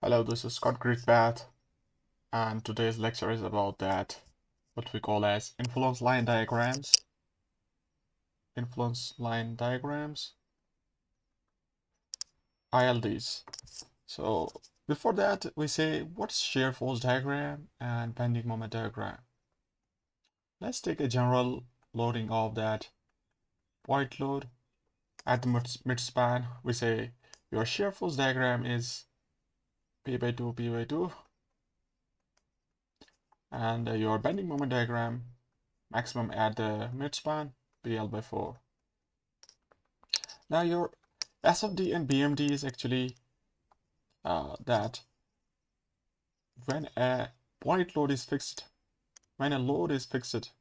Hello, this is Scott Path, and today's lecture is about what we call as influence line diagrams. ILDs. So before that, we say what's shear force diagram and bending moment diagram. Let's take a general loading of that point load at the mid-span. We say your shear force diagram is P by 2, and your bending moment diagram maximum at the mid-span, PL by 4. Now your SFD and BMD is actually that when a point load is fixed, when a load is fixed,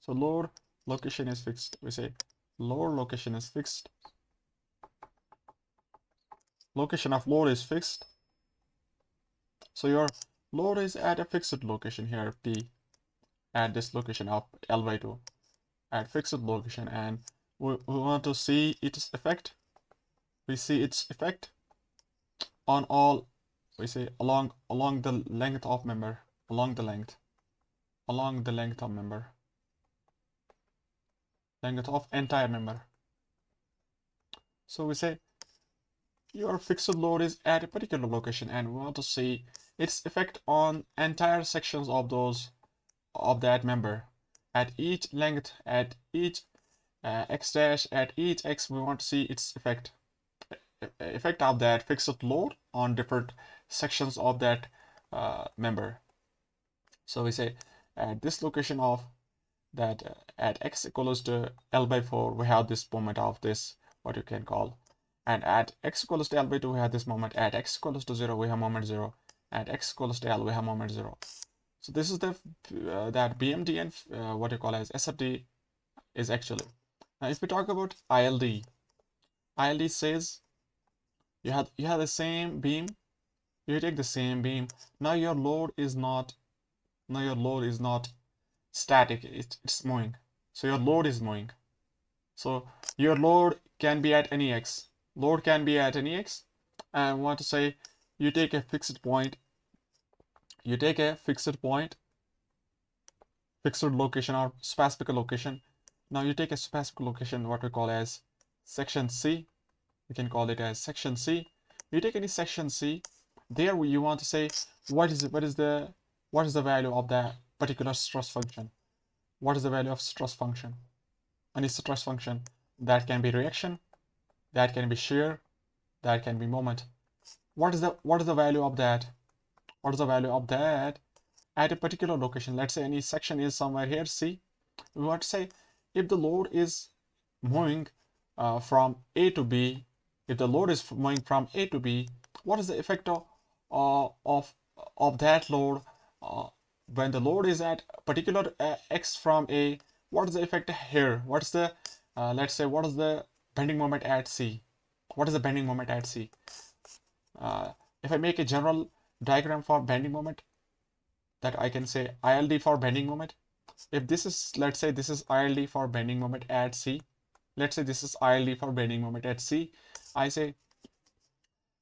so load location is fixed. We say load location is fixed. Location of load is fixed. So your load is at a fixed location here, P, at this location of L by 2, at fixed location, and we want to see its effect. We see its effect on all, we say along the length of member, along the length of member, length of entire member. So we say your fixed load is at a particular location, and we want to see its effect on entire sections of that member at each length, at each x dash, at each x. We want to see its effect of that fixed load on different sections of that member. So we say at this location of that at x equals to L by 4, we have this moment of this, what you can call, and at x equals to L by 2, we have this moment. At x equals to 0, we have moment 0. At x equals to L, we have moment 0. So this is the that BMD and what you call as SFD is actually. Now if we talk about ILD says you have the same beam, you take the same beam. Now your load is not static, it's moving. So your load is moving. So your load can be at any x. Load can be at any x. And we want to say you take a fixed point. You take a fixed point, fixed location or specific location. Now you take a specific location, what we call as section C. We can call it as section C. You take any section C. There you want to say what is the value of the particular stress function. What is the value of stress function? Any stress function that can be reaction, that can be shear, that can be moment. What is the value of that? What is the value of that at a particular location? Let's say any section is somewhere here, C. We want to say if the load is moving from A to B, if the load is moving from A to B, what is the effect of that load when the load is at particular x from A? What is the effect here? What's the let's say what is the bending moment at C? What is the bending moment at C? If I make a general diagram for bending moment, that I can say ILD for bending moment. If this is, let's say this is ILD for bending moment at C. Let's say this is ILD for bending moment at C. I say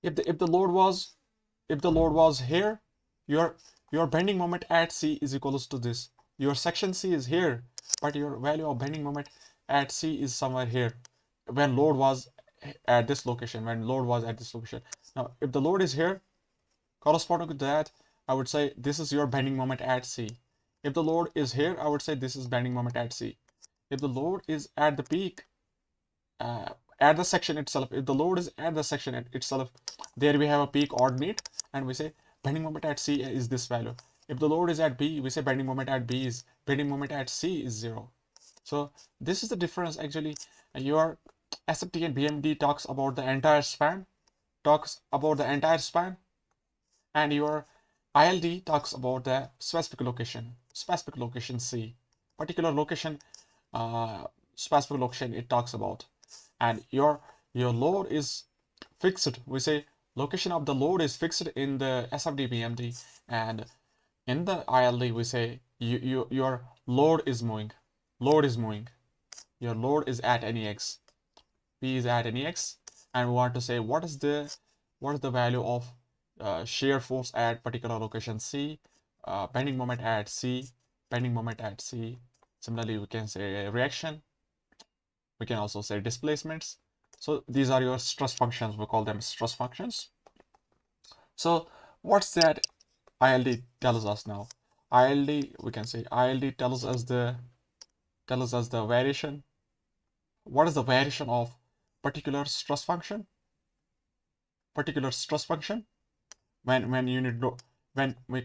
if the load was here, your bending moment at C is equals to this. Your section C is here, but your value of bending moment at C is somewhere here when load was at this location, Now if the load is here, corresponding to that, I would say this is your bending moment at C. If the load is here, I would say this is bending moment at C. If the load is at the peak, at the section itself, if the load is at the section itself, there we have a peak ordinate, and we say bending moment at C is this value. If the load is at B, we say bending moment at C is 0. So this is the difference actually. Your SFT and BMD talks about the entire span, and your ILD talks about the specific location C, particular location, specific location it talks about. And your load is fixed. We say location of the load is fixed in the SFD BMD, and in the ILD we say your load is moving. Your load is at any x. P is at any x, and we want to say what is the value of shear force at particular location C, bending moment at C, bending moment at C. Similarly, we can say reaction. We can also say displacements. So these are your stress functions. We call them stress functions. So what's that ILD tells us now? ILD, we can say ILD tells us the variation. What is the variation of particular stress function? Particular stress function when unit load, when we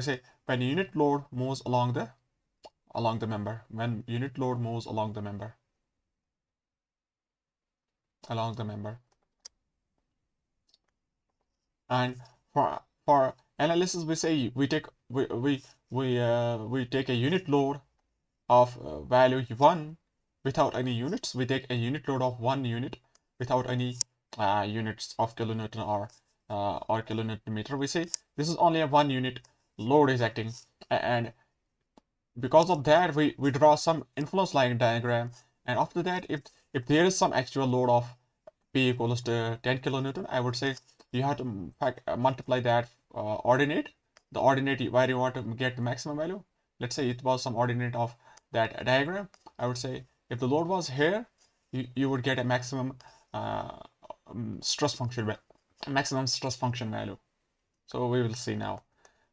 say when unit load moves along the member, when unit load moves along the member, and for analysis we say we take we take a unit load of value 1 without any units. We take a unit load of 1 unit without any units of kilonewton or kilonewton meter. We say this is only a 1 unit load is acting, and because of that we draw some influence line diagram, and after that if there is some actual load of P equals to 10 kilonewton, I would say you have to multiply that ordinate, the ordinate where you want to get the maximum value. Let's say it was some ordinate of that diagram. I would say if the load was here, you would get a maximum stress function value. So we will see now.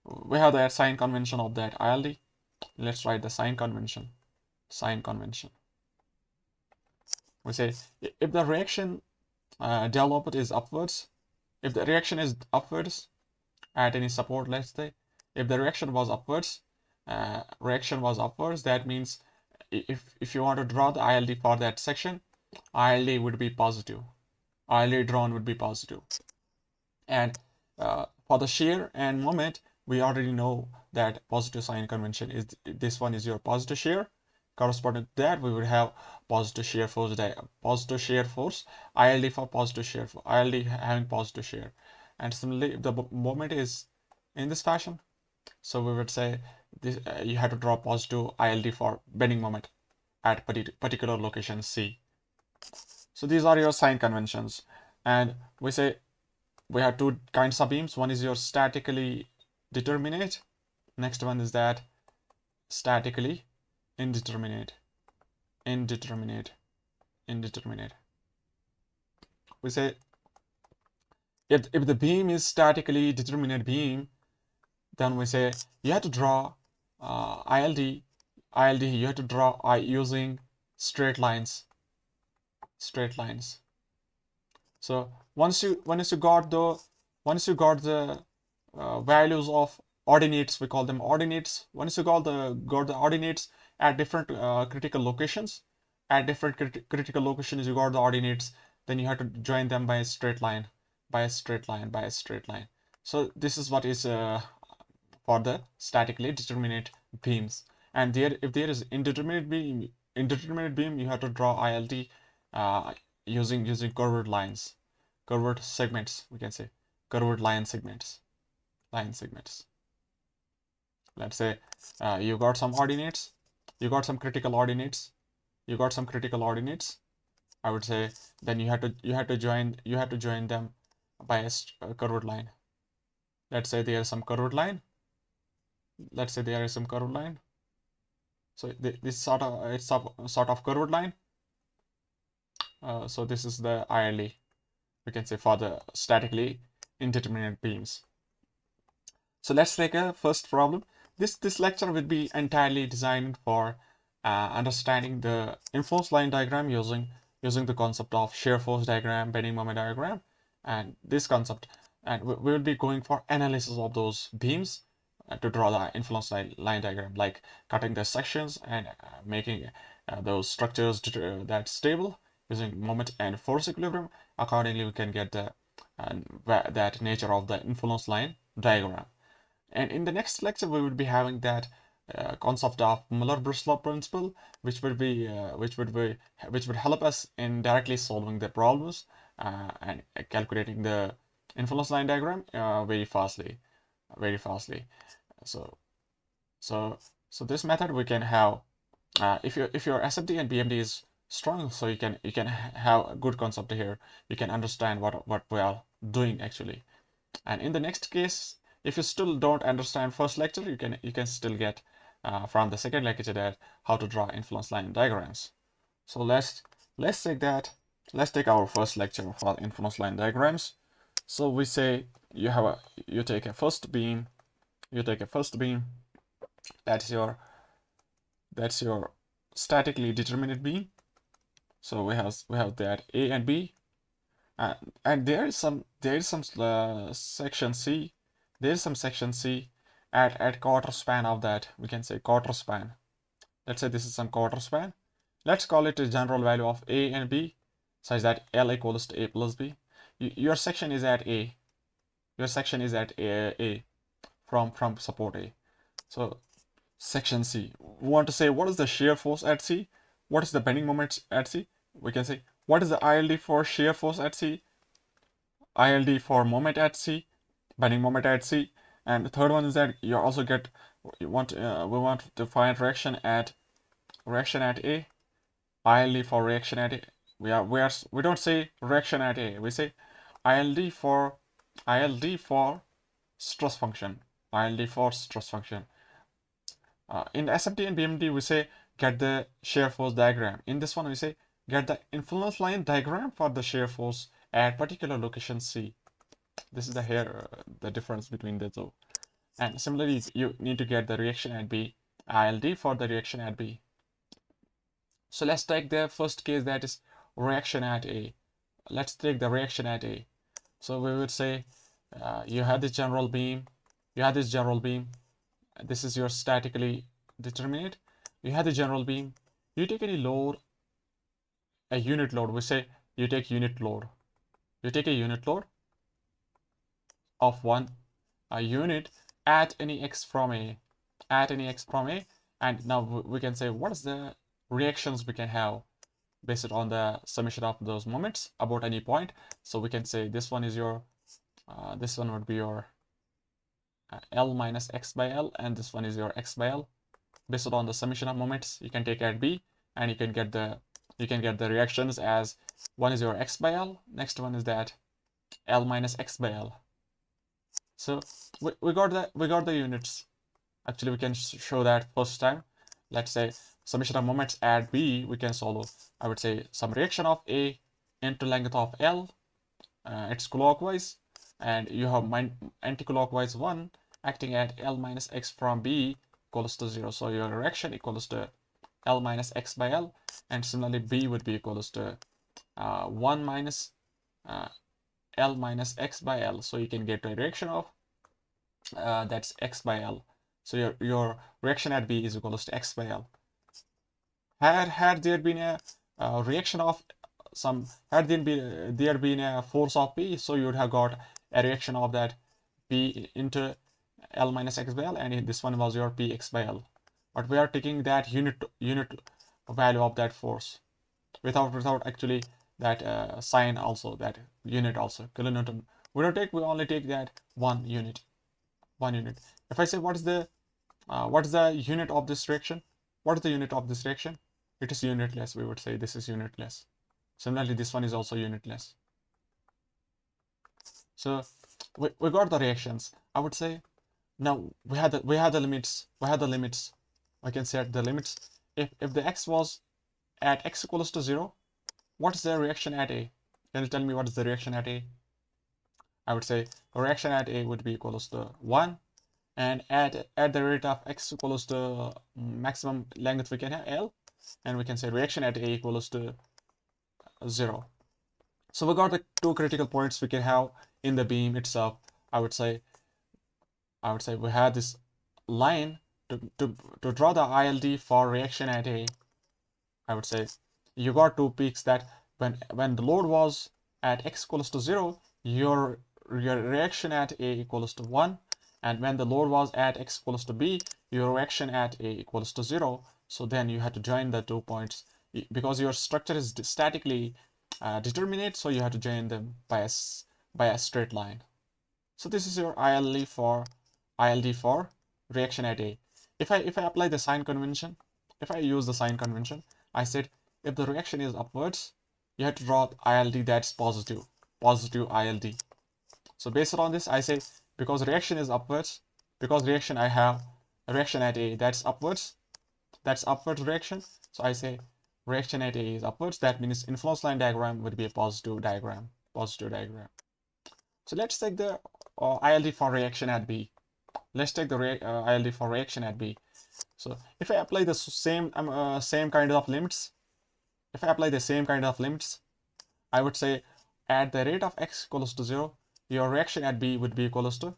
We have the sign convention of that ILD. Let's write the sign convention. We say if the reaction developed is upwards, if the reaction is upwards at any support, let's say if the reaction was upwards, that means if you want to draw the ILD for that section, ILD would be positive. ILD drawn would be positive. And for the shear and moment, we already know that positive sign convention is this one is your positive shear. Corresponding to that, we would have positive shear force, ILD for positive shear, ILD having positive shear. And similarly, if the moment is in this fashion, so we would say this you have to draw positive ILD for bending moment at particular location C. So these are your sign conventions, and we say we have two kinds of beams. One is your statically determinate. Next one is that statically indeterminate. We say if the beam is statically determinate beam, then we say you have to draw ILD. You have to draw using straight lines. So once you got the values of ordinates, we call them ordinates. Once you got the ordinates at different critical locations, you got the ordinates, then you have to join them by a straight line. So this is what is for the statically determinate beams. And if there is indeterminate beam, you have to draw ILD using curved lines, curved segments, we can say curved line segments. Let's say you got some ordinates, you got some critical ordinates. I would say then you have to join them by a curved line. Let's say there is some curved line. So this sort of curved line. So this is the ILD, we can say, for the statically indeterminate beams. So let's take a first problem. This lecture will be entirely designed for understanding the influence line diagram using the concept of shear force diagram, bending moment diagram, and this concept. And we will be going for analysis of those beams to draw the influence line diagram, like cutting the sections and making those structures that stable using moment and force equilibrium. Accordingly, we can get the that nature of the influence line diagram. And in the next lecture, we will be having that concept of Muller-Breslau principle, which would help us in directly solving the problems and calculating the influence line diagram very fastly. So this method we can have if your SFD and BMD is strong, so you can have a good concept here. You can understand what we are doing actually. And in the next case, if you still don't understand first lecture, you can still get from the second lecture that how to draw influence line diagrams. So let's take that. Let's take our first lecture for influence line diagrams. So we say you take a first beam. You take a first beam. That's your statically determinate beam. So we have that A and B, and there is some section C. There is some section C at quarter span of that. We can say quarter span. Let's say this is some quarter span. Let's call it a general value of A and B, such that L equals to A plus B. Your section is at A. Your section is at A from support A. So section C. We want to say what is the shear force at C? What is the bending moment at C? We can say what is the ILD for shear force at C? ILD for moment at C, bending moment at C. And the third one is that you also get we want to find reaction at A. ILD for reaction at A. We don't say reaction at A. We say ILD for stress function. ILD for stress function. In SMT and BMD, we say get the shear force diagram. In this one, we say get the influence line diagram for the shear force at particular location C. This is the difference between the two. And similarly, you need to get the reaction at B, ILD for the reaction at B. So let's take the first case, that is reaction at A. Let's take the reaction at A. So we would say you have this general beam. This is your statically determinate. You have the general beam. You take any load, a unit load. We say you take unit load. You take a unit load of a unit at any x from A. And now we can say what is the reactions we can have based on the summation of those moments about any point. So we can say this one is your this one would be your L minus x by L, and this one is your x by L. Based on the summation of moments, you can take at B, and you can get the reactions as one is your x by L, next one is that L minus x by L. So we got the units. Actually, we can show that first time. Let's say summation of moments at B, we can solve, I would say, some reaction of A into length of L. It's clockwise, and you have anti-clockwise 1 acting at L minus x from B equals to 0. So your reaction equals to L minus x by L, and similarly B would be equals to 1 minus L minus x by L. So you can get a reaction of that's x by L. So your reaction at B is equals to x by L. Had there been a reaction of some, had there been a force of P, so you would have got a reaction of that P into L minus x by L, and this one was your Px by L. But we are taking that unit value of that force without actually that sign also, that unit also, kilonewton. We only take that one unit. If I say what is the unit of this reaction? What is the unit of this reaction? It is unitless. We would say this is unitless. Similarly, this one is also unitless. So we got the reactions. I would say now we had the limits. I can set the limits. If the x was at x equals to 0, what is the reaction at A? Can you tell me what is the reaction at A? I would say reaction at A would be equals to 1, and at the rate of x equals to maximum length we can have L, and we can say reaction at A equals to 0. So we got the two critical points we can have in the beam itself. I would say we had this line to draw the ILD for reaction at A. I would say you got two peaks that when the load was at x equals to 0, your reaction at A equals to 1, and when the load was at x equals to B, your reaction at A equals to 0. So then you had to join the 2 points because your structure is statically determinate, so you have to join them by a straight line. So this is your ILD for reaction at A. If I apply the sign convention, if I use the sign convention, I said if the reaction is upwards, you have to draw ILD that's positive ILD. So based on this, I say because reaction is upwards, because reaction I have a reaction at A that's upwards, that's upward reaction. So I say reaction at A is upwards. That means influence line diagram would be a positive diagram. Positive diagram. So let's take the ILD for reaction at B. Let's take the ILD for reaction at B. So if I apply the same kind of limits, if I apply the same kind of limits, I would say at the rate of x equals to 0, your reaction at B would be equals to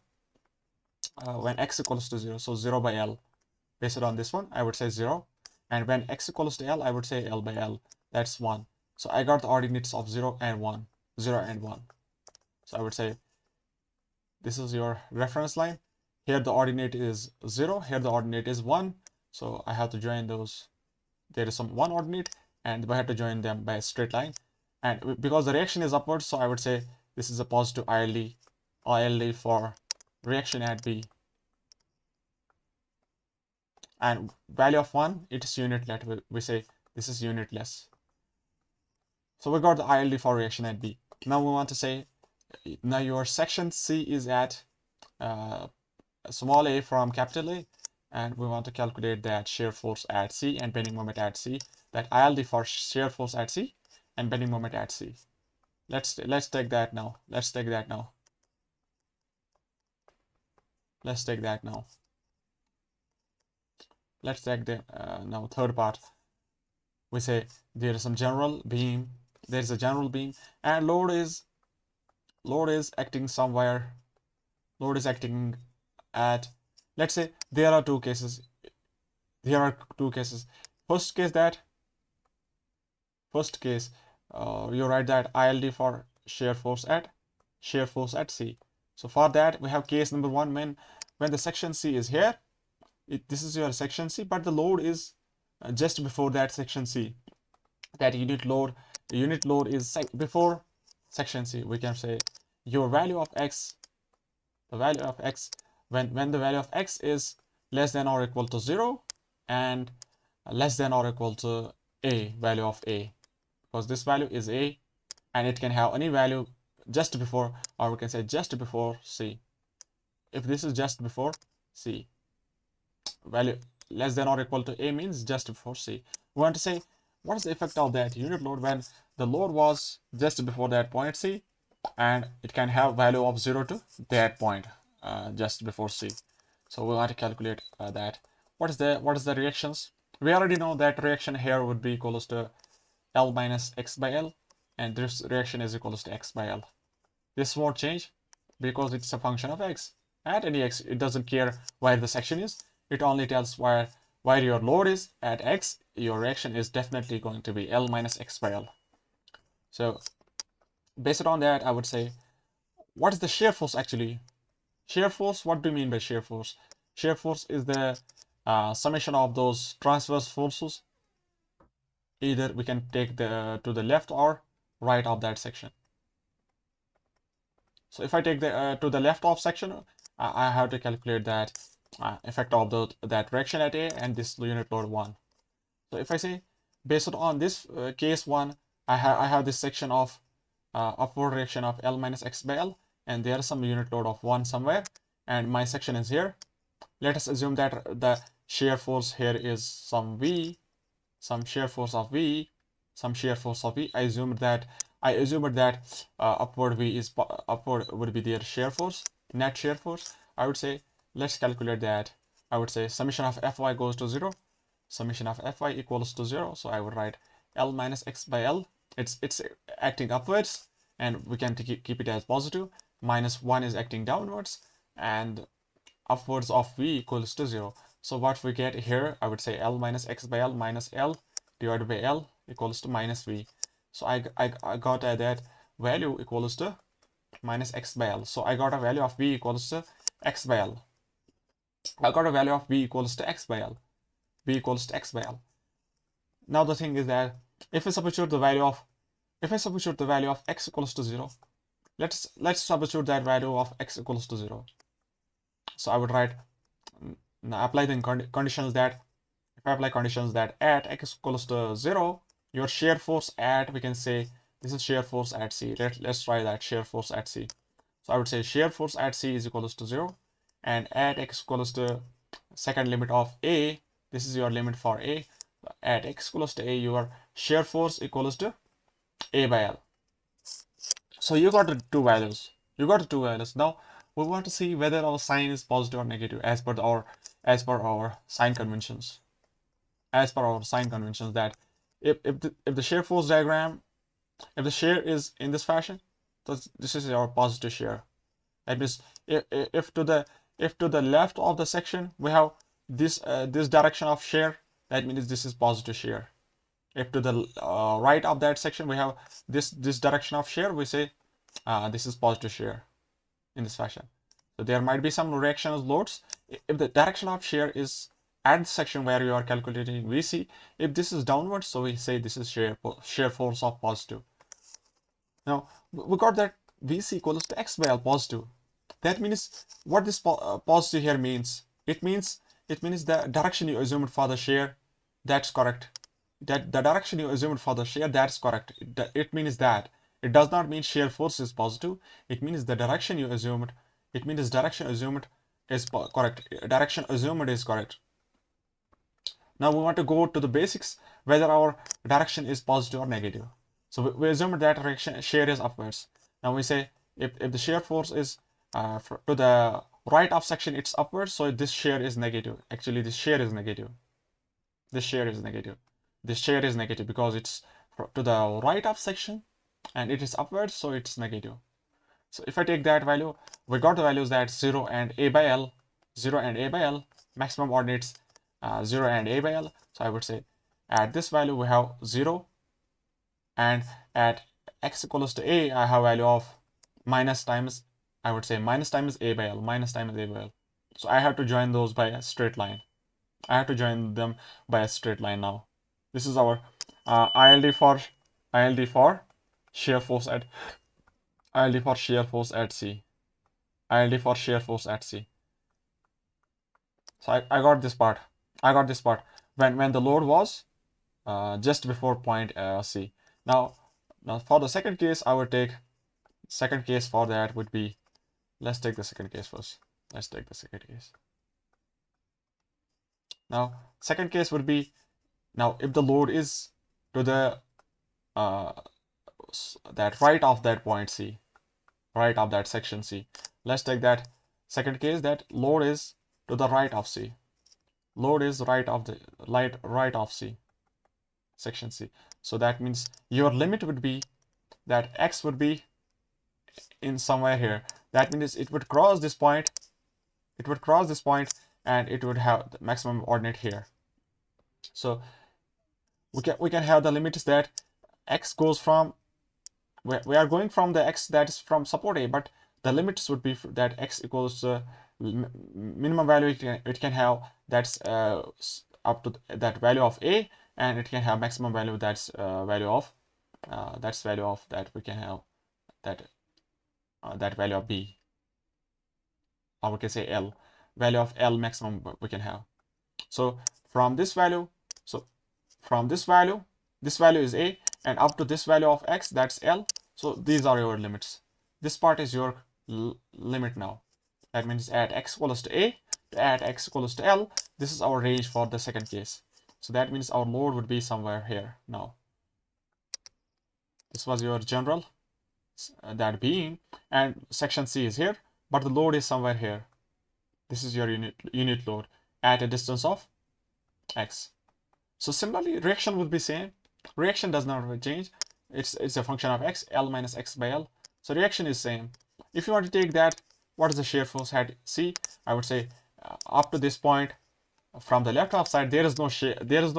when x equals to 0, so 0 by L. Based on this one, I would say 0. And when x equals to L, I would say L by L. That's 1. So I got the ordinates of 0 and 1. 0 and 1. So I would say this is your reference line. Here the ordinate is 0. Here the ordinate is 1. So I have to join those. There is some 1 ordinate, and I have to join them by a straight line. And because the reaction is upwards, so I would say this is a positive ILD for reaction at B. And value of 1, it is unitless. We say this is unitless. So we got the ILD for reaction at B. Now we want to say, now your section C is at small a from capital A, and we want to calculate that shear force at C and bending moment at C. That ILD for shear force at C and bending moment at C. Let's take that now. Let's take that now. Let's take that now. Let's take the now third part. We say there is some general beam. There is a general beam, and load is acting somewhere. Load is acting at. Let's say there are two cases. There are two cases. First case, you write that ILD for shear force at C. So for that we have case number 1 when the section C is here. This is your section C, but the load is just before that section C. That unit load is before section C. We can say your value of x, the value of x, when the value of x is less than or equal to 0 and less than or equal to a value of a, because this value is a and it can have any value just before, or we can say just before C. If this is just before C, value less than or equal to a means just before C. We want to say what is the effect of that unit load when the load was just before that point C, and it can have value of 0 to that point just before C. So we want to calculate that. What is the reactions? We already know that reaction here would be equals to L minus x by L, and this reaction is equals to x by L. This won't change because it's a function of x. At any x, it doesn't care where the section is. It only tells where your load is. At x, your reaction is definitely going to be L minus x by L. So based on that, I would say, what is the shear force actually? Shear force, what do you mean by shear force? Shear force is the summation of those transverse forces. Either we can take to the left or right of that section. So if I take the to the left of section, I have to calculate that effect of that reaction at A and this unit load 1. So if I say based on this case 1, I have this section of upward reaction of L minus x by L, and there is some unit load of 1 somewhere, and my section is here. Let us assume that the shear force here is some V, some shear force of V, some shear force of V. I assumed that upward V is upward would be their shear force, net shear force. I would say let's calculate that. I would say summation of Fy goes to 0. Summation of Fy equals to 0. So I would write L minus x by L. It's acting upwards, and we can keep it as positive. Minus 1 is acting downwards, and upwards of V equals to 0. So what we get here, I would say L minus x by L minus L divided by L equals to minus V. So I got that value equals to minus x by L. So I got a value of V equals to x by L. I got a value of V equals to x by L. V equals to x by L. Now the thing is that if I substitute the value of x equals to 0, let's substitute that value of x equals to 0. So I would write, now apply the conditions that, if I apply conditions that at x equals to 0, your shear force at, we can say this is shear force at C. Let's try that shear force at C. So I would say shear force at C is equals to 0, and at x equals to second limit of A, this is your limit for A. At x equals to A, your shear force equals to A by L. So you got the two values. You got the two values. Now we want to see whether our sign is positive or negative as per our sign conventions. As per our sign conventions, that if the shear force diagram, if the shear is in this fashion, this is our positive shear. That means if to the left of the section we have this this direction of shear, that means this is positive shear. If to the right of that section we have this direction of shear, we say this is positive shear in this fashion. So there might be some reactional loads. If the direction of shear is at the section where you are calculating VC, if this is downwards, so we say this is shear force of positive. Now we got that VC equals to x by L positive. That means what this positive here means. It means the direction you assumed for the shear, that's correct. That the direction you assumed for the shear, that's correct. It means that. It does not mean shear force is positive. It means the direction you assumed. It means direction assumed is correct. Direction assumed is correct. Now we want to go to the basics, whether our direction is positive or negative. So we assume that direction shear is upwards. Now we say if the shear force is to the right of section, it's upwards, so this shear is negative. Actually, this shear is negative. This shear is negative. This shear is negative because it's to the right of section and it is upwards, so it's negative. So if I take that value, we got the values that 0 and A by L, 0 and A by L, maximum ordinates 0 and A by L. So I would say at this value we have 0, and at x equals to A I have value of minus times, I would say minus times A by L, minus times A by L. So I have to join those by a straight line. I have to join them by a straight line now. This is our ILD for shear force at ILD for shear force at C. ILD for shear force at C. So I got this part. I got this part when the load was just before point C. Now for the second case, I would take second case for that would be, let's take the second case first. Let's take the second case. Now second case would be, now if the load is to the that right of that point C, right of that section C. Let's take that second case, that load is to the right of C. Load is right of C, section C. So that means your limit would be that x would be in somewhere here. That means it would cross this point. It would cross this point and it would have the maximum ordinate here. So we can have the limits that x goes from, we are going from the x that is from support A, but the limits would be that x equals minimum value it can have, that's up to that value of A, and it can have maximum value that's value of that we can have that value of B, or we can say L, value of L maximum we can have. So from this value, this value is A, and up to this value of x, that's L. So these are your limits. This part is your limit now. That means at x equals to A to at x equals to L, this is our range for the second case. So that means our load would be somewhere here now. This was your general, that being, and section C is here, but the load is somewhere here. This is your unit load at a distance of x. So similarly, reaction would be same. Reaction does not change. It's a function of x, L minus x by L. So reaction is same. If you want to take that, what is the shear force at C? I would say up to this point, from the left of side, there is no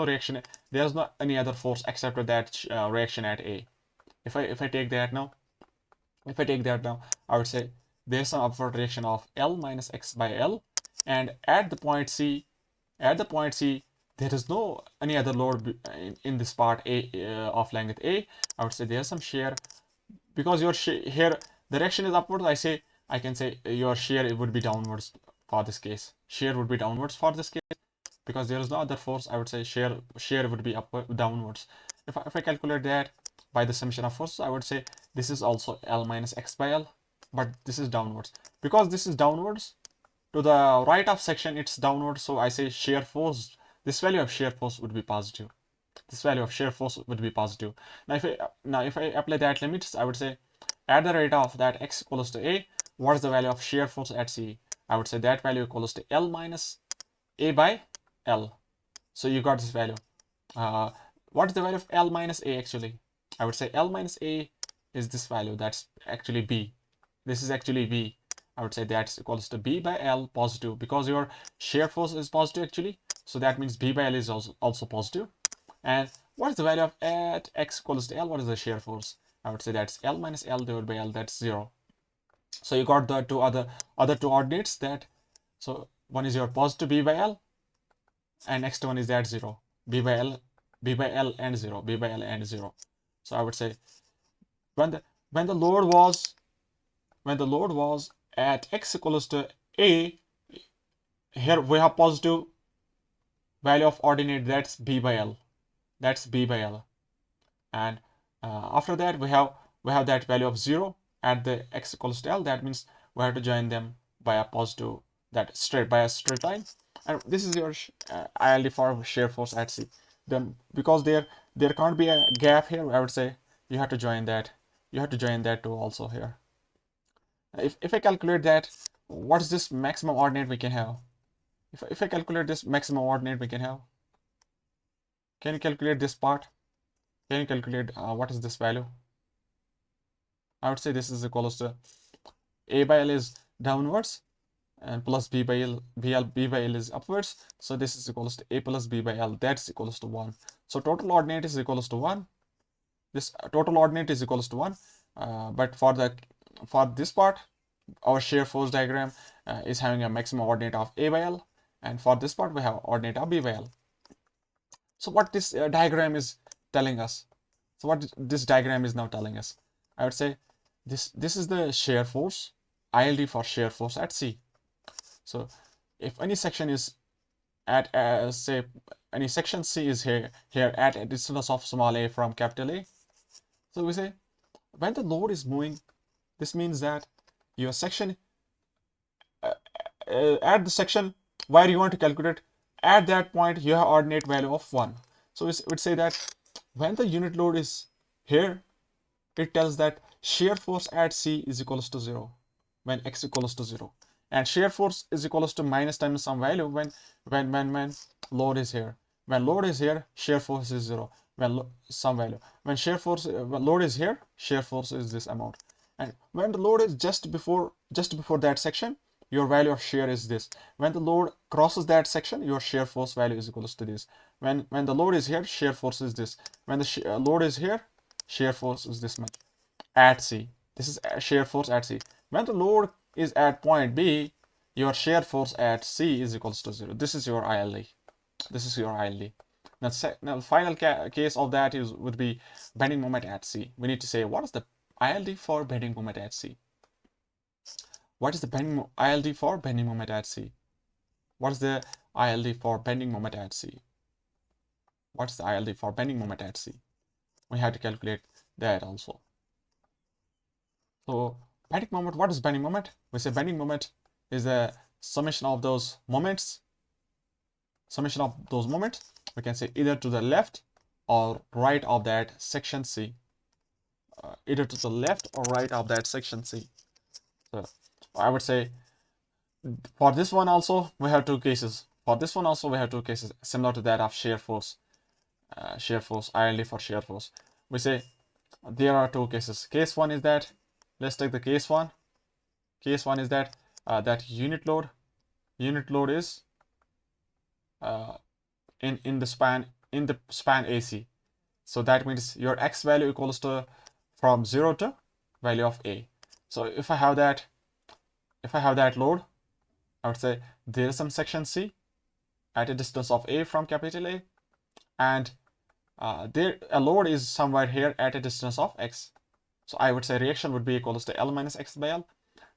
reaction. There is not any other force except that reaction at A. If I take that now, I would say there's some upward reaction of L minus x by L, and at the point C, there is no any other load in this part A of length A. I would say there's some shear, because your here the reaction is upwards. I can say your shear would be downwards for this case. Shear would be downwards for this case because there is no other force. I would say shear would be downwards. If I calculate that by the summation of forces, I would say this is also L minus x by L but this is downwards. Because this is downwards, to the right of section it's downwards, so I say shear force, this value of shear force would be positive. This value of shear force would be positive. Now if I apply that limits, I would say at the rate of that x equals to a, what is the value of shear force at C? I would say that value equals to L minus a by L. So you got this value. What is the value of L minus a actually? I would say L minus a is this value, that's actually B. This is actually B. I would say that's equals to B by L positive, because your shear force is positive actually. So that means B by L is also positive. And what is the value of at x equals to L? What is the shear force? I would say that's L minus L divided by L, that's 0. So you got the two other two ordinates that, so one is your positive B by L, and next one is that 0. B by L and 0, B by L and 0. So I would say when the load was at x equals to a, here we have positive value of ordinate, that's B by L. That's B by L. And after that we have that value of 0 at the x equals to L. That means we have to join them by a positive, by a straight line. And this is your ILD for shear force at C. Then because there can't be a gap here, I would say you have to join that. You have to join that too also here. If I calculate that, what is this maximum ordinate we can have? If I calculate this maximum ordinate we can have, can you calculate this part? Can you calculate what is this value? I would say this is equals to A by L is downwards, and plus B by L, B by L is upwards. So this is equals to A plus B by L. That's equals to 1. So total ordinate is equals to 1. This total ordinate is equals to 1. But for this part, our shear force diagram is having a maximum ordinate of A by L, and for this part we have ordinate of B by L. So what this diagram is telling us? So what this diagram is now telling us? I would say this is the shear force, ILD for shear force at C. So if any section is at say any section C is here at a distance of small a from capital A. So we say when the load is moving, this means that your section at the section where you want to calculate, at that point you have ordinate value of 1. So we would say that when the unit load is here, it tells that shear force at C is equals to 0 when x equals to 0, and shear force is equals to minus times some value when load is here. When load is here, shear force is 0 when some value. When when load is here, shear force is this amount. And when the load is just before that section, your value of shear is this. When the load crosses that section, your shear force value is equals to this. When the load is here, shear force is this. When the load is here, shear force is this much at C. This is shear force at C. When the load is at point B, your shear force at C is equals to 0. This is your ILD. This is your ILD. Now final case of that would be bending moment at C. We need to say what is the ILD for bending moment at C. What is the ILD for bending moment at C? What is the ILD for bending moment at C? What is the ILD for bending moment at C? We have to calculate that also. So bending moment, what is bending moment? We say bending moment is the summation of those moments. Summation of those moments, we can say either to the left or right of that section C. Either to the left or right of that section C. So I would say for this one also we have two cases. For this one also we have two cases similar to that of shear force. ILD for shear force. We say there are two cases. Case one is that, let's take the case one. Case one is that that unit load is in the span AC. So that means your x value equals to from 0 to value of A. So if I have that load, I would say there is some section C at a distance of A from capital A, and there a load is somewhere here at a distance of x. So I would say reaction would be equals to L minus x by L.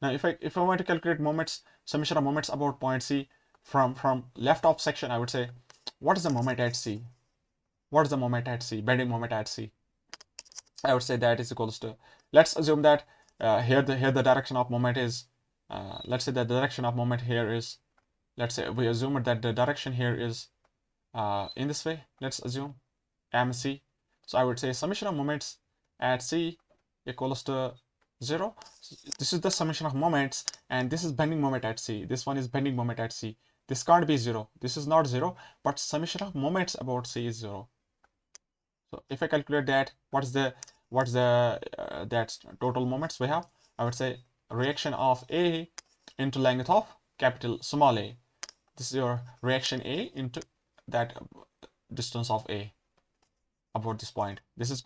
Now if I want to calculate moments, summation of moments about point C from left of section, I would say what is the moment at C? What is the moment at C? Bending moment at C? I would say that is equals to, let's assume that here the direction of moment is, let's say that the direction of moment here is, let's say we assume that the direction here is in this way. Let's assume MC. So I would say summation of moments at C equals to 0. This is the summation of moments, and this is bending moment at C. This one is bending moment at C. This can't be 0. This is not 0, but summation of moments about C is 0. So if I calculate that, what's the that total moments we have? I would say reaction of A into length of capital small a. This is your reaction A into that distance of A about this point. This is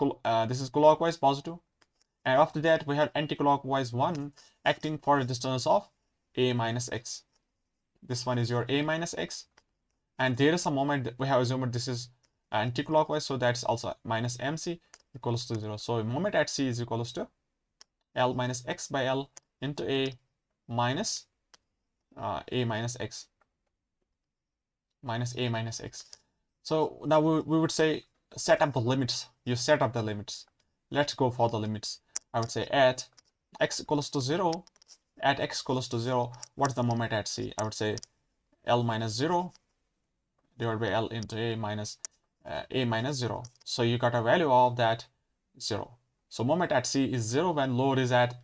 clockwise positive, and after that we have anti-clockwise one acting for a distance of A minus x. This one is your A minus x, and there is a moment that we have assumed this is anti-clockwise, so that's also minus mc equals to 0. So moment at C is equals to L minus x by L into A minus A minus x minus A minus x. So now we would say set up the limits. You set up the limits. Let's go for the limits. I would say at x equals to 0, at x equals to 0, what's the moment at C? I would say L minus 0 divided by L into A minus 0. So you got a value of that 0. So moment at C is 0 when load is at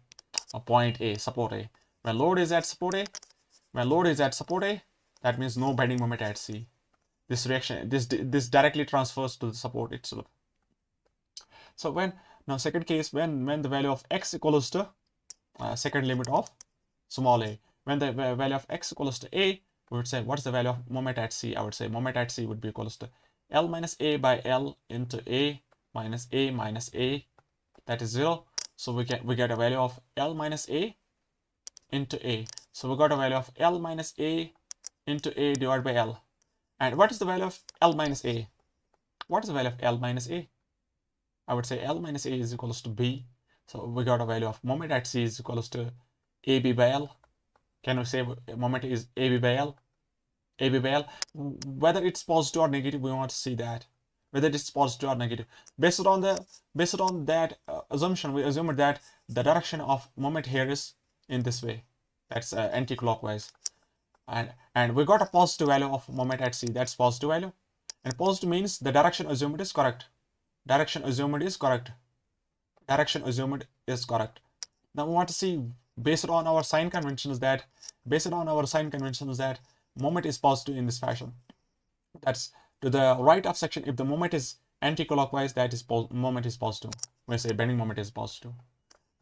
a point A, support A. When load is at support A, that means no bending moment at C. This reaction, this directly transfers to the support itself. So now second case, when the value of x equals to second limit of small a, when the value of x equals to A, we would say what's the value of moment at C? I would say moment at C would be equals to L minus A by L into A minus A, that is 0. So we get a value of L minus A into A. So we got a value of L minus A into A divided by L. And what is the value of L minus A? What is the value of L minus A? I would say L minus A is equals to B. So we got a value of moment at C is equals to AB by L. Can we say moment is AB by L? AB by L. Whether it's positive or negative, we want to see that. Whether it's positive or negative. Based on that assumption, we assume that the direction of moment here is in this way. That's anti-clockwise. And we got a positive value of moment at C. That's positive value. And positive means the direction assumed is correct. Direction assumed is correct. Now we want to see, based on our sign conventions, that moment is positive in this fashion. That's to the right of section. If the moment is anti-clockwise, that is moment is positive. We say bending moment is positive.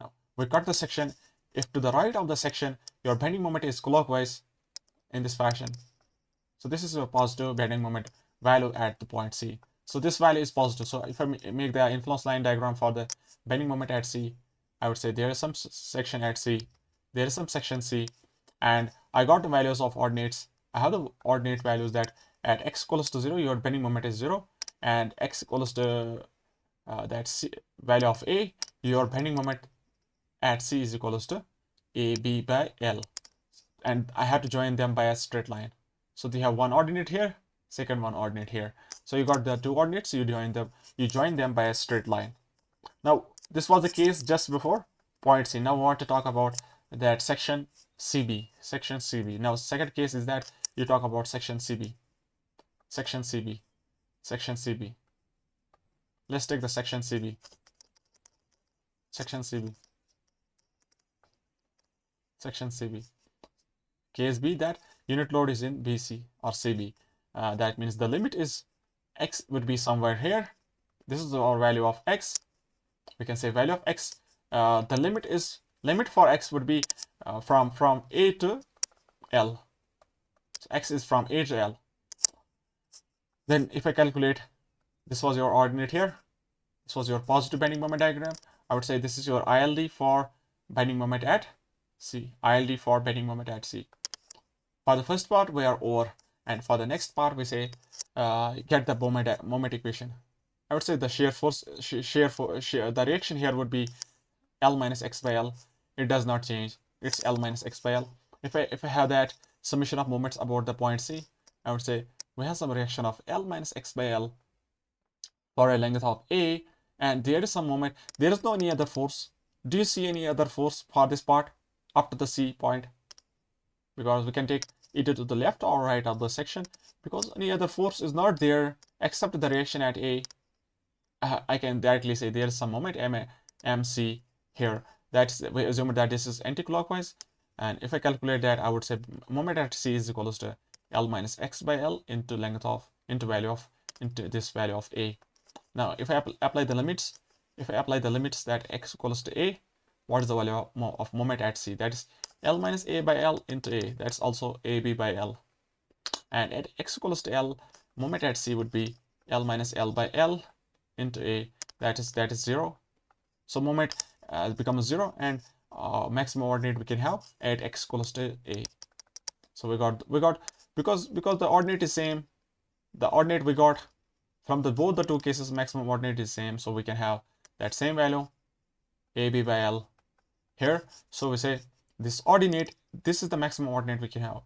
Now we cut the section. If to the right of the section your bending moment is clockwise, in this fashion, so this is a positive bending moment value at the point C. So this value is positive. So if I make the influence line diagram for the bending moment at C, I would say there is some section at C, there is some section C, and I got the values of ordinates. I have the ordinate values that at x equals to 0, your bending moment is 0, and x equals to that C value of A, your bending moment at C is equals to AB by L. And I have to join them by a straight line. So they have one ordinate here, second one ordinate here. So you got the two ordinates, you join them by a straight line. Now this was the case just before point C. Now we want to talk about that section CB. Now second case is that you talk about section CB. Let's take the section CB. Case B, that unit load is in BC or CB. That means the limit is x would be somewhere here. This is our value of x. We can say value of x. The limit for x would be from A to L. So x is from A to L. Then if I calculate, this was your ordinate here. This was your positive bending moment diagram. I would say this is your ILD for bending moment at C. For the first part, we are over, and for the next part, we say get the moment equation. I would say the shear force, the reaction here would be L minus x by L. It does not change. It's L minus x by L. If I have that summation of moments about the point C, I would say we have some reaction of L minus x by L for a length of A, and there is some moment. There is no any other force. Do you see any other force for this part up to the C point? Because we can take either to the left or right of the section, because any other force is not there except the reaction at A. I can directly say there is some moment MC here. That's, we assume that this is anti-clockwise, and if I calculate that, I would say moment at C is equals to L minus X by L into length of into this value of A. Now if I apply the limits, that X equals to A, what is the value of moment at C? That is L minus A by L into A. That's also AB by L. And at X equals to L, moment at C would be L minus L by L into A. That is 0. So moment becomes 0, and maximum ordinate we can have at X equals to A. So we got because the ordinate is same, the ordinate we got from both the two cases, maximum ordinate is same, so we can have that same value AB by L here. So we say this ordinate, this is the maximum ordinate we can have.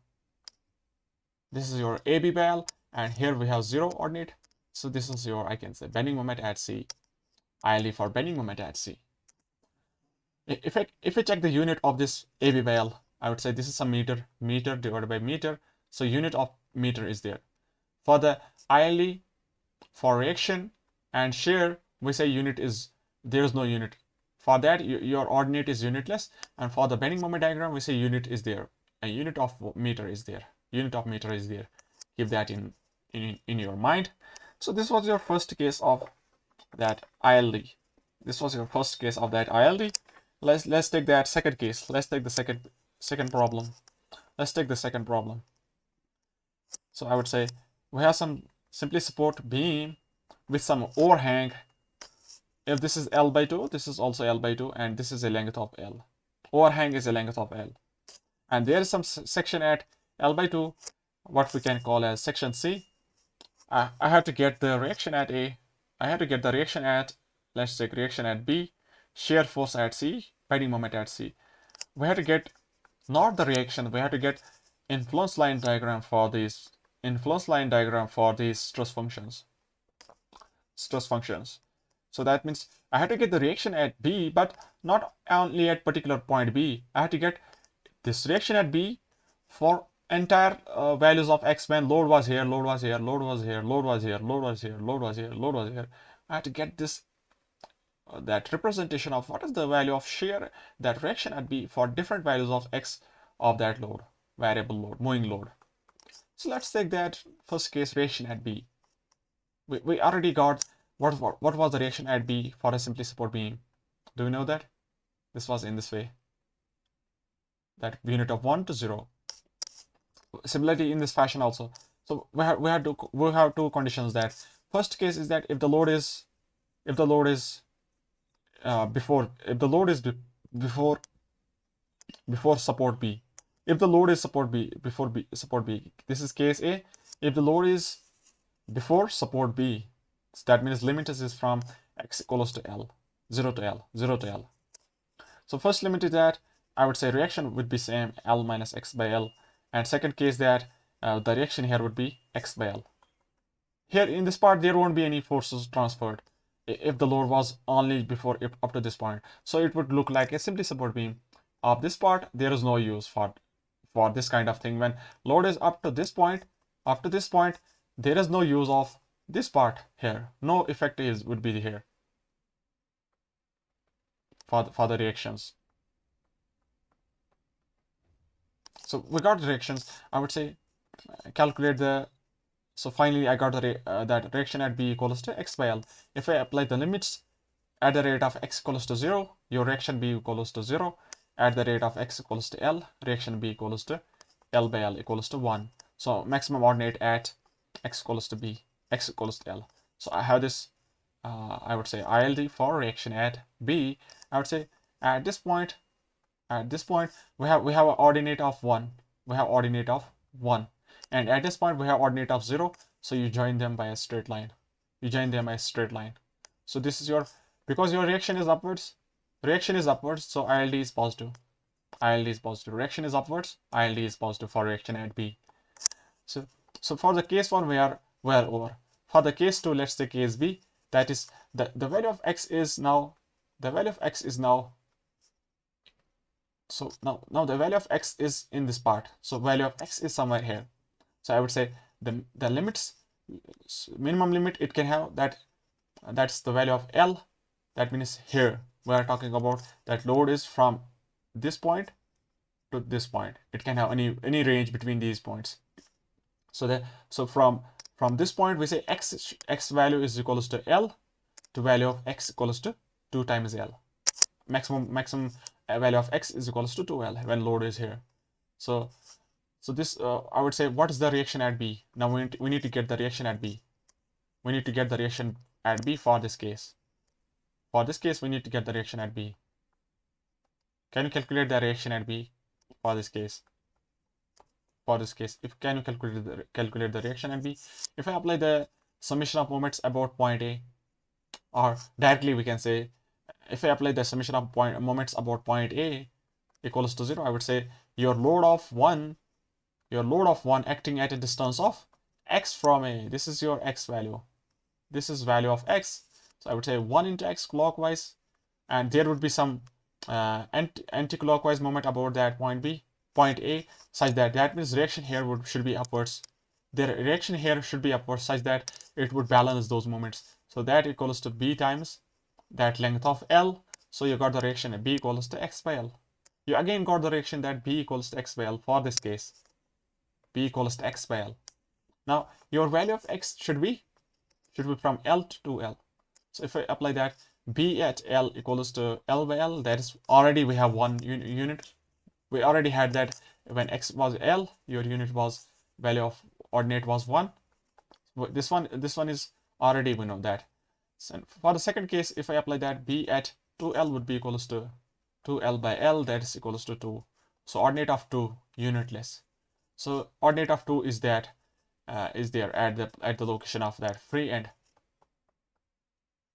This is your AB by L, and here we have 0 ordinate. So this is your, I can say, bending moment at C, ILD for bending moment at C. If I check the unit of this AB by L, I would say this is some meter divided by meter. So unit of meter is there. For the ILD, for reaction and shear, we say unit is, there is no unit. For that, your ordinate is unitless, and for the bending moment diagram, we say unit is there. A unit of meter is there. Unit of meter is there. Keep that in your mind. So this was your first case of that ILD. This was your first case of that ILD. Let's take that second case. Let's take the second problem. Let's take the second problem. So I would say we have some simply support beam with some overhang. If this is L by 2, this is also L by 2, and this is a length of L. Overhang is a length of L. And there is some section at L by 2, what we can call as section C. I have to get the reaction at A. I have to get the reaction at, let's take reaction at B, shear force at C, bending moment at C. We have to get not the reaction, we have to get influence line diagram for these stress functions. So that means I have to get the reaction at B, but not only at particular point B. I have to get this reaction at B for entire values of X when load was here, load was here, load was here, load was here, load was here, load was here, load was here. I have to get this that representation of what is the value of shear, that reaction at B for different values of X of that load, variable load, moving load. So let's take that first case, reaction at B. We already got what was the reaction at B for a simply support beam. Do we know that? This was in this way, that unit of 1 to 0. Similarly in this fashion also. So we have two conditions. That first case is that if the load is before support B. If the load is support B, support B, this is case A. If the load is before support B, so that means limit is from X equals to L, 0 to L, 0 to L. So first limit is that I would say reaction would be same, L minus X by L. And second case that the reaction here would be X by L. Here in this part, there won't be any forces transferred if the load was only before up to this point. So it would look like a simply support beam. Of this part, there is no use for this kind of thing. When load is up to this point, there is no use of this part here. No effect would be here for the reactions. So we got the reactions. I would say calculate the. So finally, I got that reaction at B equals to X by L. If I apply the limits at the rate of X equals to 0, your reaction B equals to 0. At the rate of X equals to L, reaction B equals to L by L equals to 1. So maximum ordinate at X equals to B, X equals to L. So I have this, I would say ILD for reaction at B. I would say at this point, we have an ordinate of 1. We have ordinate of 1. And at this point, we have ordinate of 0. So you join them by a straight line. So this is your, because your reaction is upwards, so ILD is positive. Reaction is upwards, ILD is positive for reaction at B. So for the case 1, we are over. For the case 2, let's say case B. That is the value of X is now So now the value of x is in this part. So value of x is somewhere here. So I would say the limits, minimum limit it can have, that's the value of L. That means here we are talking about that load is from this point to this point. It can have any range between these points. So from this point we say x value is equals to L to value of x equals to 2 times L. Maximum value of x is equals to 2L when load is here. So this I would say, what is the reaction at B? Now we need to get the reaction at B. We need to get the reaction at B for this case. For this case, we need to get the reaction at B. Can you calculate the reaction at B for this case? For this case, can you calculate the reaction at B? If I apply the summation of moments about point A, or directly we can say, if I apply the summation of moments about point A equals to 0, I would say your load of one acting at a distance of x from A. This is your x value. This is value of x. So I would say 1 into x clockwise, and there would be some anti-clockwise moment about that point A, such that means reaction here should be upwards. The reaction here should be upwards, such that it would balance those moments. So that equals to B times that length of L. So you got the reaction at B equals to x by L. You again got the reaction that B equals to x by L for this case. B equals to x by L. Now your value of x should be from L to 2L. So if I apply that, B at L equals to L by L, that is already we have one unit. We already had that when x was L, your unit was, value of ordinate was 1. This one is already, we know that. So for the second case, if I apply that, B at 2L would be equals to 2L by L, that is equals to 2. So ordinate of 2, unitless. So ordinate of 2 is that is there at the location of that free end.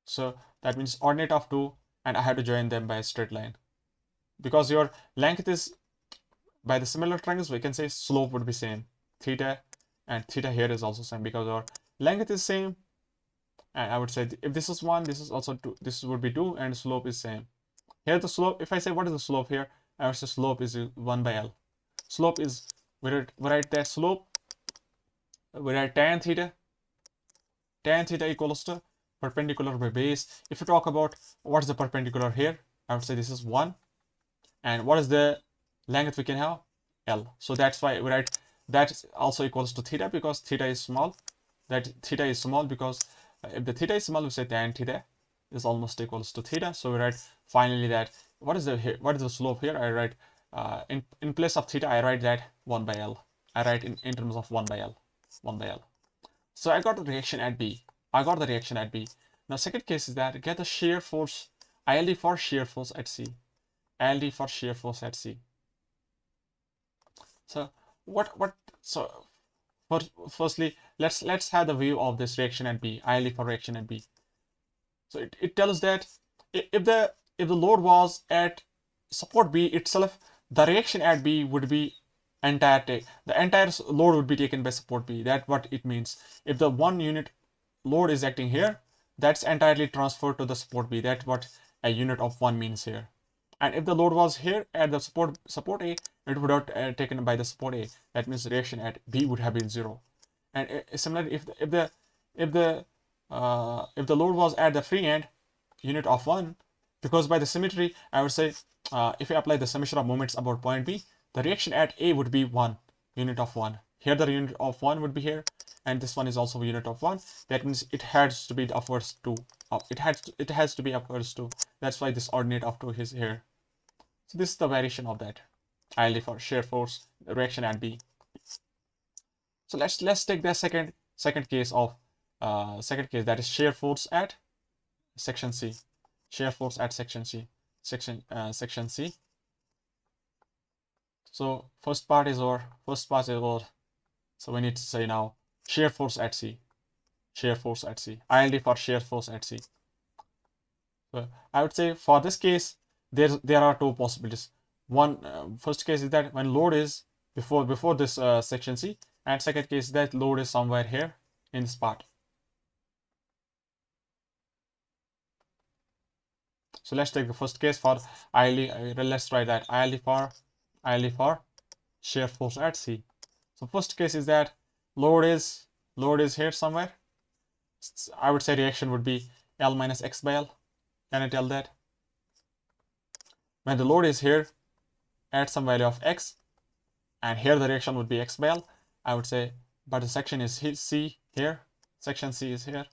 So that means ordinate of 2, and I have to join them by a straight line. Because your length is, by the similar triangles, we can say slope would be same. Theta and theta here is also same, because our length is same. And I would say if this is 1, this is also 2, this would be 2, and slope is same. Here the slope, if I say what is the slope here, I would say slope is 1 by L. Slope is, we write that slope, we write tan theta equals to perpendicular by base. If you talk about what's the perpendicular here, I would say this is 1. And what is the length we can have? L. So that's why we write that also equals to theta, because theta is small. That theta is small because if the theta is small, we say tan theta is almost equals to theta. So we write finally that what is the slope here? I write in place of theta, I write that 1 by L. I write in terms of 1 by L. So I got the reaction at B. Now second case is that get the shear force, ILD for shear force at C. So firstly, let's have the view of this reaction at B, ILD for reaction at B. So it tells that if the load was at support B itself, the reaction at B would be the entire load would be taken by support B. That's what it means. If the 1 unit load is acting here, that's entirely transferred to the support B. That's what a unit of 1 means here. And if the load was here at the support A, it would have taken by the support A. That means the reaction at B would have been 0. And similarly, if the load was at the free end, unit of 1, because by the symmetry, I would say if I apply the summation of moments about point B, the reaction at A would be 1, unit of 1. Here the unit of 1 would be here, and this one is also a unit of 1. That means it has to be upwards 2. It has to be upwards 2. That's why this ordinate of 2 is here. So this is the variation of that ILD for shear force reaction at B. So let's take the second case of that is shear force at section C. Shear force at section C. Section C. So first part is over. So we need to say now shear force at C. ILD for shear force at C. So I would say for this case, there are two possibilities. One, first case is that when load is before this section C, and second case that load is somewhere here in this part. So let's take the first case for ILD. Let's try that ILD for shear force at C. So first case is that load is here somewhere. I would say reaction would be L minus X by L. Can I tell that? When the load is here at some value of X, and here the reaction would be X by L, I would say, but the section is C here, section C is here,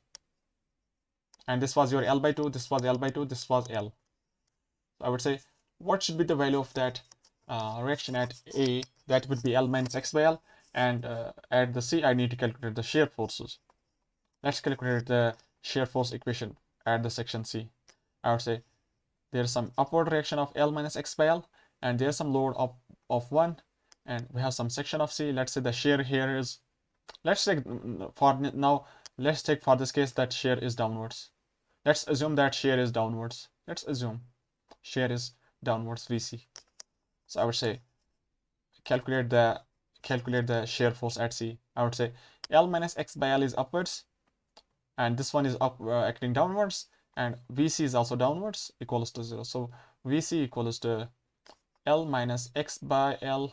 and this was your L by 2, this was L by 2, this was L. So I would say, what should be the value of that reaction at A? That would be L minus X by L, and at the C, I need to calculate the shear forces. Let's calculate the shear force equation at the section C. I would say, there's some upward reaction of L minus X by L, and there's some load of 1, and we have some section of C. Let's say the shear here is, let's take for now, let's take for this case that shear is downwards. Let's assume that shear is downwards. Let's assume shear is downwards VC. So I would say calculate the shear force at C. I would say L minus X by L is upwards, and this one is up acting downwards, and VC is also downwards, equals to 0. So VC equals to L minus X by L.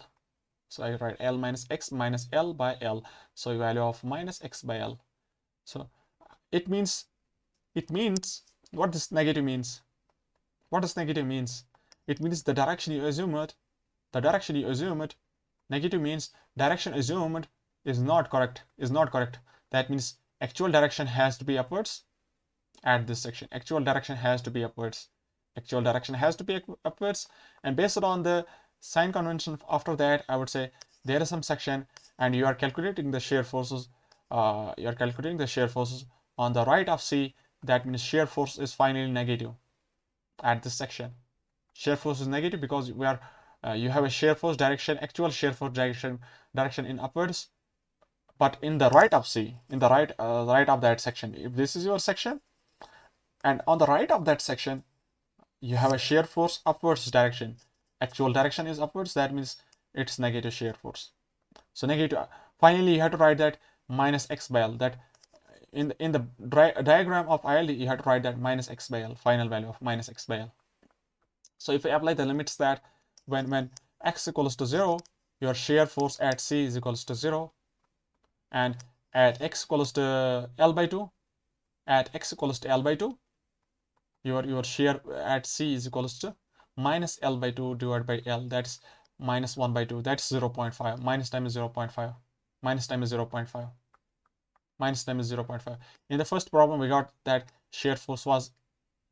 So I write L minus X minus L by L. So value of minus X by L. So it means what this negative means. What does negative means? It means the direction you assume it. Negative means direction assumed is not correct. That means actual direction has to be upwards at this section. Actual direction has to be upwards. And based on the sign convention after that, I would say there is some section, and you are calculating the shear forces. On the right of C. That means shear force is finally negative at this section. Shear force is negative because we are you have a shear force direction, actual shear force direction in upwards, but in the right of C, in the right of that section. If this is your section, and on the right of that section, you have a shear force upwards direction. Actual direction is upwards. That means it's negative shear force. So negative. Finally, you have to write that minus X by L. That in the diagram of ILD, you have to write that minus X by L, final value of minus X by L. So if we apply the limits that when X equals to 0, your shear force at C is equals to 0, and at X equals to L by 2, your shear at C is equals to minus L by 2 divided by L. That's minus 1 by 2. That's 0.5. Minus time is 0.5. In the first problem, we got that shear force was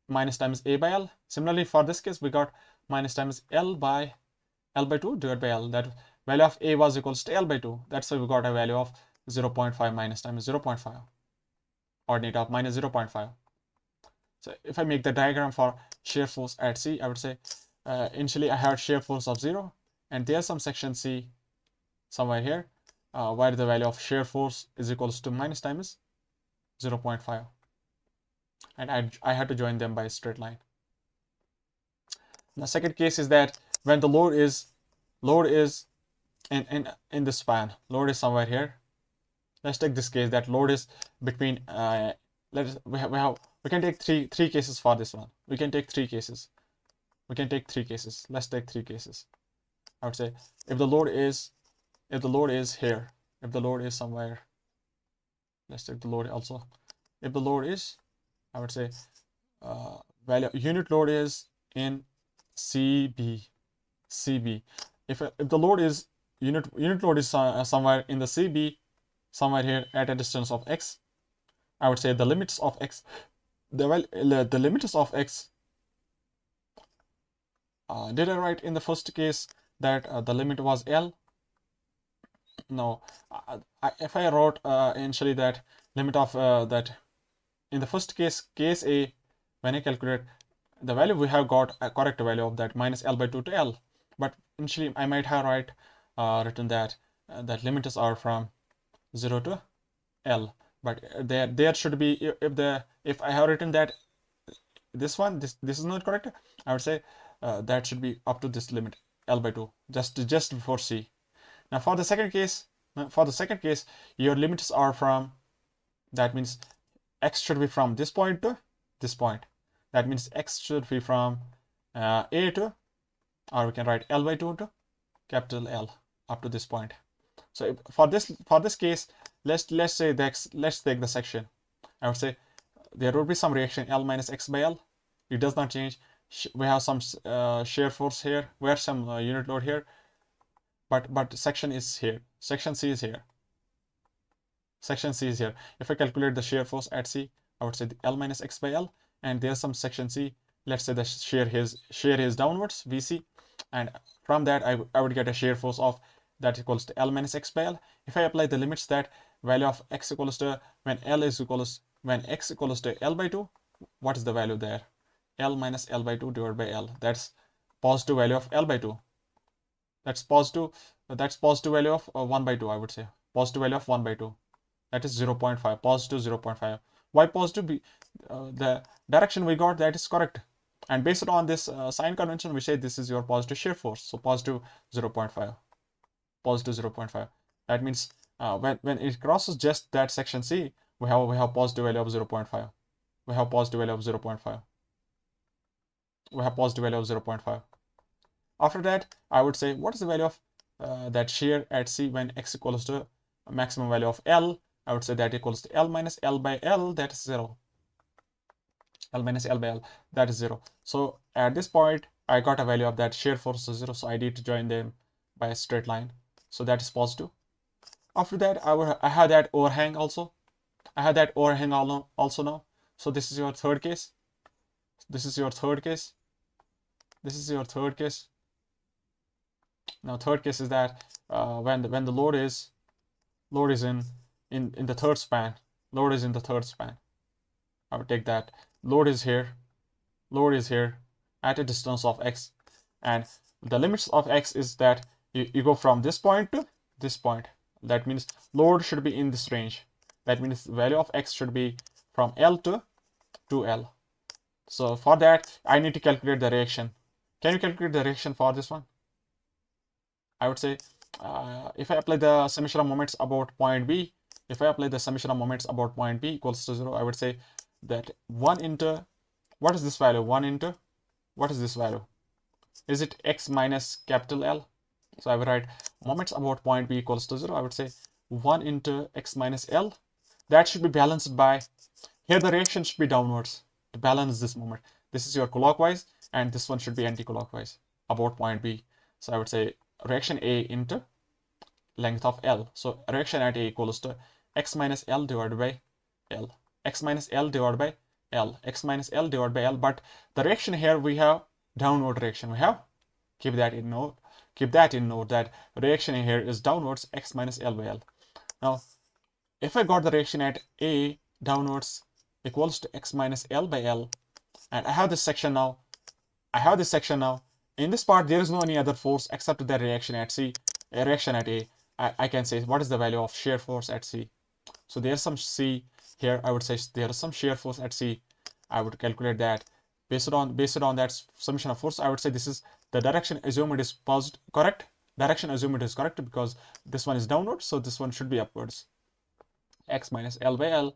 minus times A by L. Similarly, for this case, we got minus times L by 2 divided by L. That value of A was equals to L by 2. That's why we got a value of 0.5 minus times 0.5. Ordinate of minus 0.5. So if I make the diagram for shear force at C, I would say initially I had shear force of 0, and there's some section C somewhere here where the value of shear force is equals to minus times 0.5, and I had to join them by a straight line. The second case is that when the load is in the span, load is somewhere here. Let's take this case that load is between we can take three cases for this one. We can take three cases. Let's take three cases. I would say if the load is here, if the load is somewhere, let's take the load also. If the load is, I would say value unit load is in CB. If the load is unit load is somewhere in the CB, somewhere here at a distance of x, I would say the limits of x, the limits of x. Did I write in the first case that the limit was L? No. If I wrote initially that limit of that in the first case A, when I calculate the value, we have got a correct value of that minus L by 2 to L. But initially I might have written that that limits are from 0 to L. But there should be, if I have written that this is not correct, I would say that should be up to this limit L by 2 just before C. Now for the second case, your limits are from, that means x should be from this point to this point. That means x should be from a to, or we can write L by 2 to capital L up to this point. So for this case, let's say let's take the section. I would say there would be some reaction L minus x by L. It does not change. We have some shear force here. We have some unit load here. But section is here. Section C is here. Section C is here. If I calculate the shear force at C, I would say the L minus x by L, and there's some section C. Let's say the shear is downwards, VC, and from that I would get a shear force of that equals to L minus x by L. If I apply the limits that value of x equals to when x equals to L by 2, what is the value there? L minus L by 2 divided by L. That's positive value of L by 2. That's positive value of 1 by 2, I would say. Positive value of 1 by 2. That is 0.5, positive 0.5. Why positive? The direction we got, that is correct. And based on this sign convention, we say this is your positive shear force. So positive 0.5. Positive 0.5. That means when it crosses just that section C, we have positive value of 0.5. We have positive value of 0.5. We have positive value of 0.5. After that, I would say what is the value of that shear at C when x equals to a maximum value of L? I would say that equals to L minus L by L, that is 0. L minus L by L, that is 0. So at this point, I got a value of that shear force is 0, so I need to join them by a straight line. So that is positive. After that, I have that overhang also. I have that overhang also now. So this is your third case. This is your third case. This is your third case. Now third case is that when the load is in the third span. Load is in the third span. I would take that. Load is here at a distance of x, and the limits of x is that you go from this point to this point. That means load should be in this range. That means the value of x should be from L to 2L. So for that, I need to calculate the reaction. Can you calculate the reaction for this one? I would say if I apply the summation of moments about point B, equals to 0, I would say that 1 into, what is this value? 1 into, what is this value? Is it x minus capital L? So I would write moments about point B equals to 0. I would say 1 into x minus L. That should be balanced by, here the reaction should be downwards to balance this moment. This is your clockwise, and this one should be anti-clockwise about point B. So I would say reaction A into length of L. So reaction at A equals to x minus L divided by L. X minus L divided by L. X minus L divided by L. But the reaction here, we have downward reaction. We have, keep that in note that reaction here is downwards, x minus L by L. Now, if I got the reaction at A downwards equals to x minus L by L, and I have this section now. In this part, there is no any other force except the reaction at C, a reaction at A. I can say what is the value of shear force at C. So there's some C here. I would say there is some shear force at C. I would calculate that based on that summation of force. I would say this is the direction, assume it is correct. Direction, assume it is correct because this one is downward, so this one should be upwards. X minus L by L.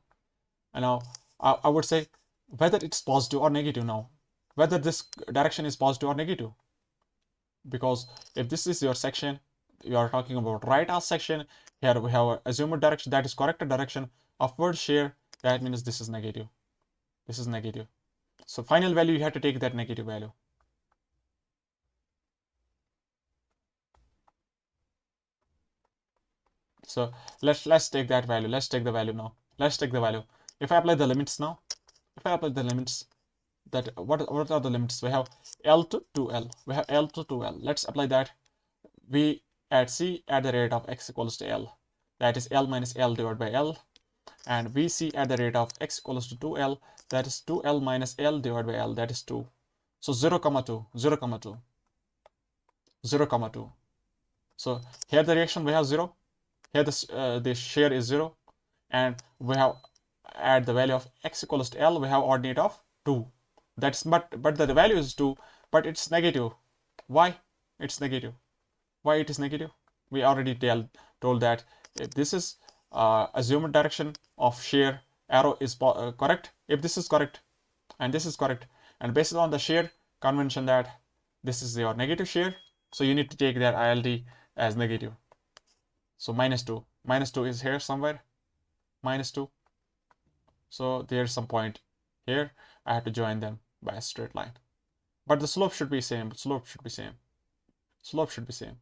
And now I would say whether it's positive or negative now. Whether this direction is positive or negative. Because if this is your section, you are talking about right arc section. Here we have assumed direction, that is correct direction. Upward shear, that means this is negative. This is negative. So final value, you have to take that negative value. So let's take that value. Let's take the value now. Let's take the value. If I apply the limits now, that what are the limits? We have L to 2L. We have L to 2L. Let's apply that. We at C at the rate of x equals to L. That is L minus L divided by L. And VC at the rate of x equals to 2L. That is 2L minus L divided by L. That is 2. So 0, 2, 0, 2, 0, 2. So here the reaction we have 0. Here the shear is 0. And we have at the value of x equals to L, we have ordinate of 2. That's but the value is 2, but it's negative. Why? It's negative. Why it is negative? We already told that if this is assumed direction of shear, arrow is correct. If this is correct and this is correct, And based on the shear convention that this is your negative shear, so you need to take that ILD as negative. So minus 2 is here somewhere, minus 2. So there's some point here. I have to join them by a straight line. But the slope should be same. Slope should be same. Slope should be same.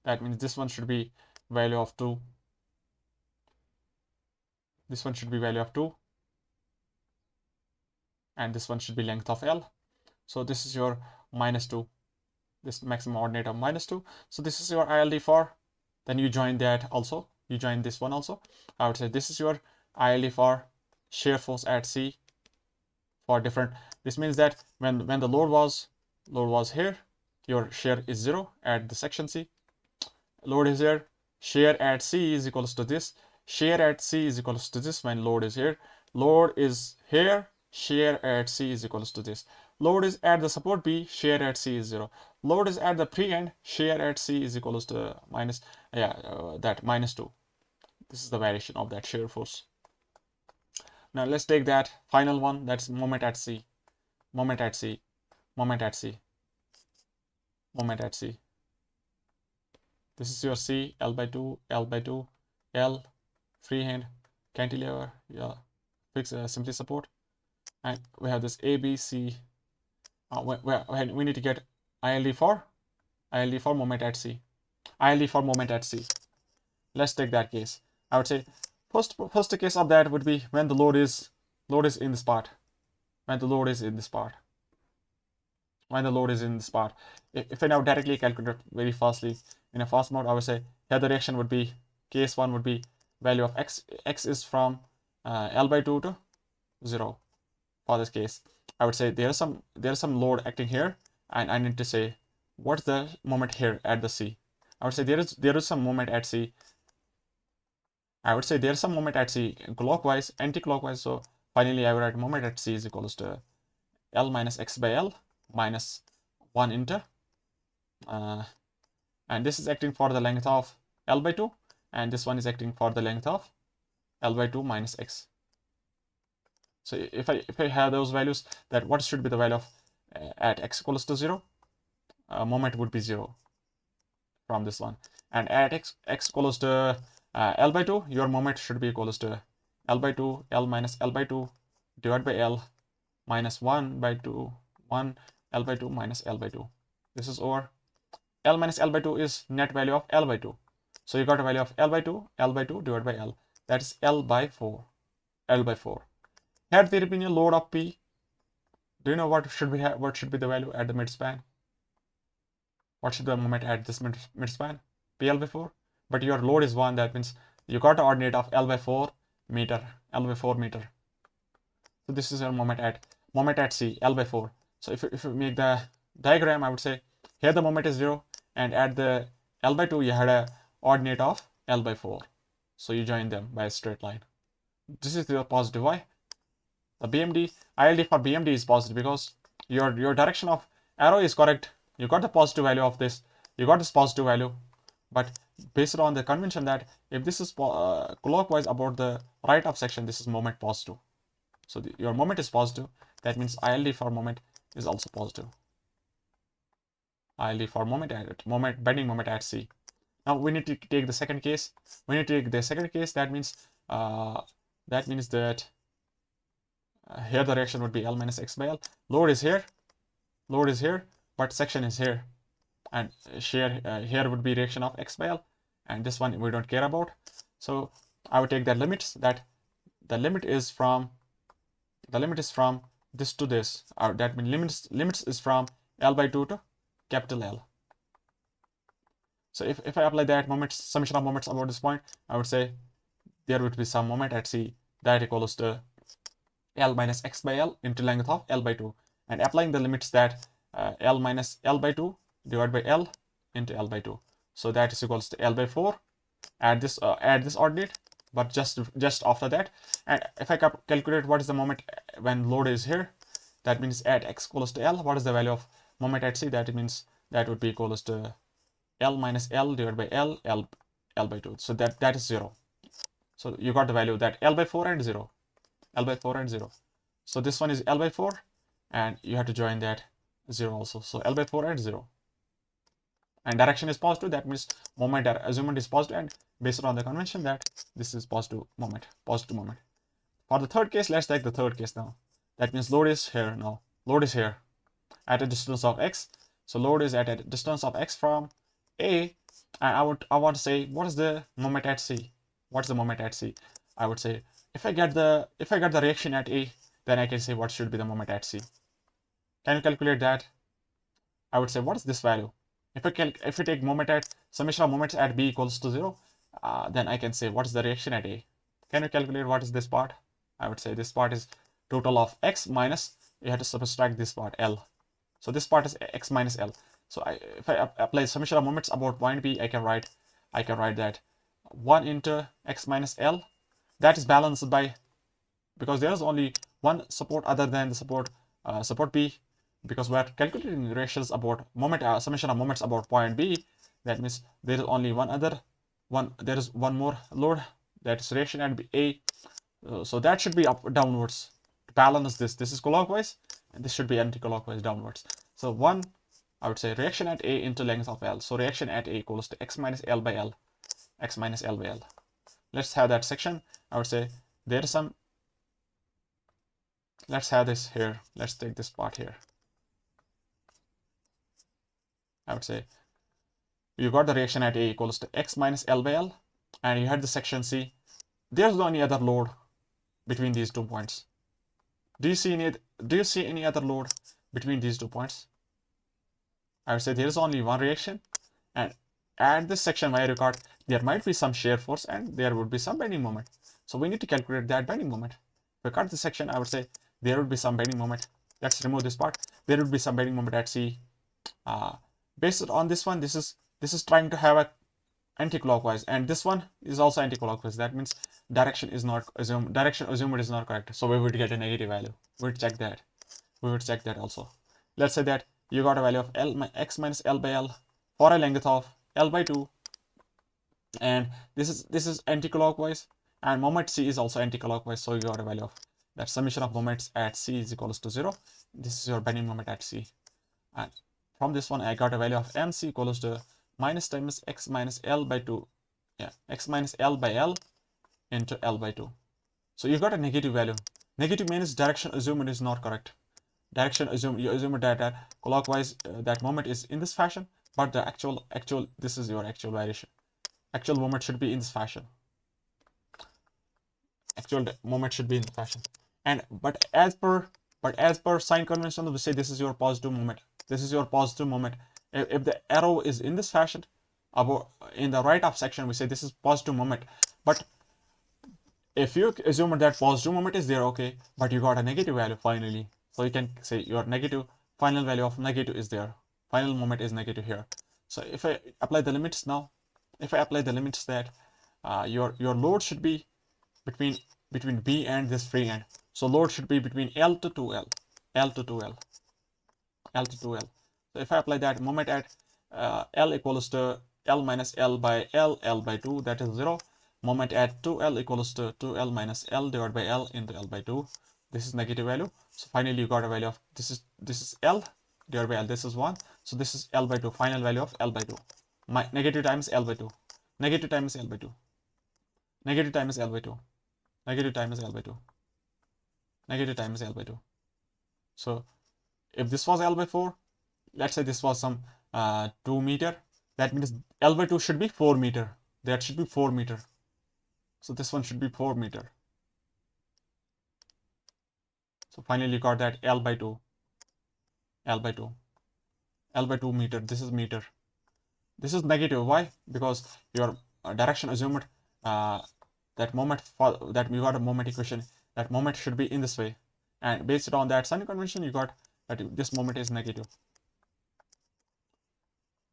That means this one should be value of 2. This one should be value of 2. And this one should be length of L. So this is your minus 2. This maximum ordinate of minus 2. So this is your ILD for. Then you join that also. You join this one also. I would say this is your ILD for shear force at C for different. This means that when the load was here, your shear is 0 at the section C. Load is here. Shear at C is equals to this. Shear at C is equals to this when load is here. Load is here. Shear at C is equals to this. Load is at the support B. Shear at C is 0. Load is at the pre-end. Shear at C is equals to that minus 2. This is the variation of that shear force. Now let's take that final one. That's moment at C. Moment at C. Moment at C. Moment at C. This is your C, L by 2, L by 2, L, freehand, cantilever, yeah, fix simply support. And we have this A, B, C. We need to get ILD for moment at C. ILD for moment at C. Let's take that case. I would say first case of that would be when the load is in this part. When the load is in this part. When the load is in this part. If I now directly calculate very fastly in a fast mode, I would say here the reaction would be, case 1 would be value of x. X is from L by 2 to 0 for this case. I would say there's some load acting here, and I need to say what's the moment here at the C. I would say there is some moment at C. I would say there's some moment at C clockwise, anti-clockwise. So finally I would write moment at C is equals to L minus x by L minus 1 into and this is acting for the length of L by 2, and this one is acting for the length of L by 2 minus x. So if I have those values, that what should be the value of at x equals to 0? Moment would be 0 from this one. And at x equals to L by 2, your moment should be equals to L by 2, L minus L by 2 divided by L minus 1 by 2, 1 L by 2 minus L by 2. This is over. L minus L by 2 is net value of L by 2. So you got a value of L by 2 divided by L. That is L by 4. L by 4. Had there been a load of P, do you know what should be the value at the midspan? What should the moment at this midspan? PL by 4. But your load is 1, that means you got an ordinate of L by 4 meter. L by 4 meter. So this is your moment at C, L by 4. So if you make the diagram, I would say here the moment is 0, and at the L by 2 you had a ordinate of L by 4. So you join them by a straight line. This is your positive. Why? The BMD, ILD for BMD is positive because your direction of arrow is correct. You got the positive value of this. You got this positive value. But based on the convention that if this is clockwise about the right of section, this is moment positive. So your moment is positive. That means ILD for moment is also positive. ILD for bending moment at C. Now we need to take the second case. That means that here the reaction would be L minus x by L. Load is here, but section is here, and here would be reaction of x by L, and this one we don't care about. So I would take the limits, that the limit is from this to this. That means limits is from L by 2 to capital L. So if I apply that summation of moments about this point, I would say there would be some moment at C that equals to L minus x by L into length of L by 2, and applying the limits that L minus L by 2 divided by L into L by 2. So that is equals to L by 4. Add this ordinate, but just after that. And if I calculate what is the moment when load is here, that means at x equals to L, what is the value of moment at C? That means that would be equals to L minus L divided by L by 2. So that is 0. So you got the value that L by 4 and 0. L by 4 and 0. So this one is L by 4, and you have to join that 0 also. So L by 4 at 0. And direction is positive, that means moment assumment is positive, and based on the convention that this is positive moment. For the third case, let's take the third case now. That means load is here now. Load is here at a distance of x. So load is at a distance of x from A, and I want to say what is the moment at C? What's the moment at C? I would say if I get the reaction at A, then I can say what should be the moment at C. Can you calculate that? I would say what is this value? If I take moment at summation of moments at B equals to 0, then I can say what is the reaction at A. Can you calculate what is this part? I would say this part is total of x minus, you have to subtract this part L. So this part is x minus L. So if I apply summation of moments about point B, I can write that 1 into x minus L. That is balanced by, because there is only one support other than the support B, because we are calculating ratios about moment summation of moments about point B. That means there is only there is one more load, that is reaction at A. So that should be downwards to balance this. This is clockwise and this should be anti-clockwise downwards. So I would say reaction at A into length of L. So reaction at A equals to x minus L by L. X minus L by L. Let's have that section. I would say there is some, let's have this here. Let's take this part here. I would say you got the reaction at A equals to x minus L by L, and you had the section C. There's no any other load between these 2 points. Do you see any other load between these 2 points? I would say there is only one reaction, and at this section where you got, there might be some shear force and there would be some bending moment. So we need to calculate that bending moment. If we cut this section, I would say there would be some bending moment. Let's remove this part. There would be some bending moment at C. Based on this one, this is trying to have a anti-clockwise, and this one is also anti-clockwise. That means direction assumed is not correct. So we would get a negative value. We would check that also. Let's say that you got a value of x minus L by L for a length of L by 2, and this is anti-clockwise, and moment C is also anti-clockwise. So you got a value of that summation of moments at C is equals to 0. This is your bending moment at C, and from this one I got a value of MC equals to minus times x minus L by 2. Yeah, x minus L by L into L by 2. So you got a negative value. Negative means direction assumed is not correct. You assume that clockwise that moment is in this fashion, but the actual this is your actual variation. Actual moment should be in this fashion. Actual moment should be in this fashion. And but as per sign convention, we say this is your positive moment. This is your positive moment. If the arrow is in this fashion, about in the right up section, we say this is positive moment. But if you assume that positive moment is there, okay, but you got a negative value finally, so you can say your negative final value of negative is there. Final moment is negative here. So if I apply the limits now, that your load should be between B and this free end. So load should be between L to 2L. So if I apply that moment at L equals to L minus L by 2, that is 0. Moment at 2L equals to 2L minus L divided by L into L by 2. This is negative value. So finally you got a value of this is L divided by L. This is 1. So this is L by 2. Final value of L by 2. Negative times L by 2. Negative times L by 2. Negative times L by 2. Negative times L by 2. Negative times L by 2. So if this was L by 4, let's say this was some 2 meter, that means L by 2 should be 4 meter. That should be 4 meter. So this one should be 4 meter. So finally you got that L by 2 meter. This is meter. This is negative. Why? Because your direction assumed that moment that you got a moment equation, that moment should be in this way, and based on that sign convention, you got that this moment is negative.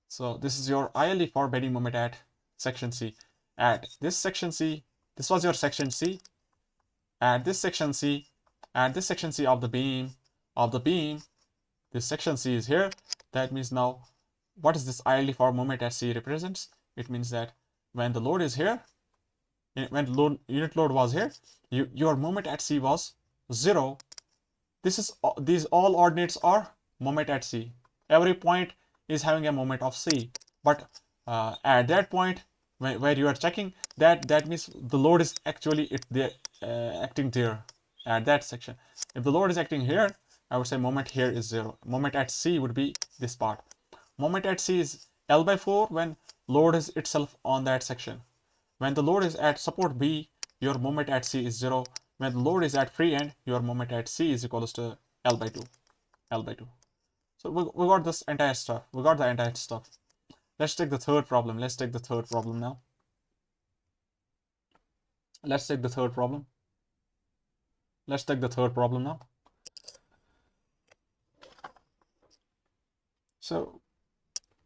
So this is your ILE for bending moment at section C. At this section C, this was your section C. At this section C of the beam, this section C is here. That means now, what is this ILE for moment at C represents? It means that when the load is here, when unit load was here, your moment at C was 0. these all ordinates are moment at C. Every point is having a moment of C, but at that point where you are checking, that means the load is actually acting there at that section. If the load is acting here, I would say moment here is 0. Moment at C would be this part. Moment at C is L by 4 when load is itself on that section. When the load is at support B, your moment at C is 0. When the load is at free end, your moment at C is equals to L by 2. L by 2. So we got this entire stuff. We got the entire stuff. Let's take the third problem. Let's take the third problem now. Let's take the third problem. Let's take the third problem now. So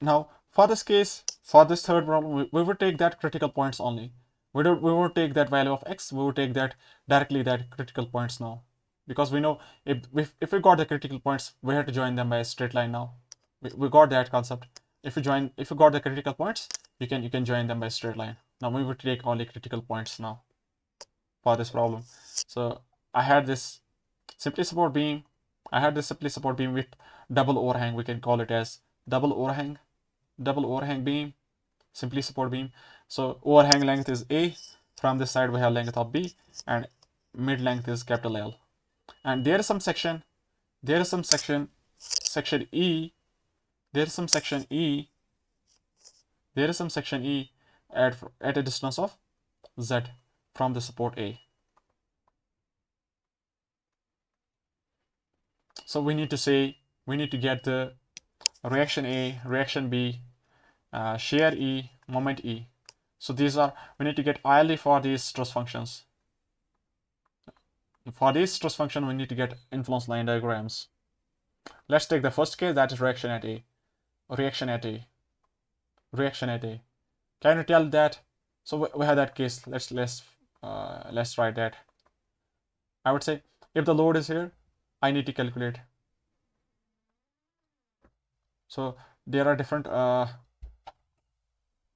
now for this case, for this third problem, we will take that critical points only. We won't take that value of x. We will take that directly that critical points now, because we know if we got the critical points, we have to join them by a straight line now. We got that concept. If you got the critical points, you can join them by straight line. Now we will take only critical points now for this problem. So I had this simply support beam. I had this simply support beam with double overhang. We can call it as double overhang beam, simply support beam. So overhang length is A. From this side we have length of B, and mid length is capital L. And there is some section, section E. There is some section E at a distance of Z from the support A. So we need to get the reaction A, reaction B, shear E, moment E. So we need to get ILE for these stress functions. For this stress function, we need to get influence line diagrams. Let's take the first case, that is reaction at A. Reaction at A. Can you tell that? So we have that case. Let's write that. I would say if the load is here, I need to calculate. So there are different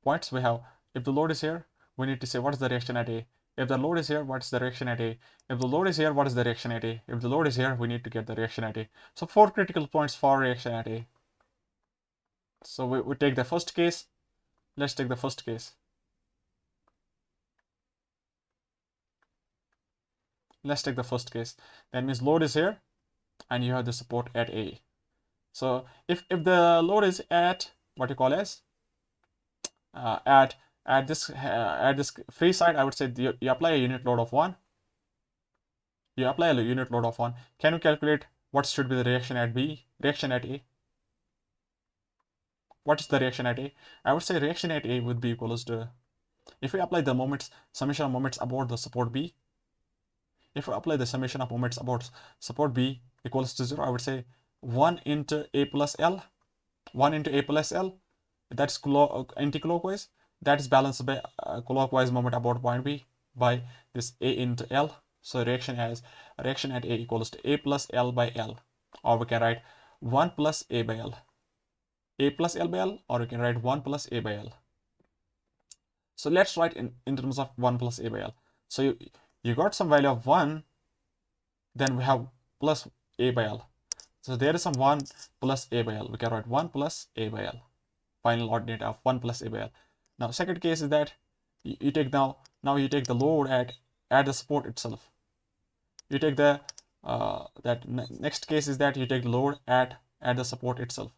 points we have. If the load is here, we need to say what is the reaction at A. If the load is here, what is the reaction at A? If the load is here, what is the reaction at A? If the load is here, we need to get the reaction at A. So 4 critical points for reaction at A. So we take the first case. Let's take the first case. Let's take the first case. That means load is here, and you have the support at A. So if the load is at what you call as at this free side, I would say you apply a unit load of 1. You apply a unit load of 1. Can you calculate what should be the reaction at B? Reaction at A. What is the reaction at A? I would say reaction at A would be equals to, if we apply the moments, summation of moments about the support B. If we apply the summation of moments about support B equals to 0, I would say 1 into A plus L. 1 into A plus L. That's anti-clockwise. That is balanced by clockwise moment about point B by this A into L. So reaction at A equals to A plus L by L. Or we can write 1 plus A by L. A plus L by L, or we can write 1 plus A by L. So let's write in terms of 1 plus A by L. So you got some value of 1, then we have plus A by L. So there is some 1 plus A by L. We can write 1 plus A by L. Final ordinate of 1 plus A by L. Now second case is that you take now you take the load at the support itself. You take the next case is that you take the load at the support itself.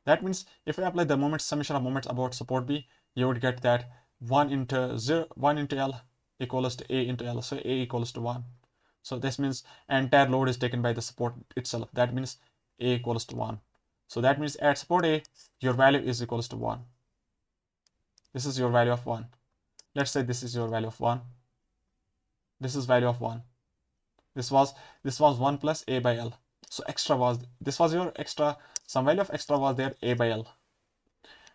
That means if we apply the summation of moments about support B, you would get that 1 into L equals to A into L. So A equals to 1. So this means entire load is taken by the support itself. That means A equals to 1. So that means at support A, your value is equals to 1. This is your value of 1. Let's say this is your value of 1. This is value of 1. This was 1 plus A by L. So this was your extra, some value of extra was there, A by L.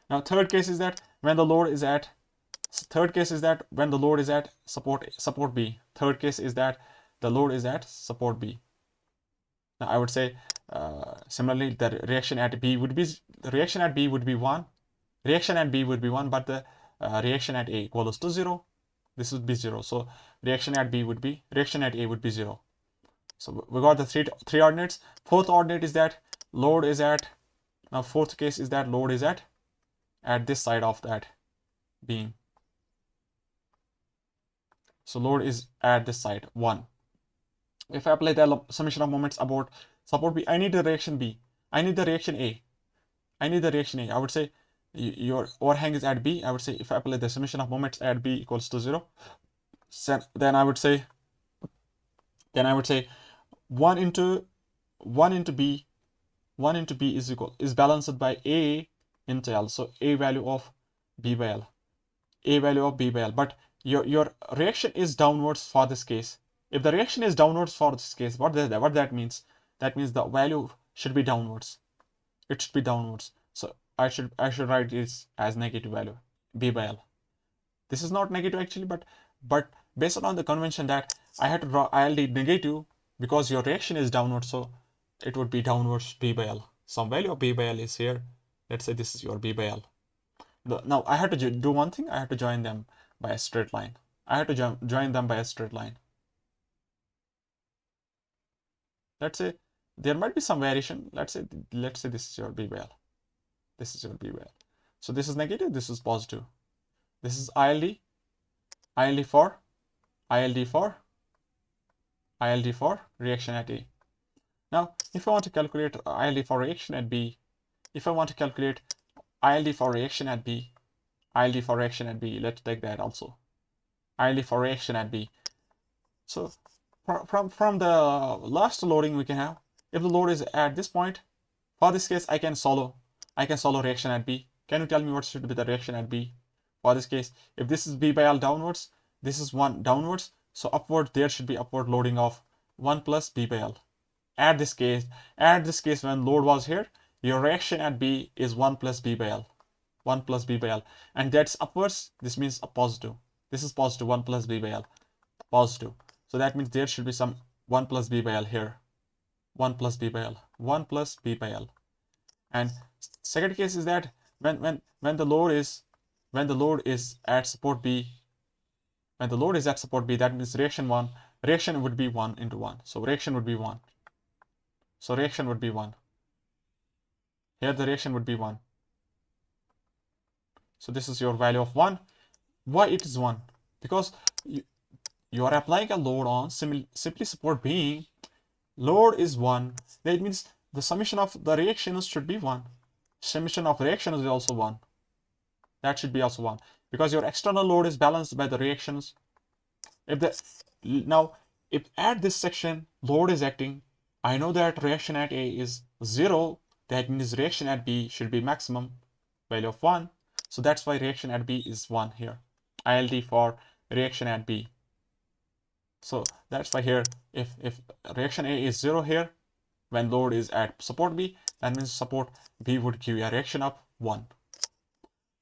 Now third case is that when the load is at support B. Third case is that the load is at support B. Now I would say similarly the reaction at B would be 1. Reaction at B would be 1, but the reaction at A equals to 0. This would be 0. So reaction at A would be 0. So we got the three ordinates. Fourth ordinate is that load is at, now fourth case is that load is at this side of that beam. So load is at this side, 1. If I apply the summation of moments about support B, I need the reaction B. I need the reaction A. I need the reaction A. I would say your overhang is at B. I would say if I apply the summation of moments at B equals to 0, then I would say 1 into B is balanced by A into L. So A value of B by L. A value of B by L. But your reaction is downwards for this case. If the reaction is downwards for this case, what that means? That means the value should be downwards. It should be downwards. So I should write this as negative value, B by L. This is not negative actually, but based on the convention that I had to draw ILD negative because your reaction is downwards, so it would be downwards B by L. Some value of B by L is here. Let's say this is your B by L. Now I had to do one thing. I had to join them by a straight line. I had to join them by a straight line. Let's say there might be some variation. Let's say this is your B by L. This is your B by L. So this is negative. This is positive. This is ILD. ILD for reaction at A. Now, if I want to calculate ILD for reaction at B, if I want to calculate ILD for reaction at B, let's take that also. ILD for reaction at B. So from the last loading we can have, if the load is at this point, for this case I can solve reaction at B. Can you tell me what should be the reaction at B? For this case, if this is B by L downwards, this is 1 downwards, so upward there should be upward loading of 1 plus B by L. At this case when load was here, your reaction at B is 1 plus B by L. 1 plus B by L. And that's upwards, this means a positive. This is positive, 1 plus B by L. Positive. So that means there should be some 1 plus B by L here. 1 plus B by L. 1 plus B by L. And second case is that when the load is at support B, that means reaction would be 1 into 1. So reaction would be 1. Here the reaction would be 1. So this is your value of 1. Why it is 1? Because you are applying a load on simply support being. Load is 1. That means the summation of the reactions should be 1. Summation of reactions is also 1. That should be also 1. Because your external load is balanced by the reactions. If at this section load is acting, I know that reaction at A is 0. That means reaction at B should be maximum value of 1. So that's why reaction at B is 1 here. ILD for reaction at B. So that's why here, if reaction A is 0 here, when load is at support B, that means support B would give you a reaction of 1.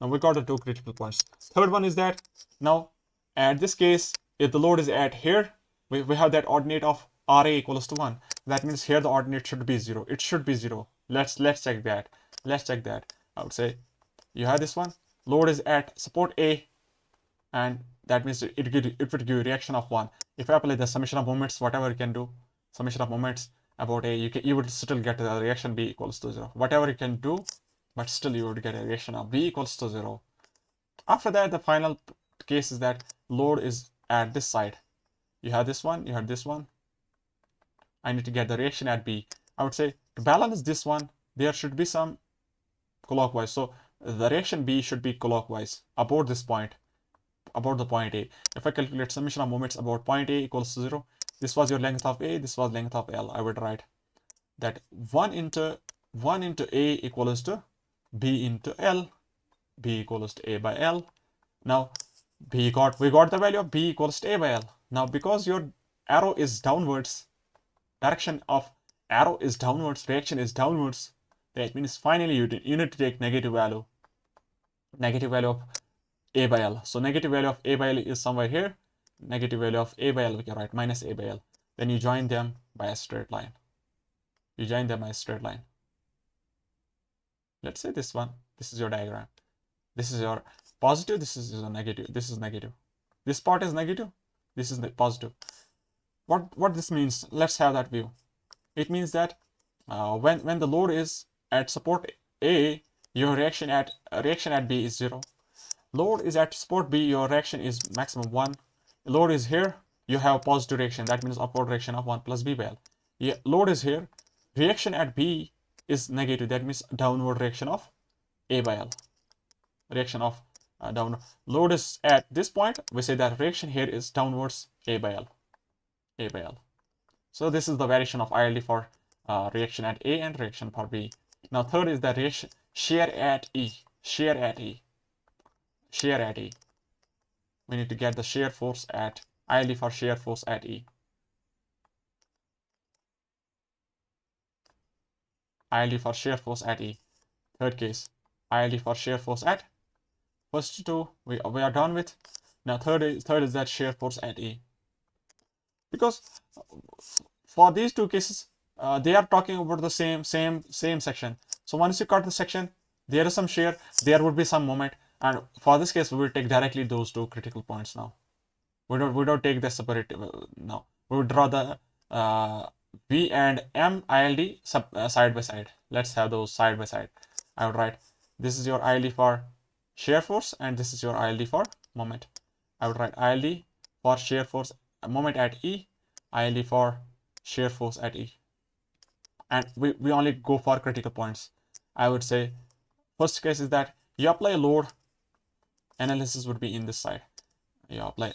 Now we got the two critical points. Third one is that now at this case, if the load is at here, we have that ordinate of RA equals to 1. That means here the ordinate should be 0. It should be 0. Let's check that. I would say you have this one. Load is at support A, and that means it would give you reaction of 1. If I apply the summation of moments, whatever you can do, summation of moments about A, you would still get the reaction B equals to 0. Whatever you can do, but still you would get a reaction of B equals to 0. After that, the final case is that load is at this side. You have this one, you have this one. I need to get the reaction at B. I would say to balance this one, there should be some clockwise. So the reaction B should be clockwise about this point, about the point A. If I calculate summation of moments about point A equals to 0, this was your length of A, this was length of L. I would write that 1 into A equals to B into L. B equals to A by L. Now we got the value of B equals to A by L. Now because your arrow is downwards, direction of arrow is downwards, reaction is downwards, that means finally you need to take negative value of A by L. So negative value of A by L is somewhere here. Negative value of A by L we can write minus A by L. Then you join them by a straight line. Let's say this one. This is your diagram. This is your positive. This is your negative. This is negative. This part is negative. This is positive. what this means, let's have that view. It means that when the load is at support A, your reaction at B is 0. Load is at support B, your reaction is maximum 1. Load is here, you have positive reaction, that means upward reaction of 1 plus B by L. Yeah, load is here, reaction at B is negative, that means downward reaction of A by L. Reaction of downward. Load is at this point, we say that reaction here is downwards A by L. A by L. So this is the variation of ILD for reaction at A and reaction for B. Now third is the reaction shear at E. Shear at E. Shear at E. We need to get the shear force at ILD for shear force at E. ILD for shear force at E. Third case, ILD for shear force at. First two we are done with. Now third is that shear force at E. Because for these two cases, they are talking about the same section. So once you cut the section, there is some shear, there would be some moment, and for this case, we will take directly those two critical points now. We don't take the separate now. We will draw the V and M ILD side by side. Let's have those side by side. I would write this is your ILD for shear force and this is your ILD for moment. I would write ILD for shear force moment at E, ILD for shear force at E. And we only go for critical points. I would say first case is that you apply a load, analysis would be in this side. You apply.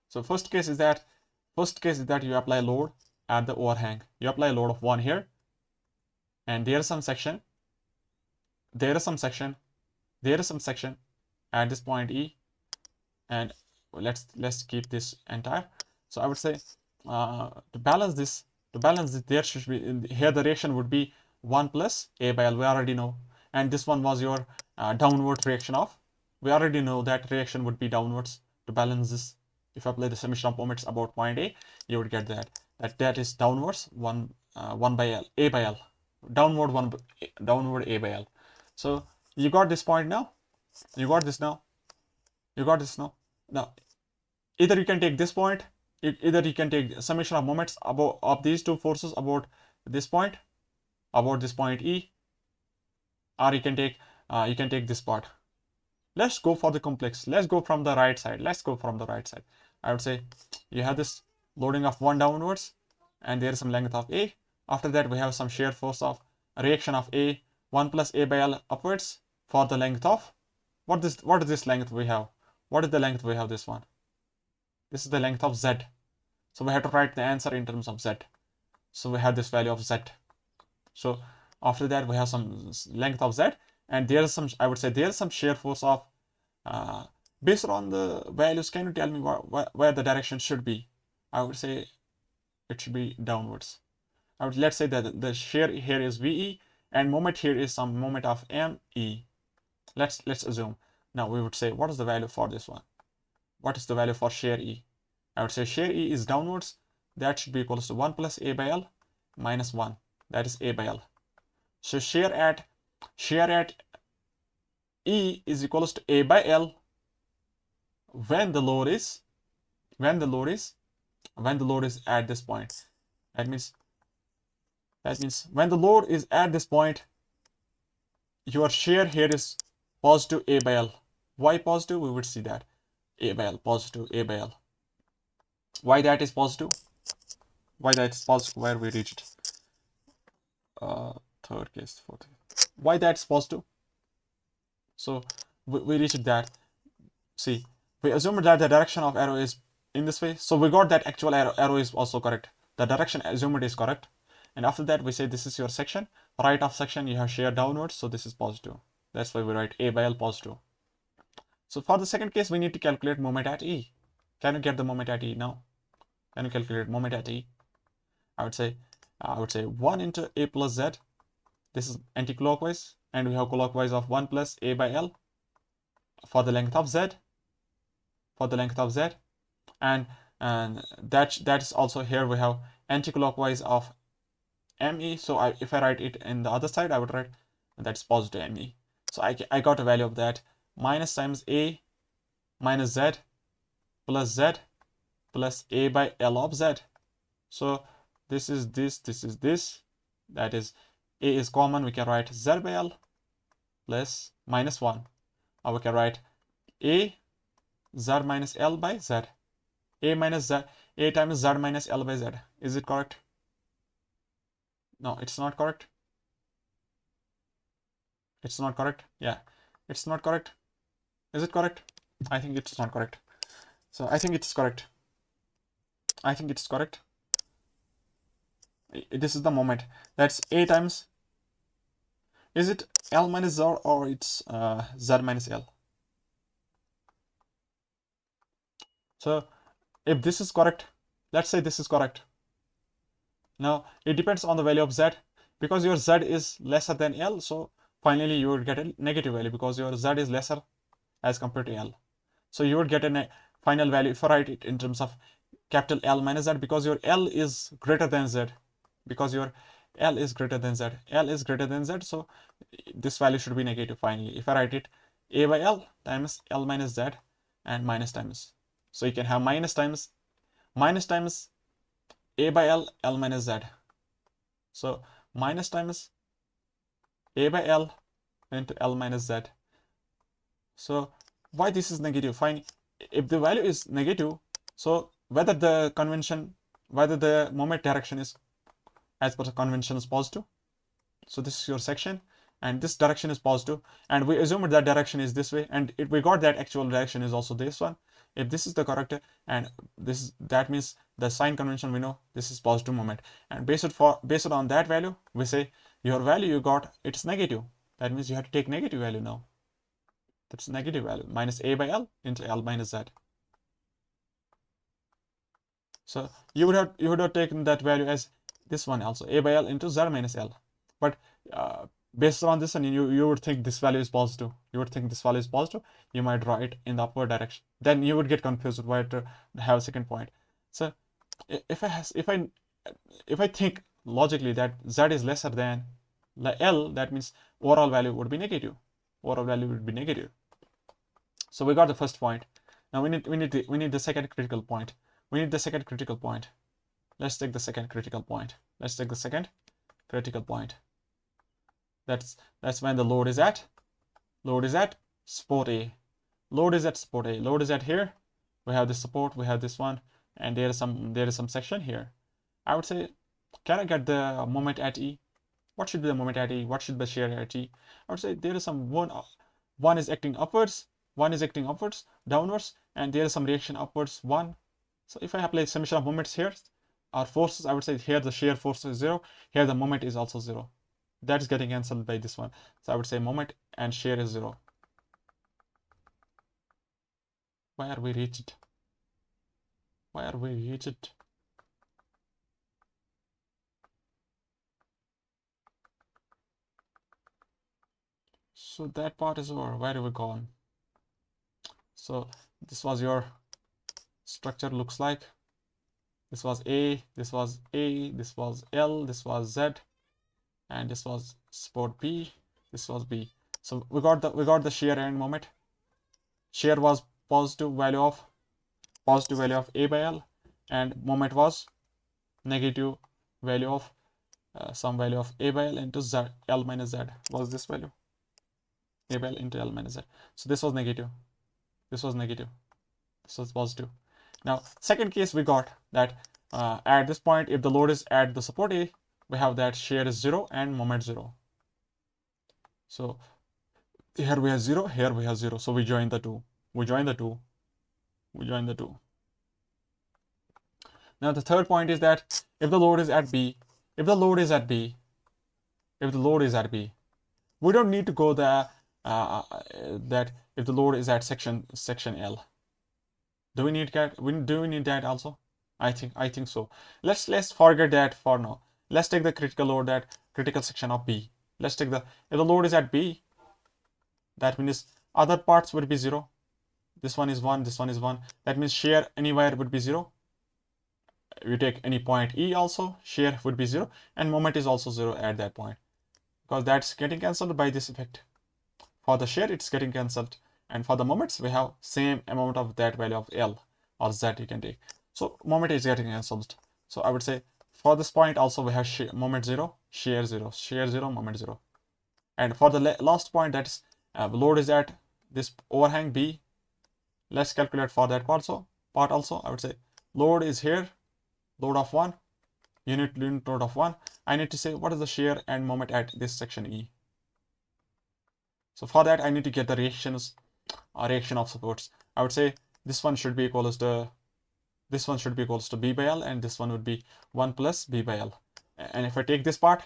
So first case is that you apply load at the overhang. You apply a load of 1 here, and there is some section, there is some section at this point E, and let's keep this entire. So I would say to balance this, there should be here the reaction would be 1 plus A by L. We already know, and this one was your downward reaction of. We already know that reaction would be downwards. To balance this, if I apply the summation of moments about point A, you would get that is downwards 1 by L, A by L, downward A by L. So you got this point now. You got this now. Now, either you can take this point, either you can take summation of moments of these two forces about this point E, or you can take this part. Let's go for the complex. Let's go from the right side. I would say you have this loading of 1 downwards, and there is some length of A. After that, we have some shear force of reaction of A, 1 plus A by L upwards for the length of what is this length we have? What is the length we have? This one. This is the length of Z. So we have to write the answer in terms of Z. So we have this value of Z. So after that, we have some length of Z, and there is some, I would say there is some shear force of based on the values. Can you tell me where the direction should be? I would say it should be downwards. Let's say that the shear here is VE and moment here is some moment of ME. Let's assume. Now we would say, what is the value for this one? What is the value for shear E? I would say shear E is downwards. That should be equals to 1 plus A by L minus 1. That is A by L. So shear at E is equals to A by L when the load is at this point. That means when the load is at this point, your shear here is positive A by L. Why positive? We would see that A by L, positive A by L. Why that is positive? Where we reached third case, fourth. Why that's positive? So we reached that. See, we assumed that the direction of arrow is in this way. So we got that actual arrow is also correct. The direction assumed is correct. And after that, we say this is your section. Right of section, you have shear downwards. So this is positive. That's why we write A by L positive. So for the second case, we need to calculate moment at E. Can you get the moment at E now? Can you calculate moment at E? I would say 1 into A plus Z. This is anti-clockwise, and we have clockwise of 1 plus A by L for the length of Z. And that is also here we have anti-clockwise of ME. So if I write it in the other side, I would write that's positive ME. So I got a value of that minus times A minus Z plus A by L of Z. So this is this, that is A is common, we can write Z by L plus minus 1, or we can write A Z minus L by Z. A minus Z, A times Z minus L by Z. Is it correct? No, it's not correct. It's not correct. Yeah, it's not correct. Is it correct? I think it's not correct. So I think it's correct. I think it's correct. This is the moment. That's A times. Is it L minus Z or it's Z minus L? So if this is correct, let's say this is correct. Now it depends on the value of Z, because your Z is lesser than L. So finally you would get a negative value because your Z is lesser as compared to L. So you would get a final value if I write it in terms of capital L minus Z, because your L is greater than Z. Because your L is greater than Z. L is greater than Z. So this value should be negative finally. If I write it A by L times L minus Z and minus times. So you can have minus times A by L, L minus Z. So minus times A by L into L minus Z. So why this is negative? Fine. If the value is negative, so whether the moment direction is as per the convention is positive. So this is your section and this direction is positive, and we assumed that direction is this way, and we got that actual direction is also this one. If this is the correct, and that means the sign convention, we know this is positive moment, and based on that value, we say your value you got, it's negative. That means you have to take negative value now. That's negative value minus A by L into L minus Z. So you would have taken that value as this one also, A by L into Z minus L. But based on this, and you would think this value is positive. You would think this value is positive. You might draw it in the upward direction. Then you would get confused why to have a second point. So if I think logically that Z is lesser than L, that means overall value would be negative. Overall value would be negative. So we got the first point. Now we need the second critical point. We need the second critical point. Let's take the second critical point. Let's take the second critical point. That's when the load is at support A. Load is at support A. Load is at here. We have this support, we have this one, and there is some section here. I would say, can I get the moment at E? What should be the moment at E? What should be the shear at E? I would say there is some one is acting upwards, one is acting upwards, downwards, and there is some reaction upwards, one. So if I apply summation of moments here, or forces, I would say here the shear force is 0, here the moment is also 0. That is getting cancelled by this one. So I would say moment and shear is 0. Why are we rigid? Why are we rigid? So that part is over. Where have we gone? So this was your structure looks like. This was A, this was A, this was L, this was Z, and this was support B, this was B. So we got the shear and moment. Shear was positive value of A by L, and moment was negative value of some value of A by L into Z, L minus Z was this value, A by L into L minus Z. So this was negative, this was negative, this was positive. Now second case, we got that at this point, if the load is at the support A, we have that shear is 0 and moment 0. So here we have 0, here we have 0. So we join the two. Now the third point is that if the load is at B, we don't need to go there that if the load is at section L. Do we need that also? I think so. Let's forget that for now. Let's take the critical load, that critical section of B. Let's take if the load is at B, that means other parts would be 0. This one is 1, this one is 1. That means shear anywhere would be 0. You take any point E also, shear would be 0, and moment is also 0 at that point, because that's getting cancelled by this effect. For the shear, it's getting cancelled. And for the moments, we have same amount of that value of L or Z you can take. So moment is getting cancelled. So I would say for this point also we have moment 0, shear 0, shear 0, moment 0. And for the last point, that is load is at this overhang B. Let's calculate for that part also. I would say load is here, load of 1, unit load of 1. I need to say what is the shear and moment at this section E. So for that, I need to get the reaction of supports. I would say this one should be equals to B by L, and this one would be 1 plus B by L. And if I take this part,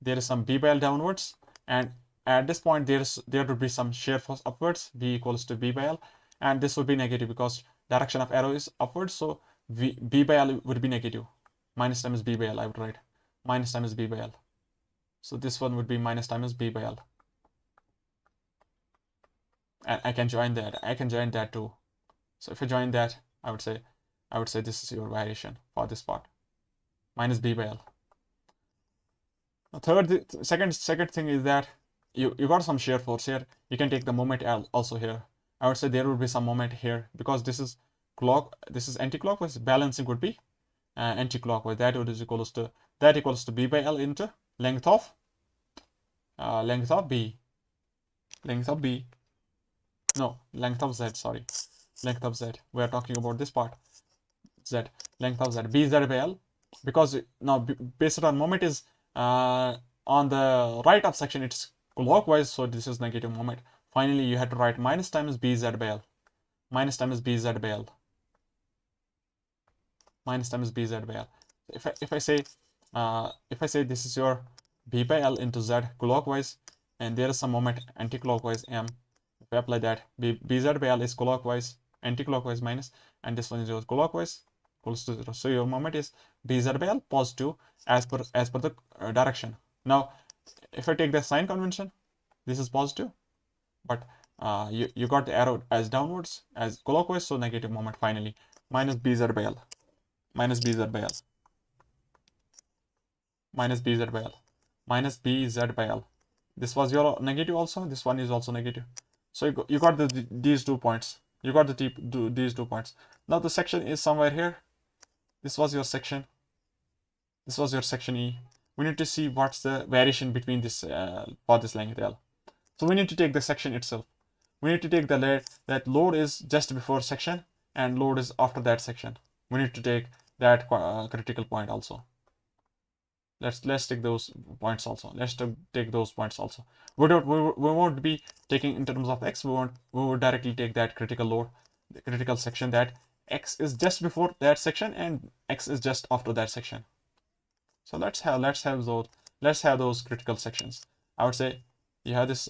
there is some B by L downwards, and at this point there would be some shear force upwards, B equals to B by L, and this would be negative because direction of arrow is upwards, so B by L would be negative. Minus times B by L, I would write minus times B by L. So this one would be minus times B by L. And I can join that too. So if I join that, I would say this is your variation for this part, minus B by L. Second thing is that you got some shear force here. You can take the moment L also here. I would say there would be some moment here because this is anti-clockwise. Balancing would be anti-clockwise. That equals to B by L into length of B. Length of Z, sorry. Length of Z. We are talking about this part. Z. Length of Z. B Z by L. Because now based on moment is on the right of section, it's clockwise, so this is negative moment. Finally, you have to write minus times BZ by L. Minus times BZ by L. Minus times BZ by L. If I say this is your B by L into Z clockwise, and there is some moment anti-clockwise M. If I apply that, BZ by L is clockwise, anti-clockwise minus, and this one is your clockwise, equals to 0. So your moment is BZ by L positive as per the direction. Now, if I take the sign convention, this is positive, but you got the arrow as downwards, as clockwise, so negative moment finally. Minus BZ by L. Minus BZ by L. Minus BZ by L. Minus BZ by L. This was your negative also. This one is also negative. So you got these 2 points. You got these 2 points. Now the section is somewhere here. This was your section. This was your section E. We need to see what's the variation between this for this length L. So we need to take the section itself. We need to take that load is just before section and load is after that section. We need to take that critical point also. Let's take those points also. We won't be taking in terms of X. We will directly take that critical load, the critical section, that X is just before that section and X is just after that section. So let's have those critical sections. I would say you have this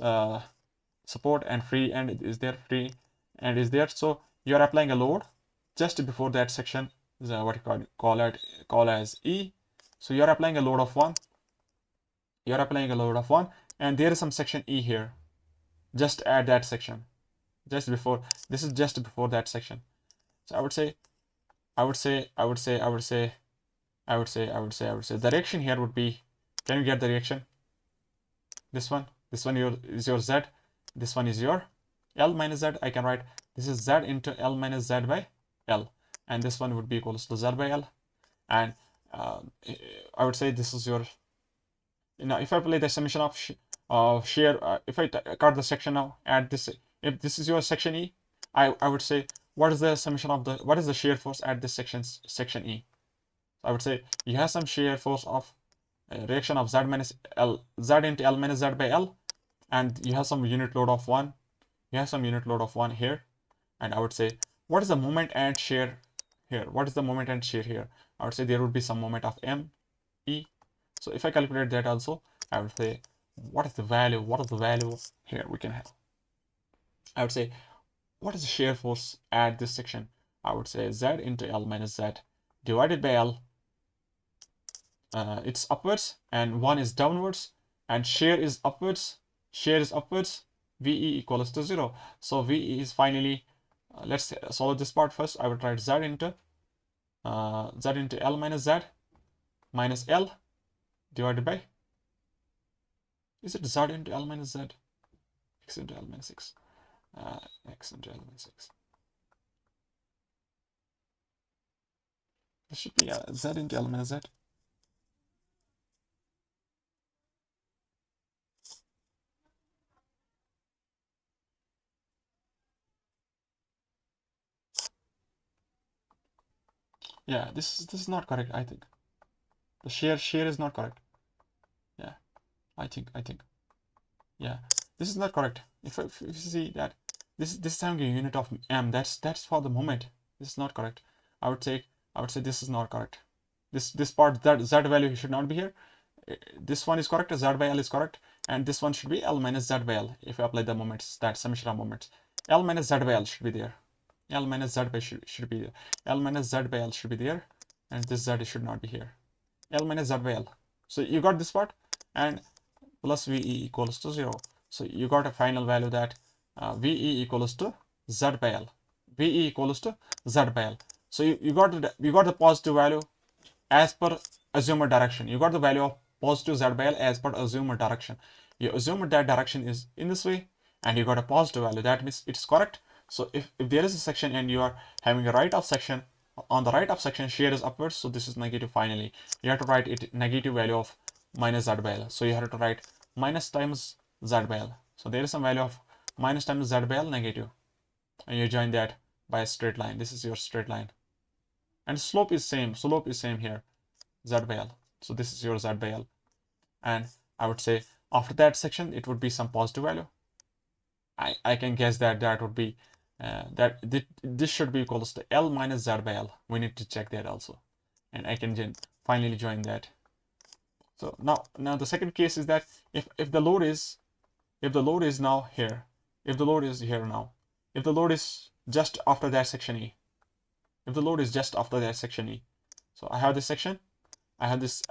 support and free end is there. So you are applying a load just before that section, is what you call as E. So you are applying a load of 1. And there is some section E here, just at that section, just before. This is just before that section. So I would say the reaction here would be, can you get the reaction? This one is your Z. This one is your L minus Z. I can write this is Z into L minus Z by L, and this one would be equals to Z by L. And I would say this is your, if I apply the summation of shear, if I cut the section now, add this, if this is your section E, I would say what is the summation of what is the shear force at this section E? I would say you have some shear force of reaction of Z into L minus Z by L, and you have some unit load of 1. You have some unit load of 1 here, and I would say what is the moment and shear here? What is the moment and shear here? I would say there would be some moment of M, E. So if I calculate that also, I would say what is the value? What is the value here we can have? I would say what is the shear force at this section? I would say Z into L minus Z divided by L. It's upwards and 1 is downwards, and shear is upwards. VE equals to 0. So VE is finally, let's solve this part first. I would write Z into L minus Z minus L divided by, is it Z into L minus Z? x into L minus x, x into L minus x. This should be z into L minus z. Yeah, this is not correct, I think. The shear is not correct. Yeah, I think. Yeah, this is not correct. If you see that this is having a unit of m, that's for the moment. This is not correct. I would say this is not correct. This part, that z value should not be here. This one is correct, z by L is correct, and this one should be L minus z by L. If you apply the moments, that summation of moments, L minus z by L should be there. L minus z by should be there. L minus z by L should be there, and this z should not be here. L minus z by L. So you got this part, and plus VE equals to 0. So you got a final value that VE equals to Z by L. VE equals to Z by L. So you got the positive value as per assumed direction. You got the value of positive Z by L as per assumed direction. You assumed that direction is in this way, and you got a positive value. That means it's correct. So if there is a section and you are having a right of section, on the right of section shear is upwards, so this is negative. Finally, you have to write it negative value of minus Z by L. So you have to write minus times Z by L. So there is some value of minus times Z by L negative, and you join that by a straight line. This is your straight line, and slope is same here, Z by L. So this is your Z by L, and I would say after that section it would be some positive value. I can guess that would be this should be equals to L minus Z by L. We need to check that also, and I can finally join that. So now the second case is that if the load is now here, if the load is here now, if the load is just after that section E, if the load is just after that section E, so I have this section, I have this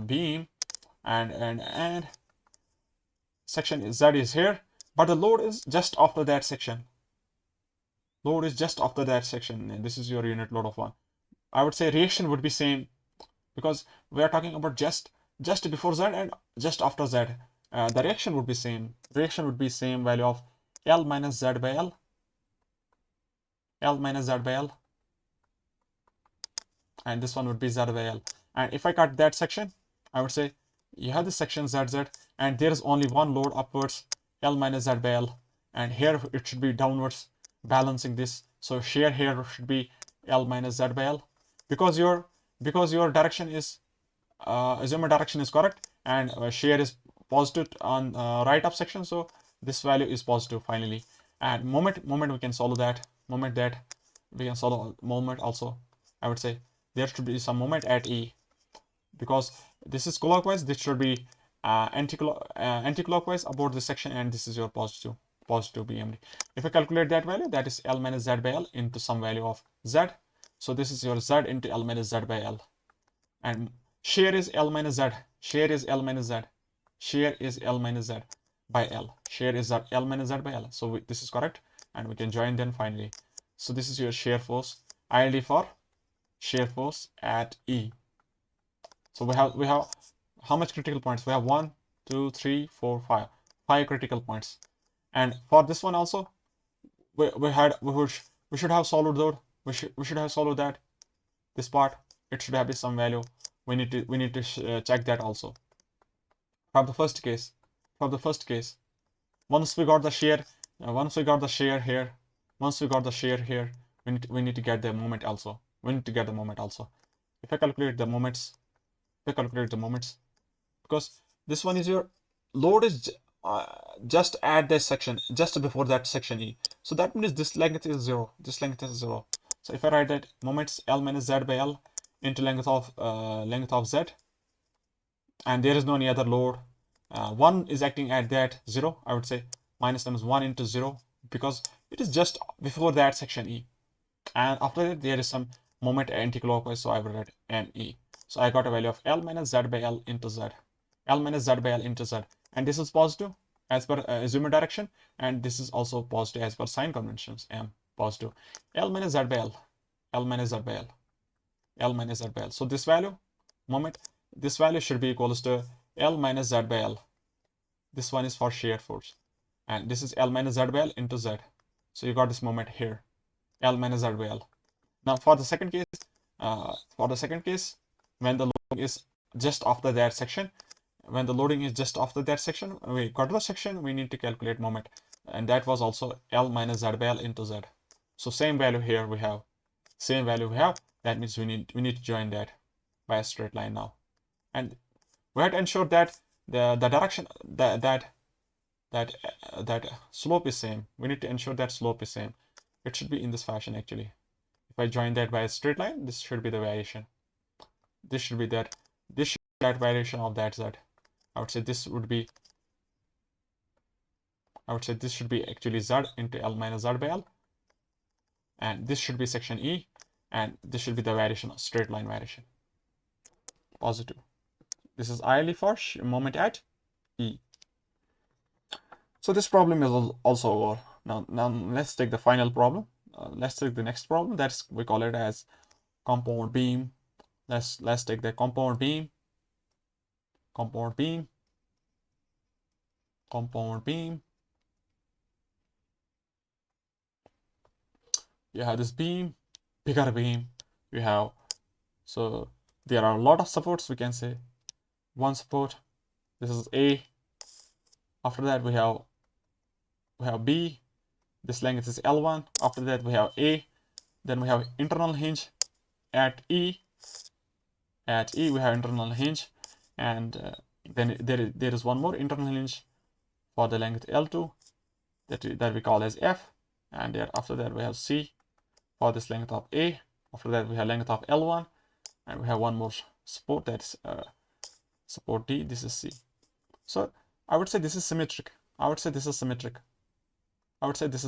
beam, and section Z is here, but the load is just after that section. Load is just after that section, and this is your unit load of 1. I would say reaction would be same, because we are talking about just before Z and just after Z. The reaction would be same. Reaction would be same value of L minus Z by L. L minus Z by L. And this one would be Z by L. And if I cut that section, I would say you have this section ZZ, and there is only one load upwards, L minus Z by L. And here it should be downwards, balancing this. So shear here should be L minus Z by L. Because your direction is assumed direction is correct, and shear is positive on right up section, so this value is positive finally. And moment we can solve that. Moment also. I would say there should be some moment at E, because this is clockwise, this should be anti-clockwise about this section, and this is your positive BMD. If I calculate that value, that is L minus Z by L into some value of Z. So this is your Z into L minus Z by L, and shear is L minus Z. Shear is L minus Z. Shear is L minus Z by L. Shear is L minus Z by L. So this is correct, and we can join then finally. So this is your shear force, ILD for shear force at E. So we have how much critical points? We have 1, 2, 3, 4, 5. 5 critical points. And for this one also, we should have solved load. We should have solved that. This part, it should have some value. We need to check that also. From the first case, once we got the shear here, we need to get the moment also. If I calculate the moments, because this one is your load is just at this section, just before that section E. So that means this length is 0. So if I write that moments L minus Z by L into length of Z, and there is no any other load, 1 is acting at that 0, I would say minus times 1 into 0, because it is just before that section E, and after that there is some moment anti-clockwise, so I will write ME. So I got a value of L minus Z by L into Z. L minus Z by L into Z, and this is positive as per assumed direction, and this is also positive as per sign conventions. M positive. L minus Z by L. L minus Z by L. L minus Z by L. So this value should be equals to L minus Z by L. This one is for shear force. and this is L minus Z by L into Z. So you got this moment here, L minus Z by L. Now for the second case, when the loading is just after that section, we got to the section, we need to calculate moment, and that was also L minus Z by L into Z. So same value here we have, that means we need to join that by a straight line now, and we have to ensure that the direction that slope is same. We need to ensure that slope is same. It should be in this fashion actually. If I join that by a straight line, this should be the variation. This should be that variation of that Z. I would say this should be actually Z into L minus Z by L, and this should be section E, and this should be the variation, straight line variation, positive. This is ILE for moment at E. So this problem is also over. Now let's take the final problem. Let's take the next problem. That's, we call it as compound beam. Let's take the compound beam. You have this beam, bigger beam. You have, so there are a lot of supports, we can say. One support, this is A. After that we have B. This length is L1. After that we have A. Then we have internal hinge at E. At E we have internal hinge, and then there is one more internal hinge for the length L2 that we call as F, and after that we have C for this length of A. After that we have length of L1, and we have one more support, that's support D. This is C. So I would say this is symmetric. Can I say this is symmetric? I would say this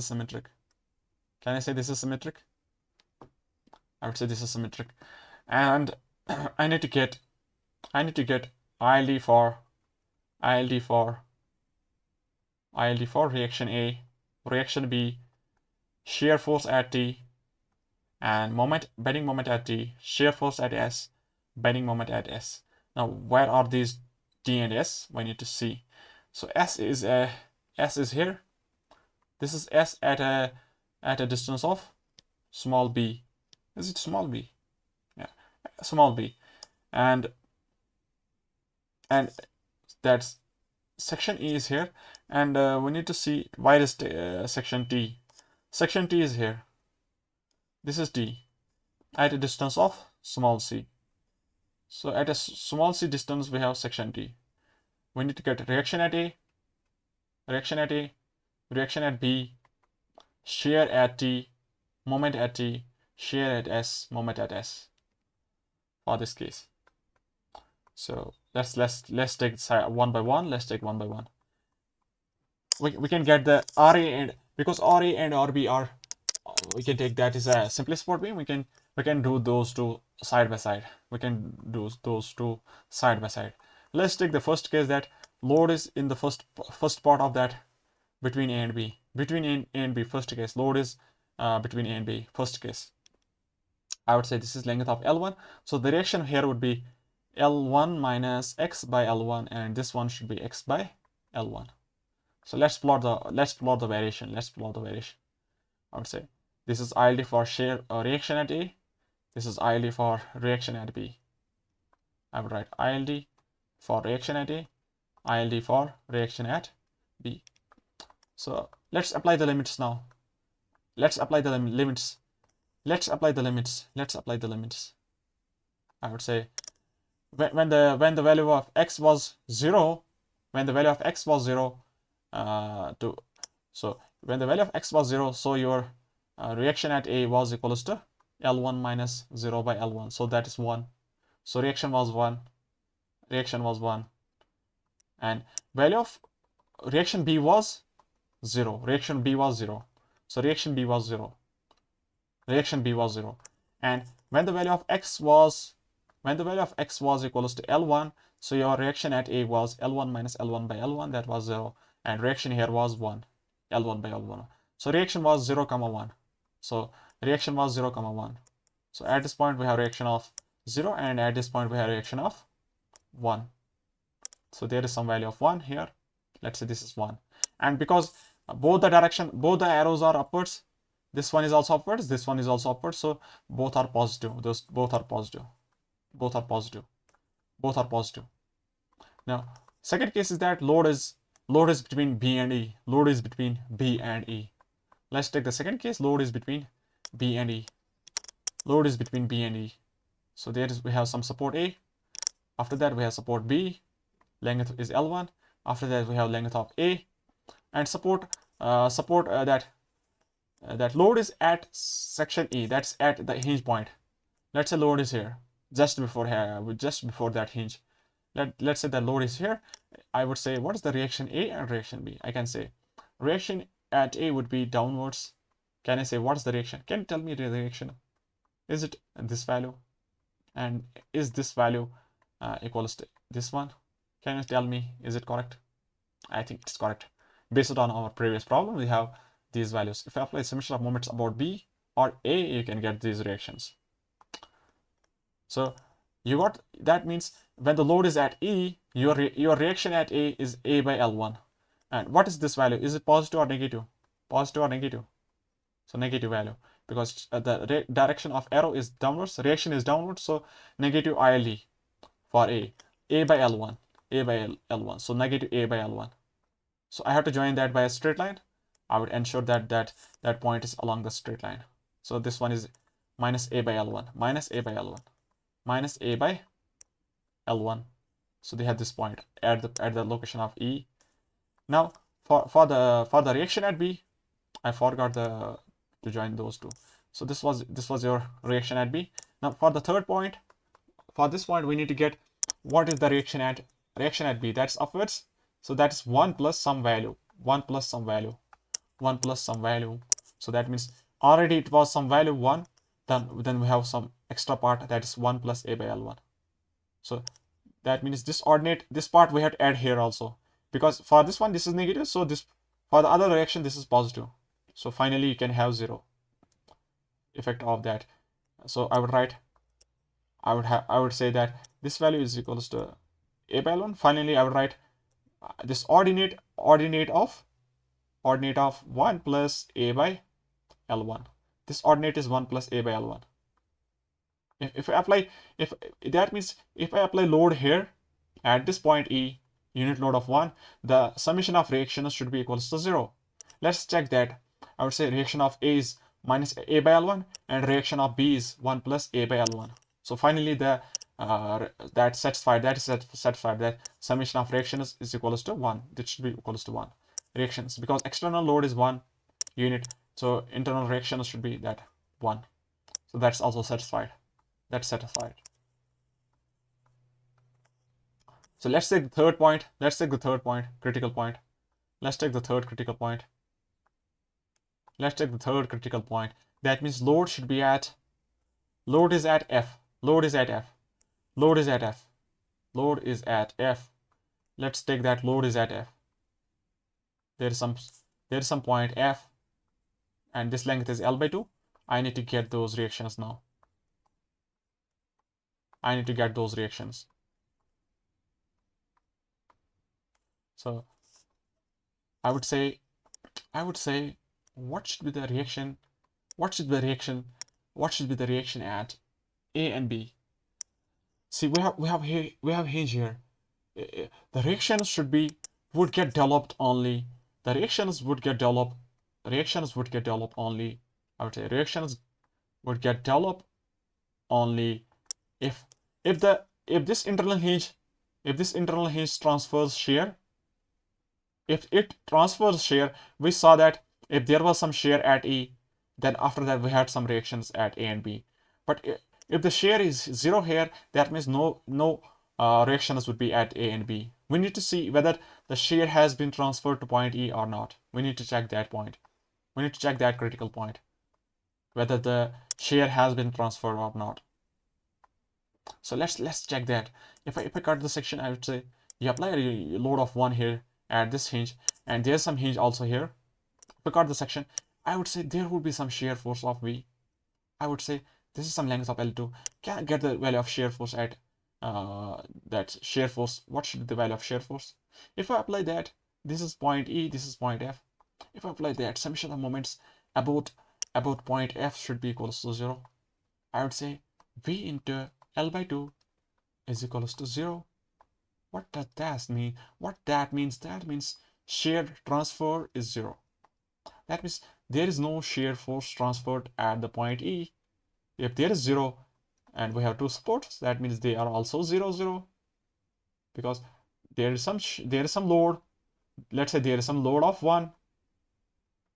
is symmetric. And I need to get ILD for reaction A, reaction B, shear force at T, and bending moment at T, shear force at S, bending moment at S. Now where are these T and S? We need to see. So S is here. This is S at a distance of small b. Is it small b? Yeah, small b. And that's section E is here, and we need to see why is section T. Section T is here. This is T at a distance of small c. So at a small c distance we have section T. We need to get reaction at A, reaction at B, shear at T, moment at T, shear at S, moment at S for this case. So let's take one by one. Let's take one by one. We can get the RA, and because RA and RB are, we can take that as a simple support beam. We can do those two side by side. Let's take the first case, that load is in the first part of that between A and B. Between A and B, first case, load is between A and B, first case. I would say this is length of L1. So the reaction here would be L1 minus X by L1, and this one should be X by L1. So let's plot the variation. I would say this is ILD for shear reaction at A. This is ILD for reaction at B. I would write ILD for reaction at A, ILD for reaction at B. So let's apply the limits now. Let's apply the limits. I would say when the value of x was 0, so your reaction at A was equals to L1 minus 0 by L1. So that is 1. So reaction was 1. And value of reaction B was 0. So reaction B was 0. And when the value of x was equals to L1, so your reaction at A was L1 minus L1 by L1, that was 0, and reaction here was 1, L1 by L1. So reaction was 0, 1. So at this point we have reaction of 0, and at this point we have reaction of 1. So there is some value of 1 here. Let's say this is 1. And because both the arrows are upwards. This one is also upwards, this one is also upwards, so both are positive. Those both are positive. Both are positive. Both are positive. Now, second case is that load is between B and E. Load is between B and E. Let's take the second case. Load is between B and E. Load is between B and E. So we have some support A. After that we have support B. Length is L1. After that we have length of A, and support that load is at section E. That's at the hinge point. Let's say load is here, just before that hinge. Let's say the load is here. I would say what is the reaction A and reaction B? I can say reaction at A would be downwards. Can I say what is the reaction? Can you tell me the reaction? Is it this value? And is this value equals to this one? Can you tell me, is it correct? I think it's correct. Based on our previous problem, we have these values. If I apply summation of moments about B or A, you can get these reactions. So you got, that means when the load is at E, your reaction at A is A by L1. And what is this value? Is it positive or negative? Positive or negative? So negative value, because the direction of arrow is downwards, reaction is downwards, so negative ILD for A by L1, A by L1, so negative A by L1. So I have to join that by a straight line. I would ensure that that point is along the straight line. So this one is minus A by L1, minus A by L1, minus A by L1. So they have this point at the location of E. Now for the reaction at B, I forgot to join those two. So this was your reaction at B. Now for the third point, for this point we need to get what is the reaction at B. That's upwards. So that's 1 plus some value, 1 plus some value, 1 plus some value. So that means already it was some value 1. Then we have some extra part, that is 1 plus A by L1. So that means this part we have to add here also, because for this one this is negative, so this, for the other reaction, this is positive. So finally you can have 0 effect of that. So I would say that this value is equals to A by L1. Finally I would write this ordinate of 1 plus A by L1. This ordinate is 1 plus A by L1. If that means if I apply load here at this point E, unit load of 1, the summation of reactions should be equals to 0. Let's check that. I would say reaction of A is minus A by L1 and reaction of B is 1 plus A by L1. So finally that is satisfied that summation of reactions is equals to 1. This should be equals to 1 reactions, because external load is 1 unit, so internal reactions should be that 1. So that's also satisfied. That's satisfied. So let's take the third point. Critical point. Let's take the third critical point. That means load is at F. Load is at F. Let's take that load is at F. There is some point F, and this length is L by 2. I need to get those reactions now. So I would say what should be the reaction at A and B? See, we have hinge here. The reactions would get developed only. I would say reactions would get developed only if this internal hinge transfers shear. If it transfers shear, we saw that if there was some shear at E, then after that we had some reactions at A and B. But if the shear is 0 here, that means no reactions would be at A and B. We need to see whether the shear has been transferred to point E or not. We need to check that point. We need to check that critical point, whether the shear has been transferred or not. So let's check that. If I cut the section, I would say you apply a load of 1 here at this hinge, and there's some hinge also here. If I cut the section, I would say there would be some shear force of V. I would say this is some length of L2. Can I get the value of shear force at that shear force? What should be the value of shear force? If I apply that, this is point E, this is point F. If I apply that, summation of moments about point F should be equals to 0. I would say V into L by 2 is equals to 0. What does that mean? What that means? That means shear transfer is 0. That means there is no shear force transferred at the point E. If there is 0 and we have two supports, that means they are also 0, 0, because there is some load. Let's say there is some load of 1.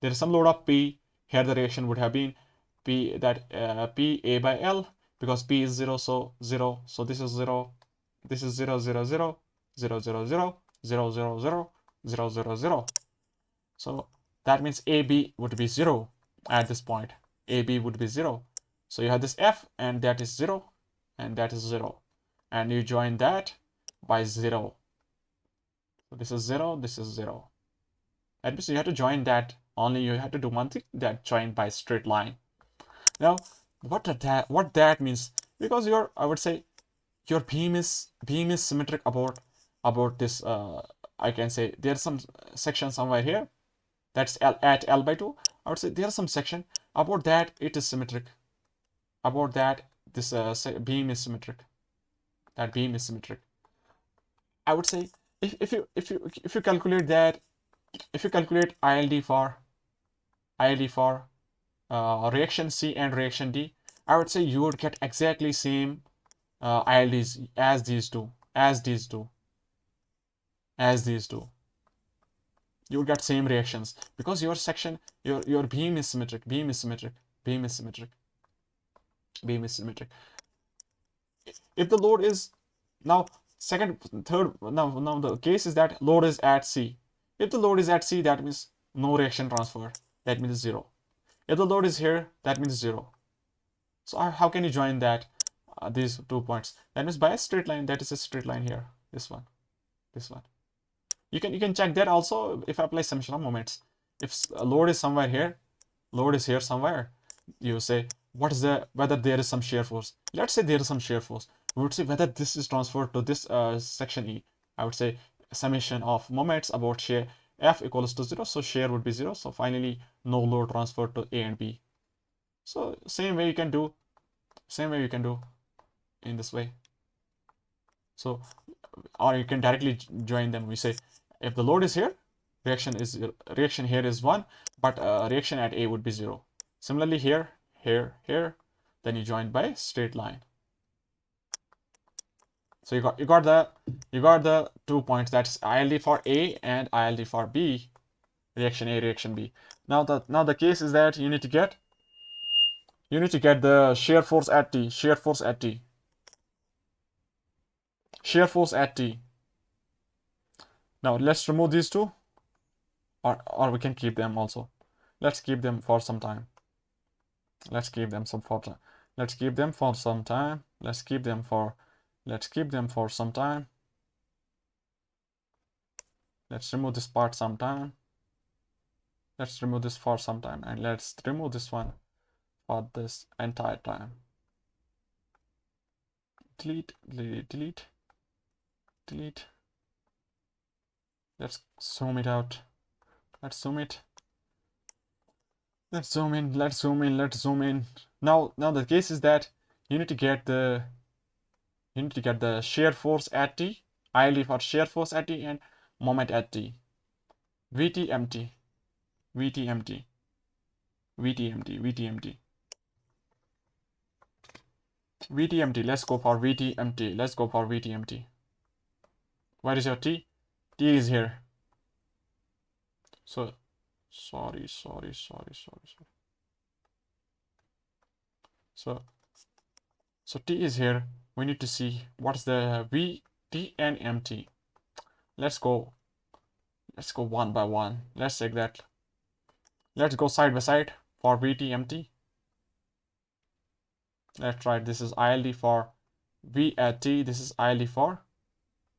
There is some load of P. Here the reaction would have been P A by L, because P is 0, so 0. So this is 0. This is 0, 0, 0, 0, 0, 0, 0, 0, 0, 0, 0, 0. So that means AB would be 0 at this point. AB would be 0. So you have this F, and that is 0, and that is 0. And you join that by 0. So this is 0, this is 0. That means you have to join that. Only you have to do one thing, that join by straight line. Now, what that means? Because I would say your beam is symmetric about this. I can say there's some section somewhere here. That's at L by 2. I would say there's some section about that it is symmetric. About that this beam is symmetric. That beam is symmetric. I would say if you calculate that, if you calculate ILD for reaction C and reaction D, I would say you would get exactly same ILDs as these two. You would get same reactions because your section, your beam is symmetric. If the load is now now the case is that load is at C. If the load is at C, that means no reaction transfer. That means 0. If the load is here, that means 0. So how can you join that these 2 points? That means by a straight line. That is a straight line here. This one. You can check that also if I apply summation of moments. If a load is somewhere here, load is here somewhere, you say whether there is some shear force. Let's say there is some shear force. We would say whether this is transferred to this section E. I would say summation of moments about shear F equals to 0. So shear would be 0. So finally no load transfer to A and B. So same way you can do in this way. So, or you can directly join them. We say if the load is here, reaction here is 1, but reaction at A would be 0. Similarly here, then you join by straight line. So you got the 2 points. That's ILD for A and ILD for B. Reaction A, reaction B. Now the case is that you need to get the shear force at T. Shear force at T. Now let's remove these two, or we can keep them also. Let's keep them for some time. Let's keep them for some time. Let's keep them for some time. Let's remove this part sometime. Let's remove this for some time, and let's remove this one for this entire time. Delete. Let's zoom it out. Let's zoom it. Let's zoom in. Now the case is that you need to get the shear force at T, ILD for shear force at T, and moment at T. VT empty. Let's go for VT empty. Where is your T? T is here. So sorry. So T is here. We need to see what's the VT and MT. Let's go one by one. Let's take that. Let's go side by side for VT MT. Let's try. This is ILD for V at T. This is ILD for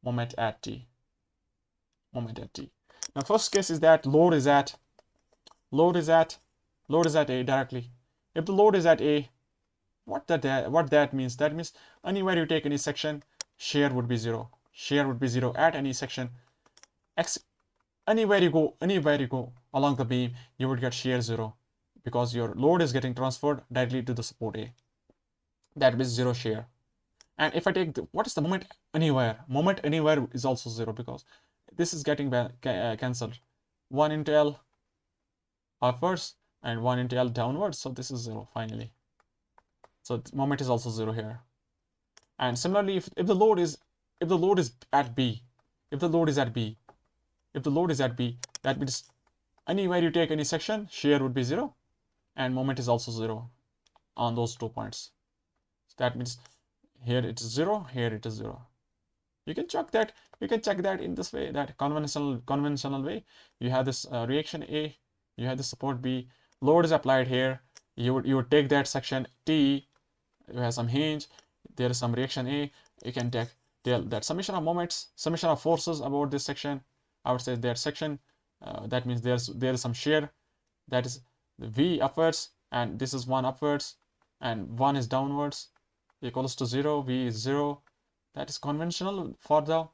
moment at T. Now first case is that load is at A directly. If the load is at A, what that means? That means anywhere you take any section, shear would be 0. At any section. anywhere you go along the beam, you would get shear 0 because your load is getting transferred directly to the support A. That means 0 shear. And if I take what is the moment anywhere? Moment anywhere is also 0 because this is getting cancelled. 1 into L upwards and 1 into L downwards. So this is 0 finally. So the moment is also 0 here. And similarly, if the load is at B, if the load is at B, that means anywhere you take any section, shear would be 0 and moment is also 0 on those 2 points. So that means here it is 0, here it is 0. You can check that in this way, that conventional way. You have this reaction A, you have the support B, load is applied here. You would take that section T, you have some hinge, there is some reaction A. You can take that summation of moments, summation of forces about this section. I would say that section, that means there is some shear, that is V upwards, and this is 1 upwards and 1 is downwards, equals to 0. V is 0. That is conventional for now,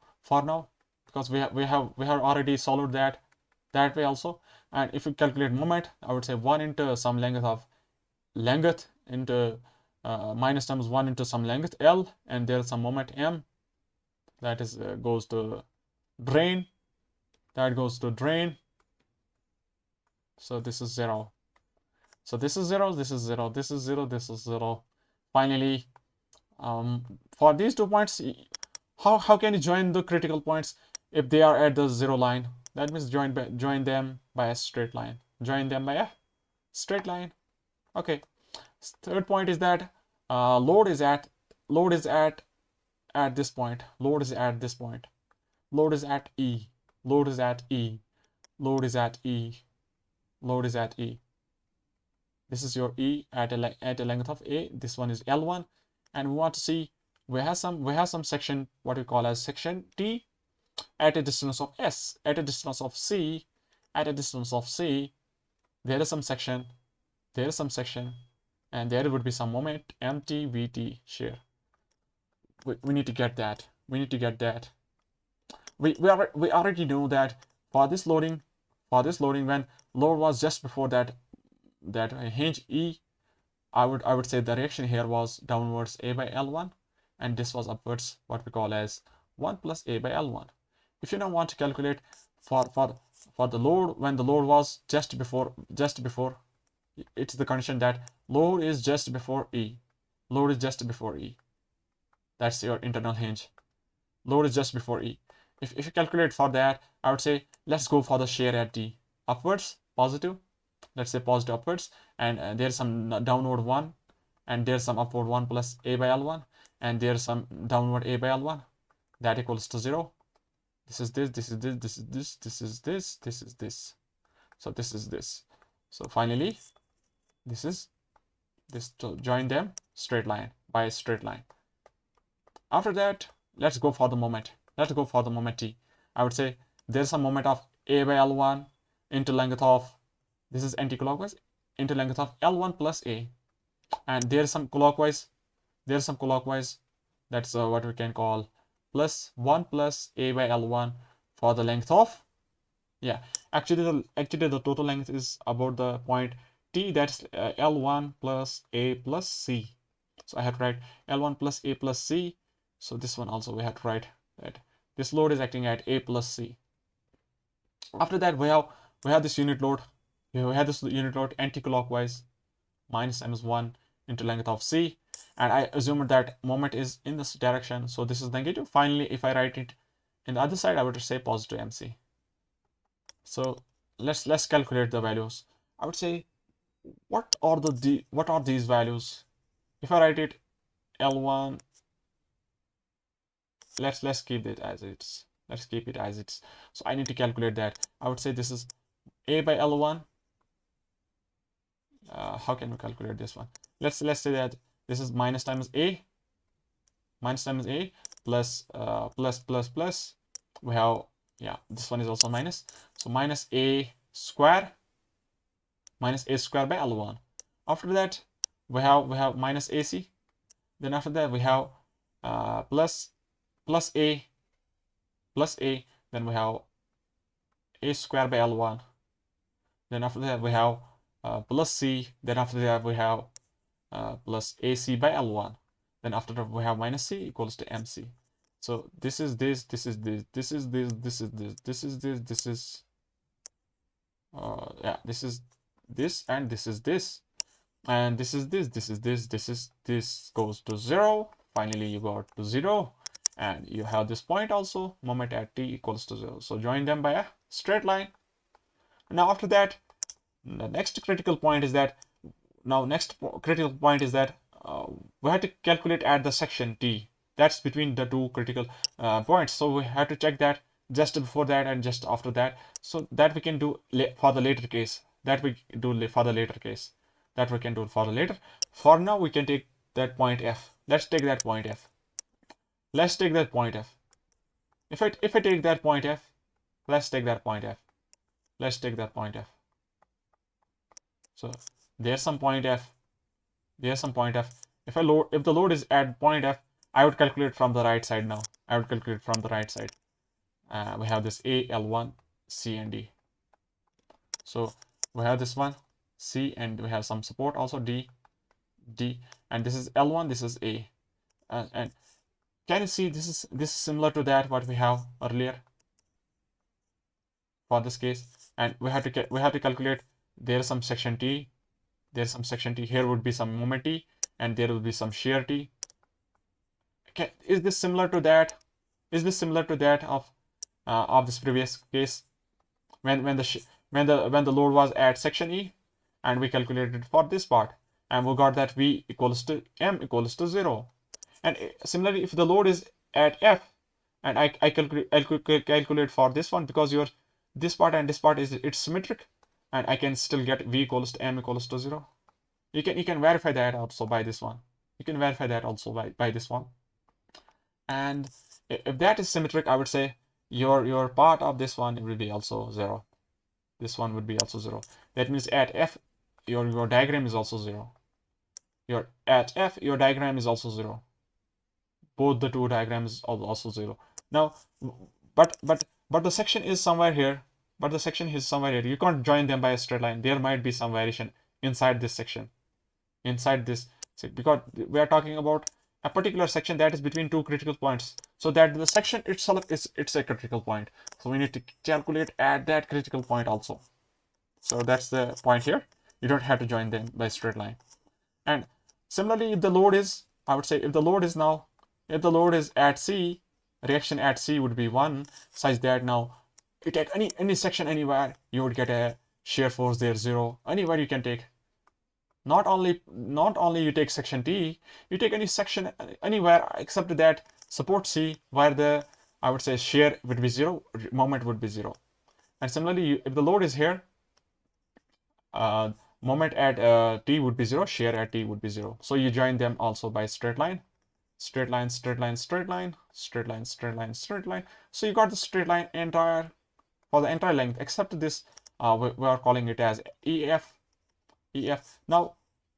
because we have already solved that way also. And if you calculate moment, I would say 1 into some length into minus times 1 into some length L, and there is some moment M, that is goes to drain, so this is 0. So this is 0, this is 0, this is 0, this is 0. Finally, for these 2 points, how can you join the critical points if they are at the 0 line? That means join them by a straight line. Okay. Third point is that load is at this point. Load is at this point. Load is at E. Load is at E. Load is at E. Load is at E. This is your E at a length of A. This one is L1, and we want to see we have some section, what we call as section T, at a distance of S, at a distance of C, there is some section, and there would be some moment MT VT shear. We need to get that. We already know that for this loading, when load was just before that hinge E, I would say the reaction here was downwards A by L1, and this was upwards, what we call as 1 plus A by L1. If you now want to calculate for the load, when the load was just before, it's the condition that load is just before E. That's your internal hinge. Load is just before E. If you calculate for that, I would say let's go for the shear at D. Upwards, positive. Let's say positive upwards, and there's some downward 1, and there's some upward 1 plus A by L1, and there's some downward A by L1, that equals to 0. This is this, this is this, this is this, this is this, this is this. So this is this. So finally, this is this, to join them by a straight line. After that, let's go for the moment. T. I would say there's some moment of A by L1 into length of, this is anti-clockwise, into length of L1 plus A, and there's some clockwise, that's what we can call plus 1 plus A by L1 for the length of, actually the total length is about the point T, that's L1 plus A plus C. So I have to write L1 plus A plus C. So this one also we have to write that this load is acting at A plus C. After that, we have this unit load. We have this unit load anti-clockwise, minus times 1 into length of C, and I assume that moment is in this direction, so this is negative. Finally, if I write it in the other side, I would say positive MC. So let's calculate the values. I would say what are these values? If I write it L1, let's keep it as it's. So I need to calculate that. I would say this is A by L1. How can we calculate this one? Let's say that this is minus times A plus plus. We have, this one is also minus. So minus A square by L1. After that, we have minus AC. Then after that, we have plus A. Then we have A square by L1. Then after that we have plus C. Then after that we have plus AC by L1. Then after that we have minus C equals to MC. So this is this, this is this, this is this, this is this, this is this, this is yeah, this is this, and this is this, and this is this, this is this, this is this goes to 0. Finally you got to 0, and you have this point also, moment at t equals to 0. So join them by a straight line. Now after that, the next critical point is that we have to calculate at the section t that's between the two critical points. So we have to check that just before that and just after that, so that we can do for the later case. That we do for the later case. That we can do for the later. For now, we can take that point F. Let's take that point F. Let's take that point F. If I take that point F, let's take that point F. Let's take that point F. So there's some point F. There's some point F. If the load is at point F, I would calculate from the right side now. I would calculate from the right side. We have this A, L1, C, and D. So we have this one, C, and we have some support also, D, and this is L1, this is A. And can you see this is similar to that what we have earlier for this case? And we have to calculate, there is some section T, there's some section T, here would be some moment T, and there will be some shear T. Okay, is this similar to that? Is this similar to that of this previous case when the load was at section E, and we calculated for this part, and we got that V equals to M equals to 0. And similarly, if the load is at F, and I calculate for this one, because this part and this part it's symmetric, and I can still get V equals to M equals to 0. You can verify that also by this one. You can verify that also by this one. And if that is symmetric, I would say your part of this one will be also 0. This one would be also 0. That means at F, your diagram is also 0. At F, your diagram is also 0. Both the two diagrams are also 0. Now, but the section is somewhere here. But the section is somewhere here. You can't join them by a straight line. There might be some variation inside this section. Inside this, because we are talking about a particular section that is between two critical points. So that the section itself it's a critical point. So we need to calculate at that critical point also. So that's the point here. You don't have to join them by straight line. And similarly, if the load is, I would say, if the load is at C, reaction at C would be 1, such that now you take any section anywhere, you would get a shear force there 0. Anywhere you can take. Not only you take section T, you take any section anywhere except that support C, where I would say shear would be 0, moment would be 0. And similarly, if the load is here, moment at T would be 0, shear at T would be 0. So you join them also by straight line. Straight line, straight line, straight line, straight line, straight line, straight line. So you got the straight line for the entire length, except this, we are calling it as EF. Now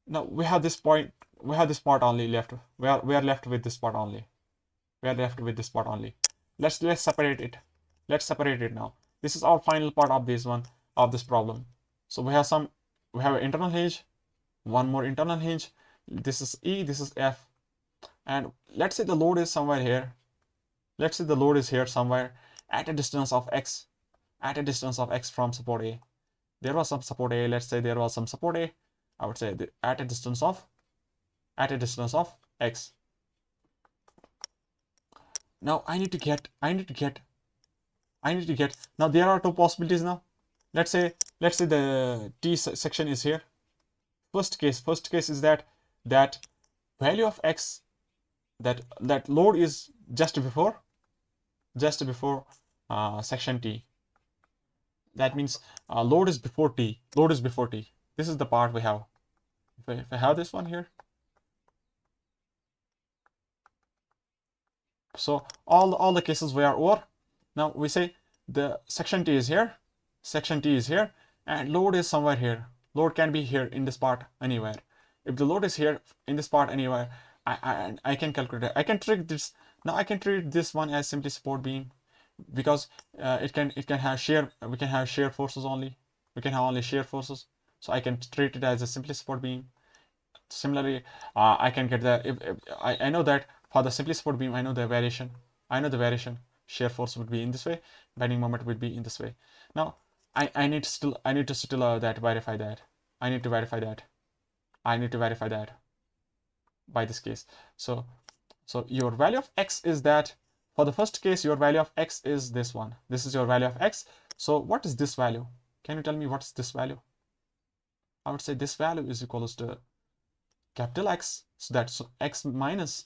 we have this point, we have this part only left. We are left with this part only. Let's separate it. Let's separate it now. This is our final part of this problem. So we have an internal hinge, one more internal hinge. This is E, this is F. And let's say the load is somewhere here. Let's say the load is here somewhere at a distance of X. At a distance of X from support A. There was some support A. Let's say there was some support A. I would say at a distance of X. Now I need to get. Now there are two possibilities now. Let's say the T section is here. First case is that value of X, that load is just before section T. That means load is before T. This is the part we have. If I have this one here, so all the cases we are over. Now we say the section T is here, and load is somewhere here. Load can be here in this part anywhere. If the load is here in this part anywhere, I can calculate it. I can treat this. Now I can treat this one as simply support beam, because it can have shear, we can have shear forces only, we can have only shear forces, so I can treat it as a simply support beam. Similarly, I can get the, if I know that for the simply support beam, I know the variation, shear force would be in this way, bending moment would be in this way. Now I need to still verify that. I need to verify that by this case. So your value of x is that, for the first case, your value of x is this one. This is your value of x. So what is this value? Can you tell me what's this value? I would say this value is equals to capital X. So that's x minus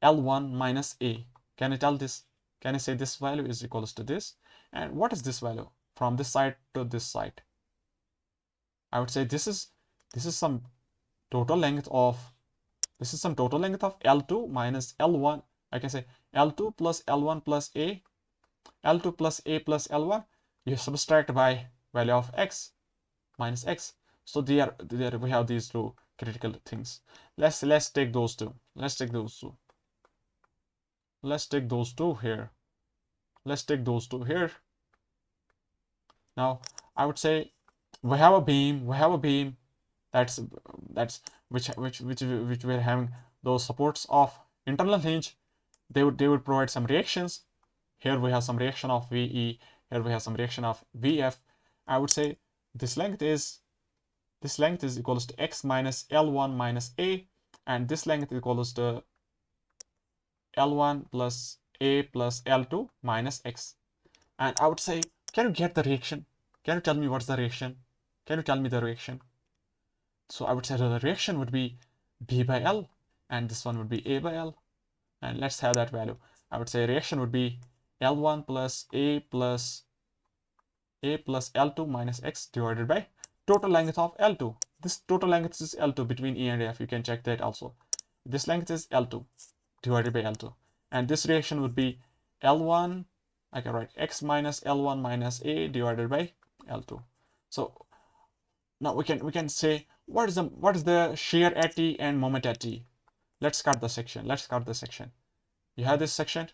L1 minus A. Can I tell this? Can I say this value is equals to this? And what is this value from this side to this side? I would say this is some total length of L2 minus L1. I can say L2 plus L1 plus A, L2 plus A plus L1. You subtract by value of x minus x. So there we have these two critical things. Let's take those two. Let's take those two here. Now I would say we have a beam. That's which we're having those supports of internal hinge. They would provide some reactions. Here we have some reaction of VE. Here we have some reaction of VF. I would say this length is equals to x minus L1 minus A, and this length is equals to L1 plus A plus L2 minus x. And I would say, can you get the reaction? Can you tell me what's the reaction? Can you tell me the reaction? So I would say the reaction would be B by L, and this one would be A by L. And let's have that value. I would say reaction would be L1 plus A plus L2 minus x divided by total length of L2. This total length is L2 between E and F. You can check that also. This length is L2 divided by L2. And this reaction would be L1, I can write x minus L1 minus A divided by L2. So now we can say what is the shear at T and moment at T. Let's cut the section. You have this section.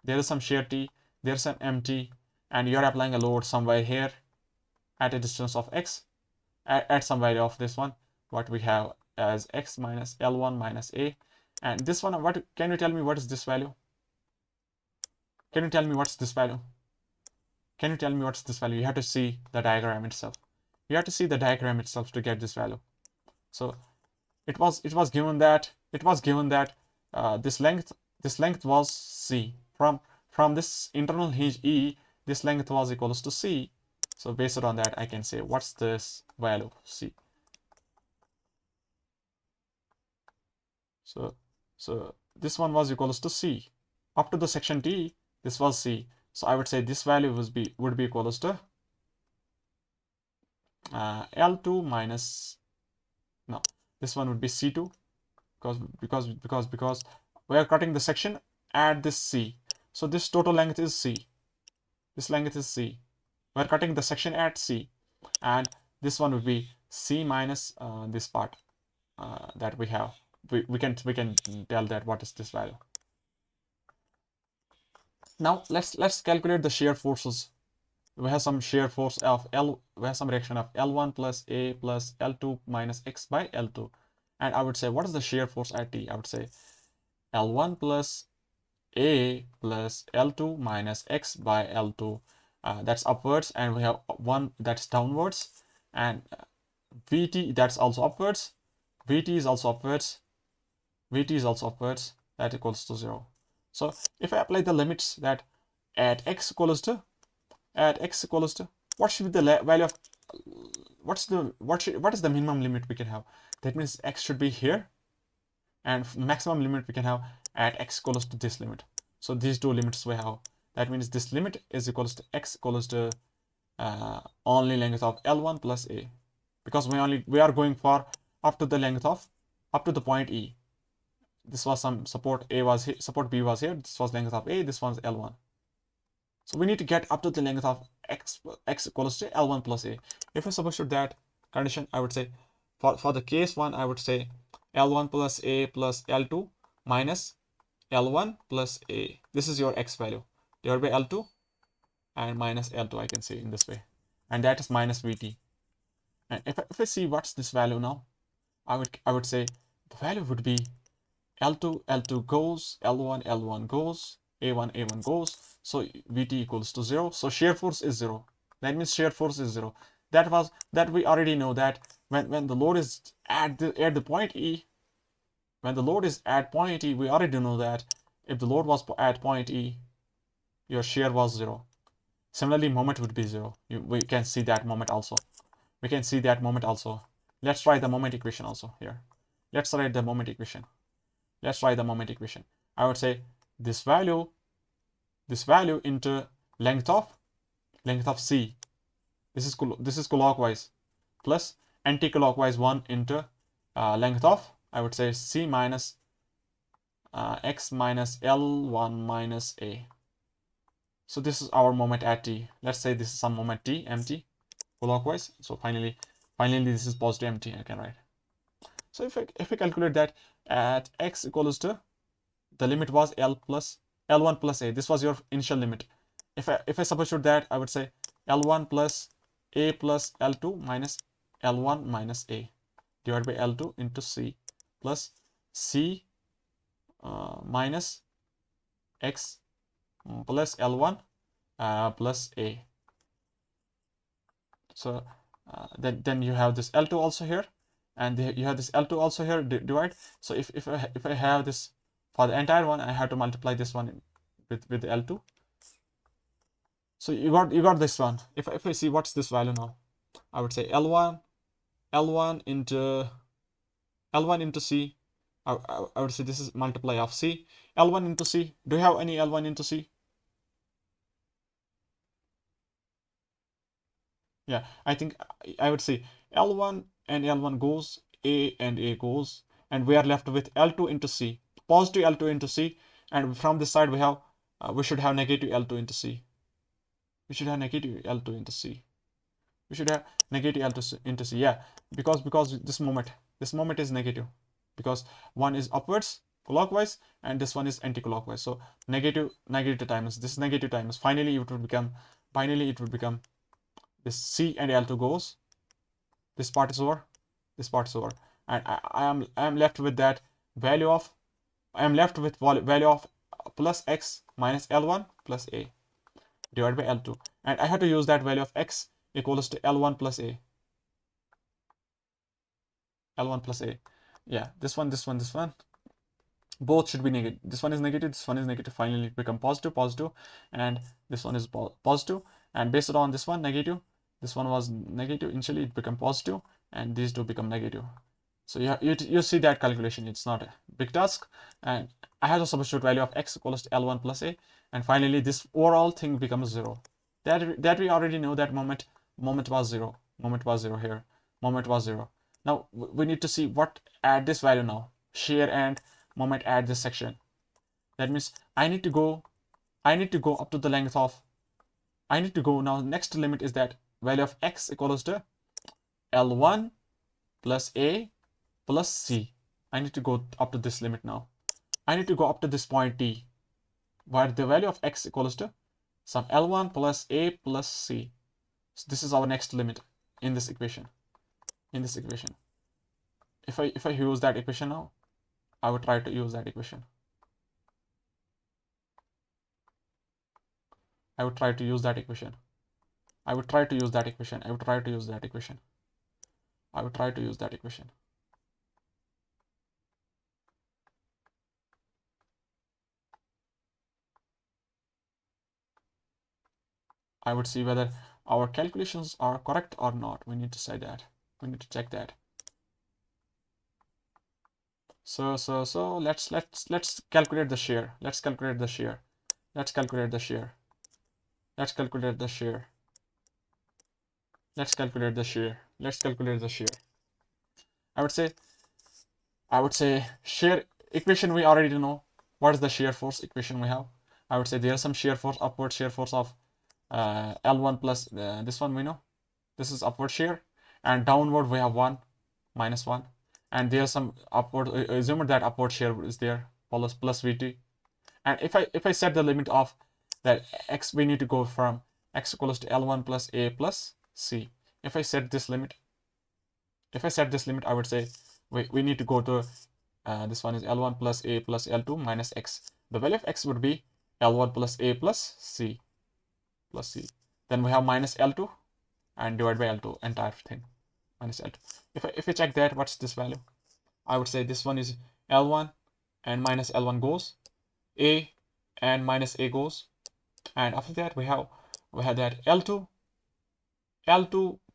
There is some shear T, there's some MT, and you're applying a load somewhere here at a distance of x at some value of this one, what we have as x minus L1 minus A. And this one, what can you tell me what is this value? Can you tell me what's this value? You have to see the diagram itself. To get this value. So it was given that this length was C. From this internal hinge E, this length was equals to C. So based on that, I can say what's this value, C. So this one was equals to C. Up to the section T, this was C. So I would say this value would be equals to L2 minus, no, this one would be C2, because we are cutting the section at this C. So this total length is C. We're cutting the section at C, and this one would be C minus this part that we have. We can tell that what is this value. Now let's calculate the shear forces. We have some shear force of we have some reaction of L1 plus A plus L2 minus x by L2. And I would say, what is the shear force at T? I would say L1 plus A plus L2 minus x by L2. That's upwards, and we have one that's downwards, and Vt, that's also upwards. Vt is also upwards. That equals to 0. So if I apply the limits that at x equals to, what should be the value of, what is the minimum limit we can have? That means x should be here, and maximum limit we can have at x equals to this limit. So these two limits we have. That means this limit is equals to x equals to only length of L1 plus A, because we are going for up to the length of, up to the point E. This was some support A was here, support B was here. This was length of A. This one's L1. So we need to get up to the length of x equals to L1 plus A. If we substitute that condition, I would say for the case 1, I would say L1 plus A plus L2 minus L1 plus A. This is your x value divided by L2 and minus L2 I can see in this way, and that is minus Vt. And if I see what's this value now, I would say the value would be L2 goes, L1 goes, A1 goes, so Vt equals to 0. So shear force is 0. That means shear force is 0. That we already know that when the load is at the point E, when the load is at point E, we already know that if the load was at point E, your shear was 0. Similarly, moment would be 0. We can see that moment also. We can see that moment also. Let's write the moment equation also here. Let's write the moment equation. Let's write the moment equation. I would say this value into length of C. This is clockwise plus anti-clockwise 1 into length of, I would say, C minus x minus L1 minus A. So this is our moment at T. Let's say this is some moment T, mt, clockwise. So finally this is positive mt, I can write. So if we calculate that at x equals to, the limit was L1 plus A. This was your initial limit. If I substitute that, I would say L1 plus A plus L2 minus L1 minus A divided by L2 into C plus C minus X plus L1 plus A. So then you have this L2 also here, and you have this L2 also here, divide. So if I have this for the entire one, I have to multiply this one with L2. So you got this one. If I see what's this value now, I would say L1 into C. I would say this is multiply of C. L1 into C. Do you have any L1 into C? Yeah, I think I would say L1 and L1 goes, A and A goes, and we are left with L2 into C, positive L2 into C, and from this side we should have negative L2 into C. We should have negative L2 into C. We should have negative L2 into C. Yeah, because this moment is negative, because one is upwards clockwise and this one is anti-clockwise. So negative times this negative times. Finally, it would become this C and L2 goes. This part is over. This part is over, and I am left with that value of value of plus x minus L1 plus A divided by L2, and I have to use that value of x equals to L1 plus A. L1 plus A. Yeah, this one. Both should be negative. This one is negative, this one is negative. Finally, it become positive, and this one is positive. And based on this one, negative, this one was negative. Initially, it become positive, and these two become negative. So you see that calculation. It's not a big task. And I have to substitute value of x equals to L1 plus A. And finally, this overall thing becomes 0. That we already know that moment was 0. Moment was 0 here. Moment was 0. Now we need to see what at this value now. Shear and moment at this section. That means I need to go up to the length of, now next limit is that value of x equals to L1 plus A plus C. I need to go up to this limit now. I need to go up to this point T, where the value of x equals to some L1 plus A plus C. So this is our next limit in this equation. If I use that equation now, I would try to use that equation. I would try to use that equation. I would try to use that equation. I would try to use that equation. I would try to use that equation. I would see whether our calculations are correct or not. We need to say that. We need to check that. So let's calculate the shear. Let's calculate the shear. Let's calculate the shear. Let's calculate the shear. Let's calculate the shear. Let's calculate the shear. I would say shear equation we already know. What is the shear force equation we have? I would say there is some shear force, upward shear force of L1 plus this one we know. This is upward shear, and downward we have 1 minus 1, and there's some upward, assume that upward shear is there, plus Vt. And if I set the limit of that x, we need to go from x equals to L1 plus A plus C. If I set this limit, I would say we need to go to this one is L1 plus A plus L2 minus x. The value of x would be L1 plus A plus C. Then we have minus L2 and divide by L2, entire thing minus L2. If I check that, what's this value? I would say this one is L1 and minus L1 goes, A and minus A goes, and after that we have that L2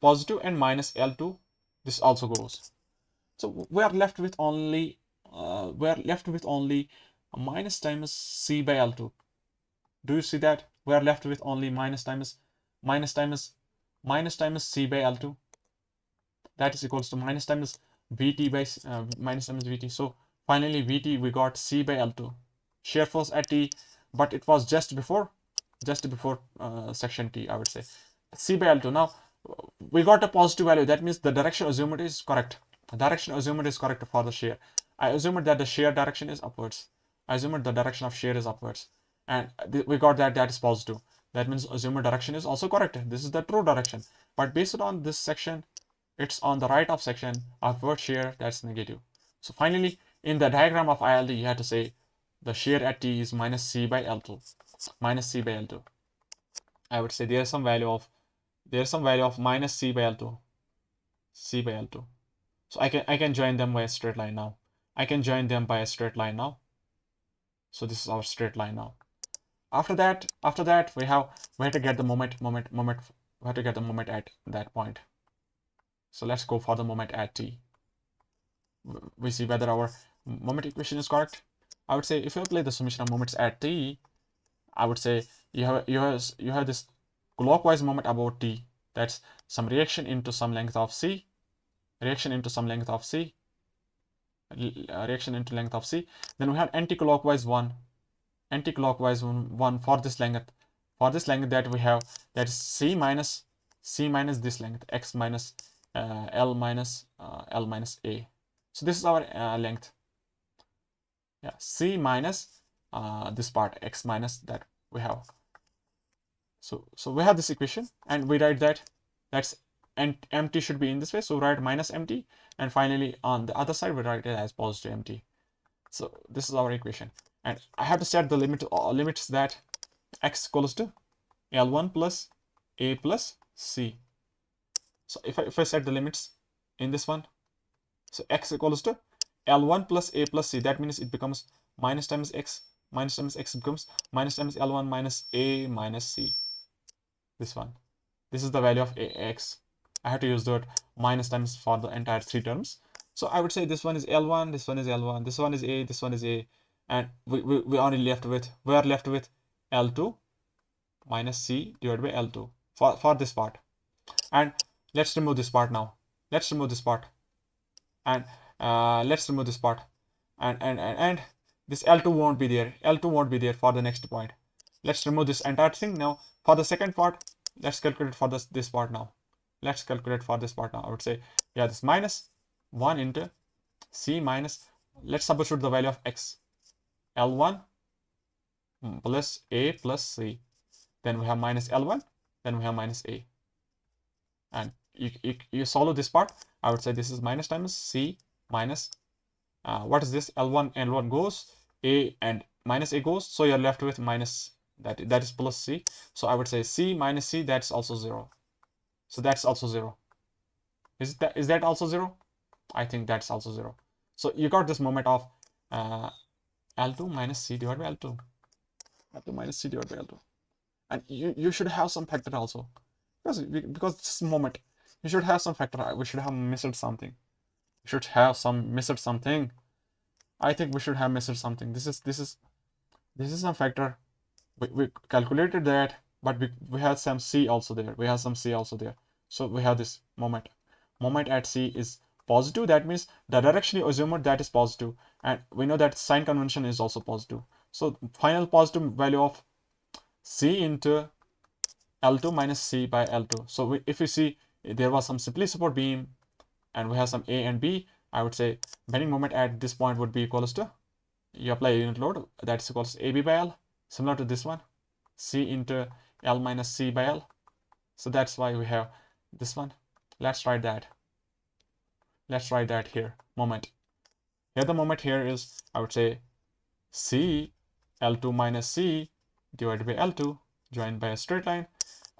positive and minus L2, this also goes. So we are left with only minus times C by L2. Do you see that? We are left with only minus times C by L2. That is equals to minus times Vt by minus times Vt. So finally Vt, we got C by L2. Shear force at T, but it was just before section T, I would say. C by L2. Now we got a positive value. That means the direction assumed is correct. The direction assumed is correct for the shear. I assumed that the shear direction is upwards. I assumed the direction of shear is upwards, and we got that is positive. That means assumed direction is also correct. This is the true direction. But based on this section, it's on the right of section, upward shear, that's negative. So finally, in the diagram of ILD, you have to say the shear at T is minus C by L2. Minus C by L2. I would say there's some value of minus C by L2. C by L2. So I can join them by a straight line now. So this is our straight line now. After that we have to get the moment. We have to get the moment at that point. So let's go for the moment at T. We see whether our moment equation is correct. I would say if you apply the summation of moments at T, I would say you have this clockwise moment about T. That's some reaction into some length of C. Reaction into length of C. Then we have anti-clockwise one for this length. That we have, that is C minus this length, x minus L minus A. So this is our length. Yeah, C minus this part, x minus that we have. So we have this equation, and we write that's empty should be in this way. So write minus empty, and finally on the other side we write it as positive empty. So this is our equation, and I have to set the limits that x equals to L1 plus A plus C. So if I set the limits in this one, so x equals to L1 plus A plus C, that means it becomes minus times x becomes minus times L1 minus A minus C. This is the value of x. I have to use the word minus times for the entire three terms. So I would say this one is L1, this one is L1, this one is A, this one is A, and we are left with L2 minus C divided by L2 for this part. And let's remove this part now. And this L2 won't be there. For the next point. Let's remove this entire thing now. For the second part, let's calculate for this part now. I would say, yeah, this minus 1 into C minus, let's substitute the value of x, L1 plus A plus C. Then we have minus L1, then we have minus A. And you solve this part. I would say this is minus times C minus, what is this? L1 goes, A and minus A goes, so you're left with minus, that is plus C. So I would say C minus C, that's also 0. So that's also 0. Is that also 0? I think that's also 0. So you got this moment of L2 minus C divided by L2. And you should have some factor also. Because this moment, you should have some factor. We should have missed something. I think we should have missed something. This is some factor. We calculated that, but we had some C also there. So we have this moment. Moment at C is positive. That means the direction you assumed, that is positive. And we know that sign convention is also positive. So final positive value of C into L2 minus C by L2. So if you see there was some simply support beam and we have some A and B, I would say bending moment at this point would be equals to, you apply unit load, that's equals to AB by L, similar to this one, C into L minus C by L. So that's why we have this one. Let's write that. Let's write that here. Moment. Here the moment here is, I would say, C L2 minus C divided by L2 joined by a straight line.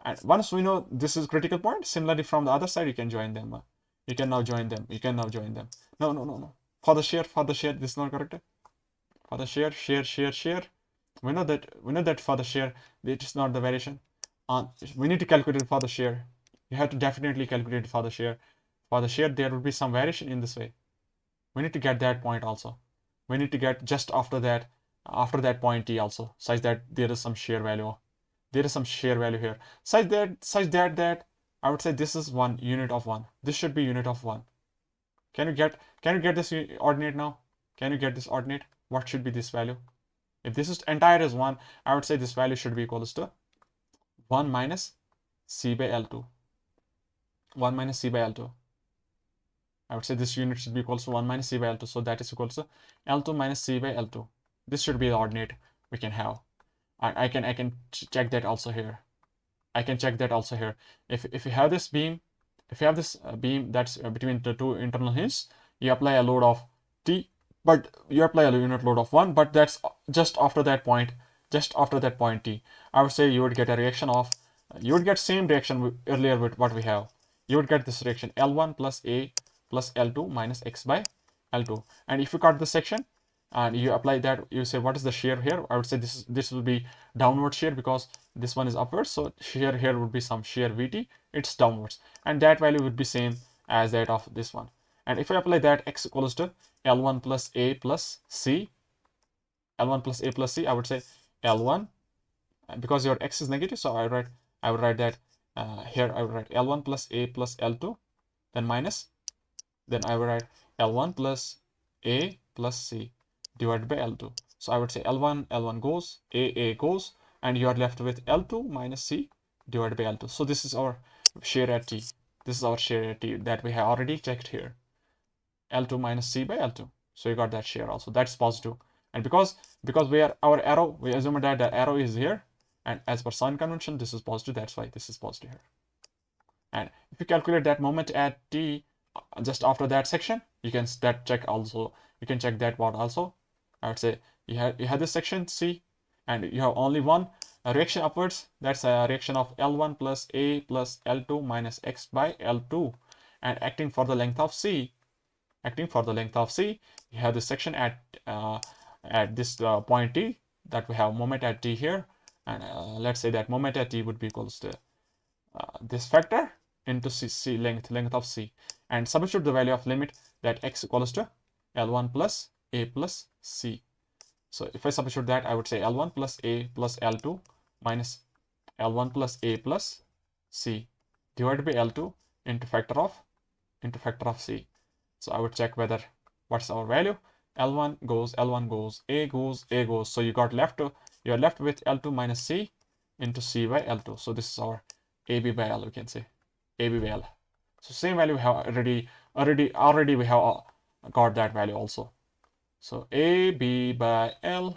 And once we know this is critical point, similarly from the other side, you can join them. You can now join them. You can now join them. No, no, no, no. For the shear, this is not correct. For the shear. We know that for the shear, it is not the variation. We need to calculate it for the shear. You have to definitely calculate it for the shear. For the shear, there will be some variation in this way. We need to get that point also. We need to get just after that point T also, such that there is some shear value. There is some shear value here, such that I would say this is 1 unit of 1. This should be unit of 1. Can you get this ordinate now? Can you get this ordinate? What should be this value? If this is entire is 1, I would say this value should be equals to 1 minus C by L2. 1 minus C by L2. I would say this unit should be equals to 1 minus C by L2. So that is equals to L2 minus C by L2. This should be the ordinate we can have. And I can check that also here. I can check that also here. If you have this beam, beam that's between the two internal hinges, you apply a load of T, but you apply a unit load of 1, but that's just after that point T. I would say you would get a reaction of, you would get same reaction earlier with what we have. You would get this reaction L1 plus A plus L2 minus X by L2. And if you cut the section and you apply that, you say what is the shear here? I would say this will be downward shear because this one is upwards. So shear here would be some shear VT. It's downwards, and that value would be same as that of this one. And if I apply that, X equals to L1 plus A plus C. L1 plus A plus C. I would say L1, because your X is negative, so I would write that here. I would write L1 plus A plus L2, then minus. Then I would write L1 plus A plus C divided by L2. So I would say L1 goes, A goes, and you are left with L2 minus C divided by L2. So this is our shear at T. This is our shear at T that we have already checked here. L2 minus C by L2. So you got that shear also. That's positive. And because our arrow, we assume that the arrow is here, and as per sign convention, this is positive. That's why this is positive here. And if you calculate that moment at T, just after that section, you can check also. You can check that part also. I would say you have this section C, and you have only one reaction upwards. That's a reaction of L1 plus A plus L2 minus X by L2, and acting for the length of C. You have this section at this point T, that we have moment at T here, and let's say that moment at T would be equals to this factor into C length of C, and substitute the value of limit that X equals to L1 plus A plus C. So if I substitute that, I would say L1 plus A plus L2 minus L1 plus A plus C divided by L2 into factor of C. So I would check whether what's our value. L1 goes, A goes. So you are left with L2 minus C into C by L2. So this is our AB by L, we can say AB by L. So same value we have already we have got that value also. So AB by L,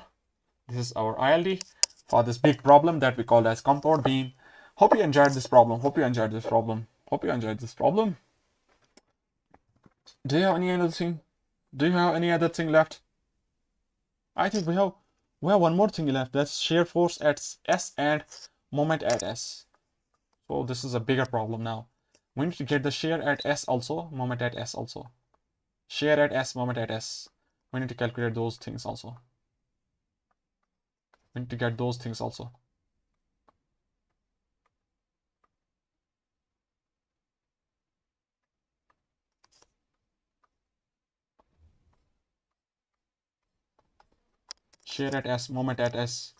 this is our ILD for this big problem that we call as compound beam. Hope you enjoyed this problem. Do you have any other thing left? I think we have one more thing left. That's shear force at S and moment at S. So this is a bigger problem now. We need to get the shear at S also, moment at S also. Shear at S, moment at S. We need to calculate those things also. We need to get those things also. Shear at S, moment at S.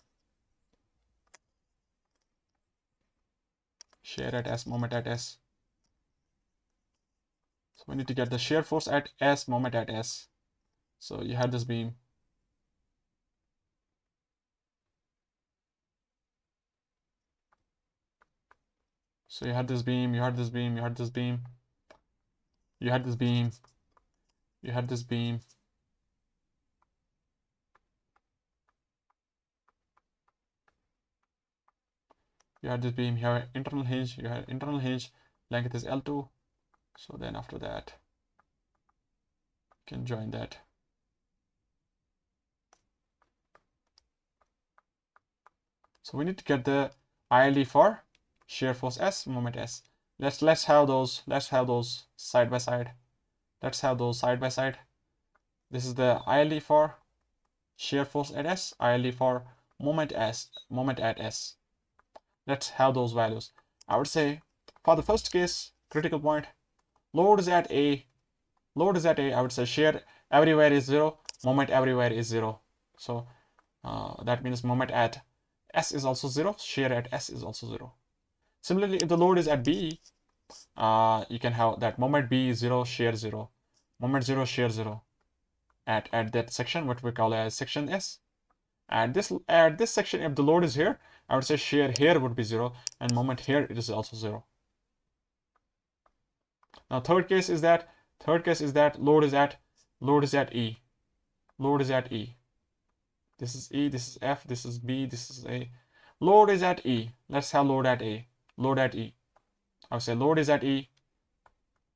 Shear at S, moment at S. So we need to get the shear force at S, moment at S. So you have this beam. So you had this beam, you had this beam, you had this beam, you had this beam, you had this beam. You have this beam here, internal hinge, you have internal hinge, length is L2. So then after that, you can join that. So we need to get the ILD for shear force S, moment S. Let's have those side by side. Let's have those side by side. This is the ILD for shear force at S, ILD for moment S, moment at S. Let's have those values. I would say for the first case, critical point, load is at A, I would say shear everywhere is 0, moment everywhere is 0. So that means moment at S is also 0, shear at S is also 0. Similarly, if the load is at B, you can have that moment B is 0, shear 0, moment 0, shear 0 at that section, what we call as section S. At this section, if the load is here, I would say shear here would be 0 and moment here it is also 0. Now third case is that load is at E. Load is at E. This is E, this is F, this is B, this is A. Load is at E. Let's have load at A. Load at E. I would say load is at E,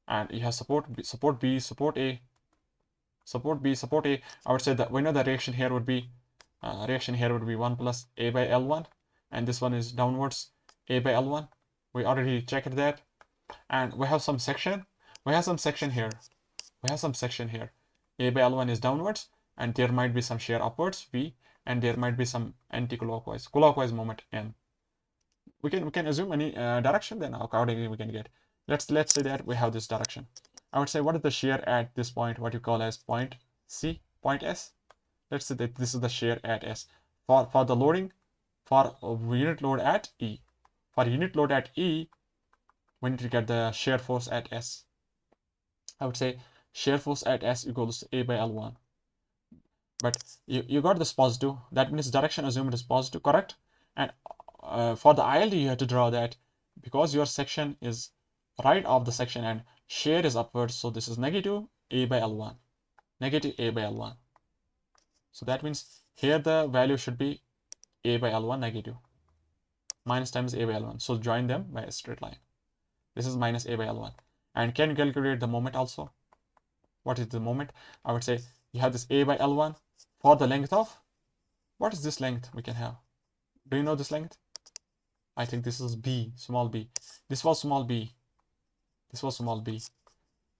and you have support B, support A, support B, support A. I would say that we know the reaction here would be 1 plus A by L1, and this one is downwards A by L1. We already checked that, and we have some section. We have some section here. A by L1 is downwards, and there might be some shear upwards V, and there might be some clockwise moment N. We can assume any direction, then accordingly we can get. Let's say that we have this direction. I would say what is the shear at this point, what you call as point C, point S. Let's say that this is the shear at S. For the loading, for unit load at E. For unit load at E, we need to get the shear force at S. I would say shear force at S equals to A by L1. But you got this positive, that means direction assumed is positive, correct? And for the ILD, you have to draw that because your section is right of the section and shear is upwards, so this is negative A by L1. Negative A by L1. So that means here the value should be A by L1 negative. Minus times A by L1. So join them by a straight line. This is minus A by L1. And can you calculate the moment also? What is the moment? I would say you have this A by L1 for the length of, what is this length we can have? Do you know this length? I think this is B, small b. This was small b. This was small b.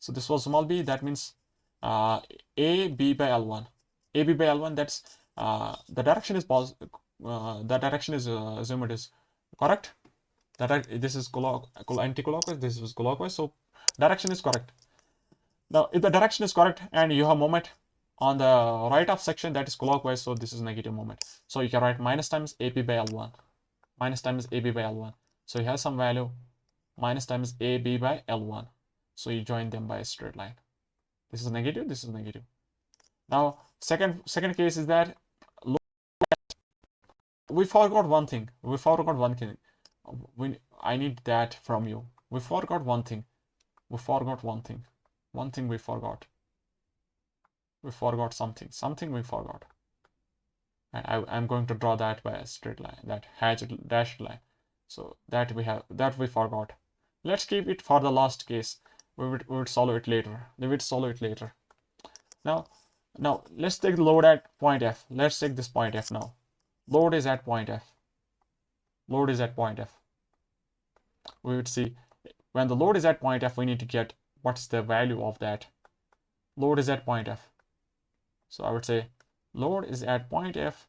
So this was small b, that means AB by L1. AB by L1, that's the direction is positive. The direction is assumed is correct. This is anti-clockwise, this is clockwise, so direction is correct. Now, if the direction is correct and you have moment on the right of section that is clockwise, so this is negative moment. So you can write minus times AB by L1. Minus times AB by L1. So you have some value minus times AB by L1. So you join them by a straight line. This is negative, this is negative. Now, second case is that we forgot one thing. I need that from you. We forgot one thing. We forgot something. We forgot. And I'm going to draw that by a straight line, that dashed line. So that we forgot. Let's keep it for the last case. We would solve it later. Now let's take the load at point F. Let's take this point F now. Load is at point F. We would see when the load is at point F, we need to get what's the value of that. Load is at point F. So I would say load is at point F.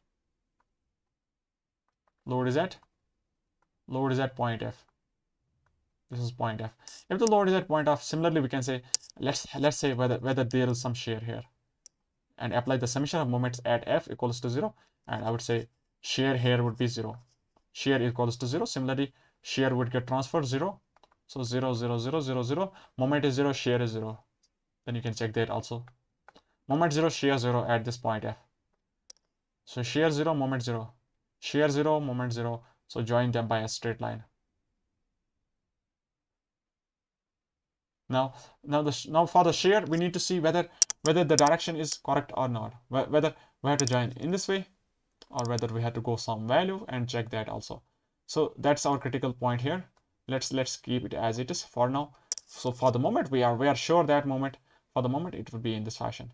Load is at point F. This is point F. If the load is at point F, similarly we can say let's say whether there is some shear here, and apply the summation of moments at F equals to 0, and I would say shear here would be 0. Shear equals to 0. Similarly, shear would get transferred 0. So 0, 0, 0, 0, 0. Moment is 0, shear is 0. Then you can check that also. Moment 0, shear 0 at this point F. So shear 0, moment 0. Shear 0, moment 0. So join them by a straight line. Now for the shear, we need to see whether the direction is correct or not. Whether we have to join in this way, or whether we have to go some value and check that also. So that's our critical point here. Let's keep it as it is for now. So for the moment, we are sure that moment, for the moment it would be in this fashion.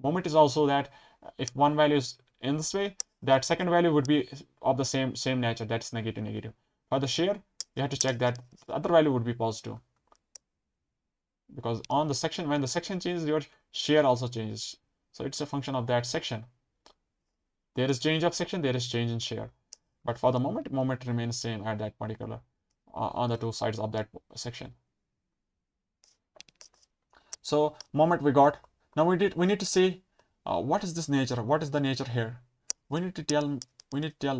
Moment is also that if one value is in this way, that second value would be of the same nature, that's negative negative. For the share, you have to check that the other value would be positive, because on the section, when the section changes, your share also changes. So it's a function of that section. There is change of section, there is change in share, but for the moment remains same at that particular on the two sides of that section. So moment we got. Now we need to see what is this nature, what is the nature here. We need to tell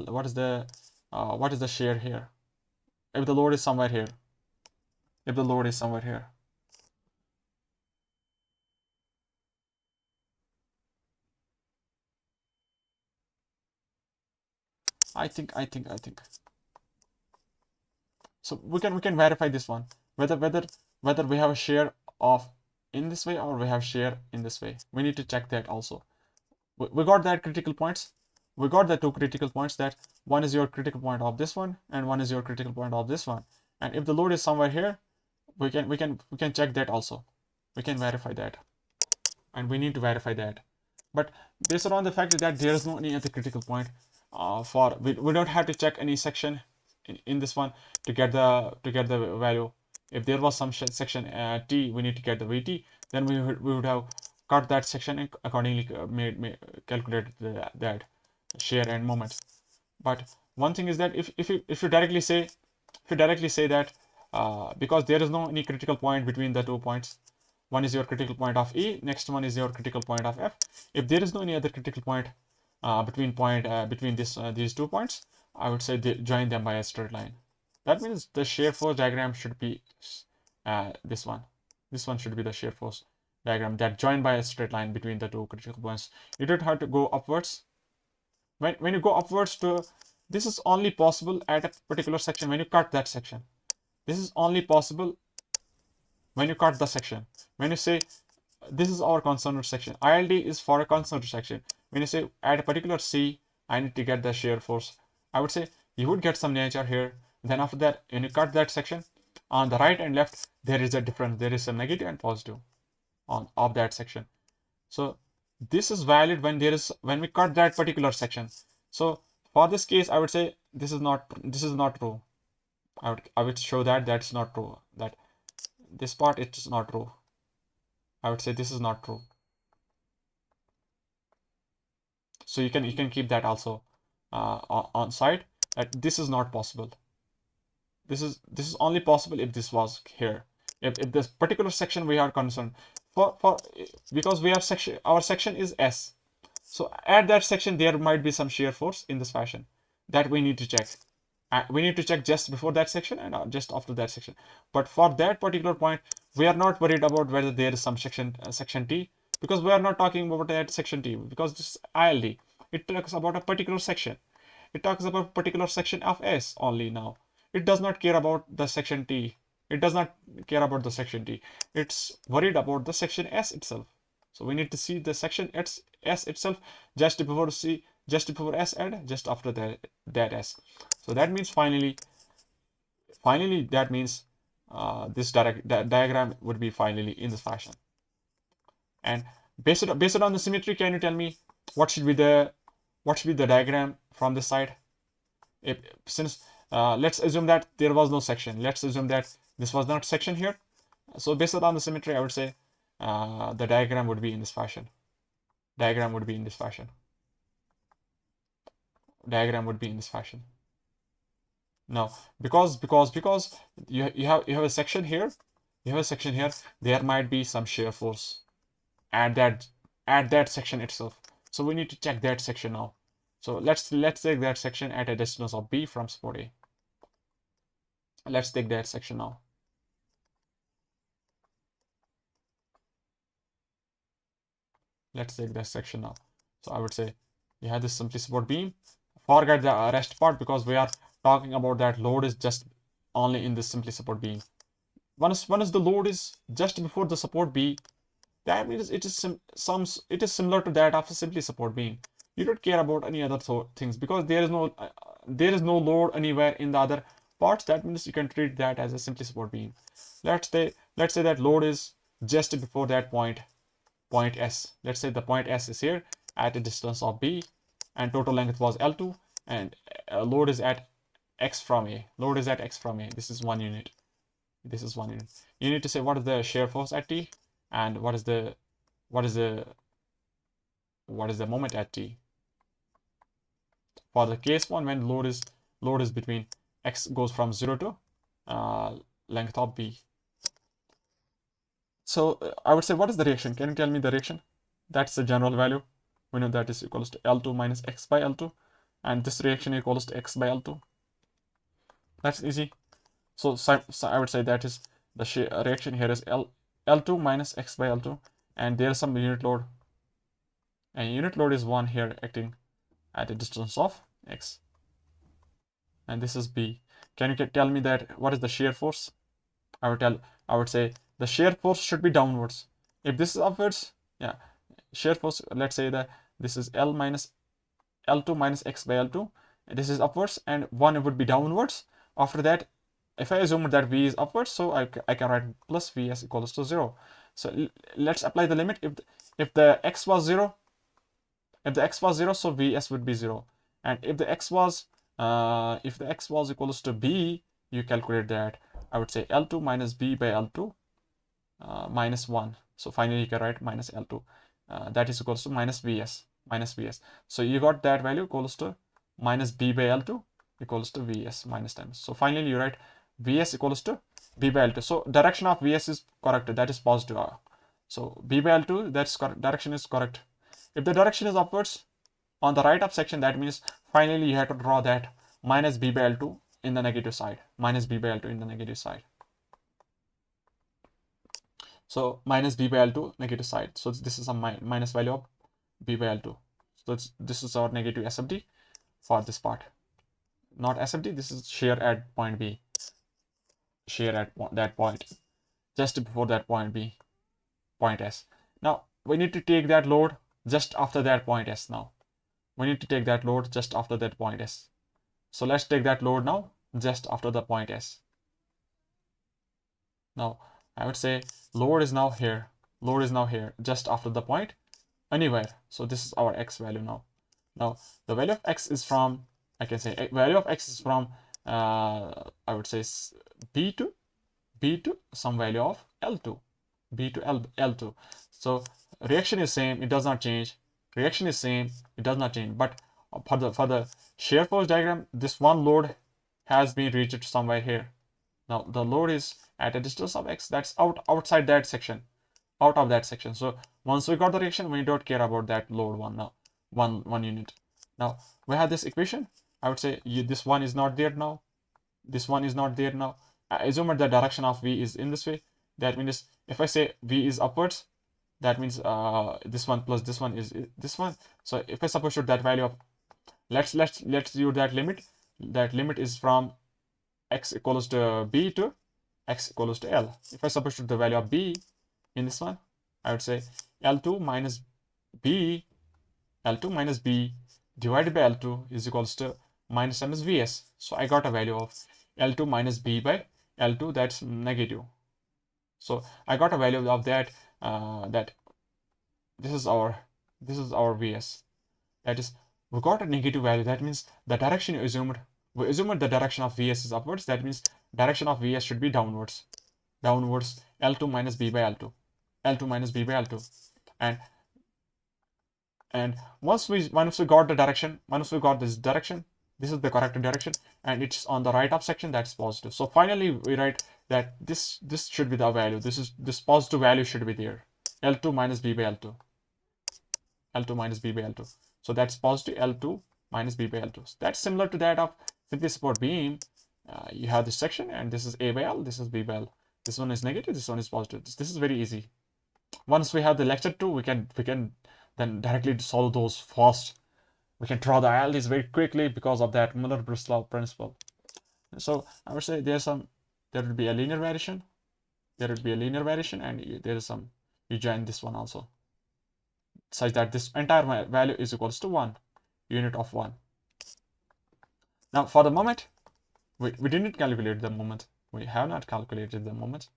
what is the share here. If the load is somewhere here, if the load is somewhere here, I think so we can verify this one, whether we have a share of in this way or we have share in this way. We need to check that also. We got that critical points. We got the two critical points, that one is your critical point of this one and one is your critical point of this one. And if the load is somewhere here, we can check that also. We can verify that, and we need to verify that. But based on the fact that there is no any other critical point, we don't have to check any section in this one to get the value. If there was some section T, we need to get the VT, then we would have cut that section and accordingly calculated that share and moment. But one thing is that if you directly say that because there is no any critical point between the 2 points, one is your critical point of E, next one is your critical point of F. If there is no any other critical point between these 2 points, I would say join them by a straight line. That means the shear force diagram should be this one. This one should be the shear force diagram that joined by a straight line between the two critical points. You don't have to go upwards. When you go upwards to, this is only possible at a particular section when you cut that section. This is only possible when you cut the section. When you say this is our concentric section, ILD is for a concentric section. When you say at a particular C, I need to get the shear force, I would say you would get some nature here. Then after that, when you cut that section, on the right and left, there is a difference. There is a negative and positive of that section. So this is valid when we cut that particular section. So for this case, I would say this is not true. I would show that that's not true. That this part is not true. I would say this is not true. So you can keep that also on side, that this is not possible. This is only possible if this was here. If this particular section we are concerned for because our section is S. So at that section there might be some shear force in this fashion that we need to check. We need to check just before that section and just after that section. But for that particular point, we are not worried about whether there is some section T, because we are not talking about that section T, because this is ILD. It talks about a particular section. It talks about a particular section of S only now. It does not care about the section T. It does not care about the section T. It's worried about the section S itself. So we need to see the section S itself just before S and just after that S. So that means finally that means this diagram would be finally in this fashion. And based on the symmetry, can you tell me what should be the diagram from this side? Since let's assume that there was no section. Let's assume that this was not section here. So based on the symmetry, I would say the diagram would be in this fashion. Diagram would be in this fashion. Now, because you have a section here, there might be some shear force at that section itself. So we need to check that section now. So let's take that section at a distance of B from support A. Let's take that section now. Let's take that section now. So I would say you have this simply support beam. Forget the rest part, because we are talking about that load is just only in this simply support beam. Once the load is just before the support B, that means it is similar to that of a simply support beam. You don't care about any other things, because there is no there is no load anywhere in the other parts, that means you can treat that as a simply support beam. Let's say that load is just before that point S. Let's say the point S is here at a distance of B, and total length was L2, and load is at X from A. Load is at X from A. This is 1 unit. This is 1 unit. You need to say what is the shear force at T, and what is the moment at T. For the case 1, when load is between X goes from 0 to length of B. So I would say, what is the reaction? Can you tell me the reaction? That's the general value. We know that is equals to L2 minus X by L2, and this reaction equals to X by L2. That's easy. So I would say that is the reaction here is L2 minus X by L2, and there is some unit load, and unit load is 1 here acting at a distance of X, and this is B. Can you tell me that what is the shear force? I would say the shear force should be downwards. If this is upwards, yeah, shear force, let's say that this is L2 minus X by L2, this is upwards, and 1 would be downwards. After that, if I assume that V is upwards, so I can write plus Vs equals to 0. So let's apply the limit. If the X was 0, so Vs would be 0. And if the X was equals to B, you calculate that. I would say L2 minus B by L2 minus 1. So finally you can write minus L2. That is equals to minus Vs. So you got that value equals to minus B by L2 equals to Vs minus times. So finally you write Vs equals to B by L2. So direction of Vs is correct. That is positive. So B by L2, that's correct. Direction is correct. If the direction is upwards on the right up section, that means finally you have to draw that minus B by L2 in the negative side. Minus B by L2 in the negative side. So minus B by L2 negative side. So this is a minus value of B by L2. So this is our negative SFD for this part. Not SFD, this is shear at point B. Shear at that point, just before that point B, point S. Now we need to take that load just after that point S. Now we need to take that load just after that point S. So let's take that load now just after the point S. Now I would say load is now here. Load is now here just after the point anywhere. So this is our X value now. Now the value of X is from, I can say value of X is from I would say B to some value of L2. B to L2. So reaction is same, it does not change. Reaction is same, it does not change. But for the shear force diagram, this one load has been reached somewhere here. Now the load is at a distance of X, that's outside that section, out of that section. So once we got the reaction, we don't care about that load one now, one unit. Now we have this equation. I would say this one is not there now. This one is not there now. I assume that the direction of V is in this way. That means if I say V is upwards, that means this one plus this one is this one. So if I substitute that value of, let's use that limit. That limit is from X equals to B to X equals to L. If I substitute the value of B in this one, I would say L2 minus B divided by L2 is equals to minus times Vs. So I got a value of L2 minus B by L2, that's negative. So I got a value of that, that this is our Vs. That is, we got a negative value. That means the direction we assumed the direction of Vs is upwards. That means direction of Vs should be downwards. L2 minus B by L2. And once we got the direction, once we got this direction, this is the correct direction, and it's on the right up section, that's positive. So finally we write that this should be the value. This positive value should be there. L2 minus B by L2. So that's positive L2 minus B by L2. So that's similar to that of simply support beam. You have this section, and this is A by L, this is B by L. This one is negative, this one is positive. This is very easy. Once we have the lecture 2, we can then directly solve those fast. We can draw the ILDs very quickly because of that Muller-Bruce law principle. So I would say there would be a linear variation. And there is some, you join this one also, such that this entire value is equals to 1, unit of 1. Now for the moment, we didn't calculate the moment. We have not calculated the moment.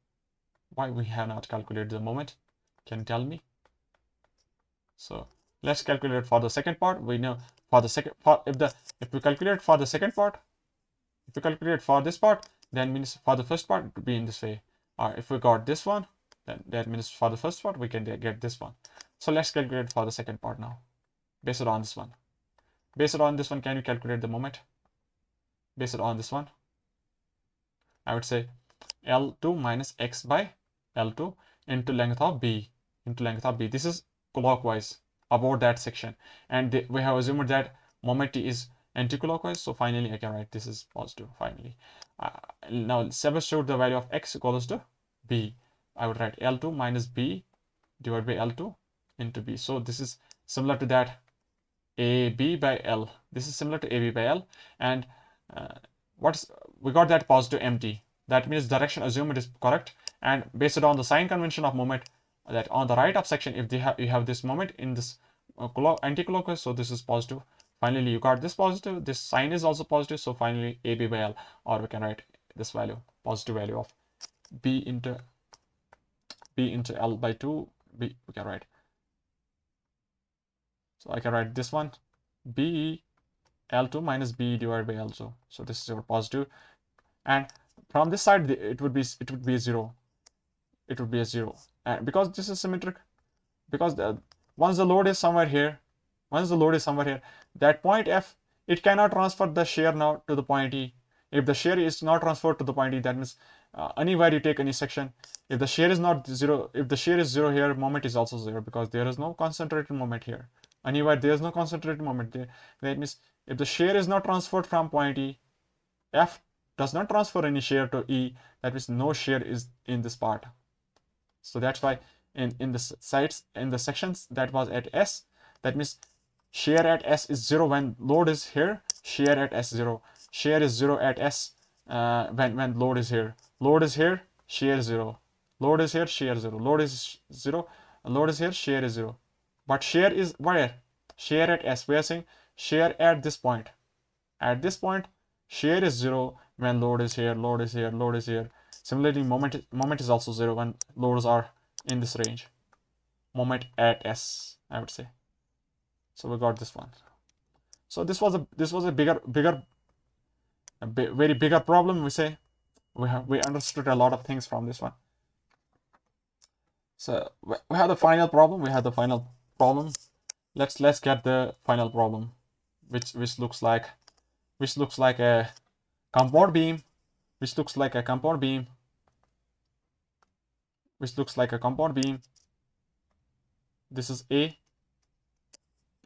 Why we have not calculated the moment? Can you tell me? So let's calculate for the second part. We know for the second part, if we calculate for the second part, if we calculate for this part, then means for the first part it would be in this way. Or if we got this one, then that means for the first part we can get this one. So let's calculate for the second part now. Based on this one. Based on this one, can you calculate the moment? Based on this one, I would say L2 minus x by L2 into length of B. This is clockwise about that section, and we have assumed that moment t is anti-clockwise, so finally I can write this is positive finally. Now substitute the value of x equals to B. I would write L2 minus B divided by L2 into B. So this is similar to that AB by L. This is similar to AB by L, and we got that positive MT. That means direction assumed is correct, and based on the sign convention of moment, that on the right of section, if you have this moment in this anti-clockwise, so this is positive. Finally, you got this positive. This sign is also positive, so finally AB by L, or we can write this value, positive value of B into L by 2. B we can write. So I can write this one, B L2 minus B divided by L2. So this is your positive, and from this side it would be a 0. It would be a 0, and because this is symmetric, because once the load is somewhere here, that point F, it cannot transfer the shear now to the point E. If the shear is not transferred to the point E, that means anywhere you take any section, if the shear is not 0, if the shear is 0 here, moment is also 0, because there is no concentrated moment here. Anywhere there is no concentrated moment there. That means if the shear is not transferred from point E, F does not transfer any shear to E. That means no shear is in this part. So that's why in the sides, in the sections that was at S, that means shear at S is 0 when load is here. Shear at S 0. Shear is 0 at S when load is here. Load is here, shear 0. Load is here, shear 0. Load is 0. Load is here, shear is 0. But shear is where? Shear at S. We are saying shear at this point. At this point, shear is 0 when load is here, load is here, load is here. Similarly, moment is also 0 when loads are in this range. Moment at S, I would say. So we got this one. So this was a very bigger problem. We say we understood a lot of things from this one. So we have the final problem. Let's get the final problem, which looks like a compound beam, which looks like a compound beam. This is A.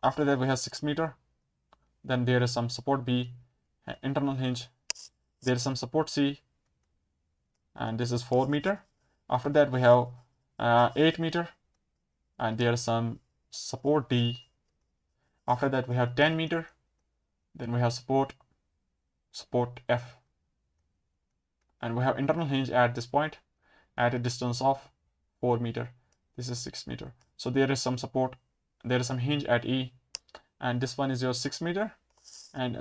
After that we have 6 meter. Then there is some support B, internal hinge. There is some support C, and this is 4 meter. After that we have 8 meter, and there is some support D. After that we have 10 meter. Then we have support F, and we have internal hinge at this point at a distance of 4 meter. This is 6 meter. So there is some support, there is some hinge at E, and this one is your 6 meter. And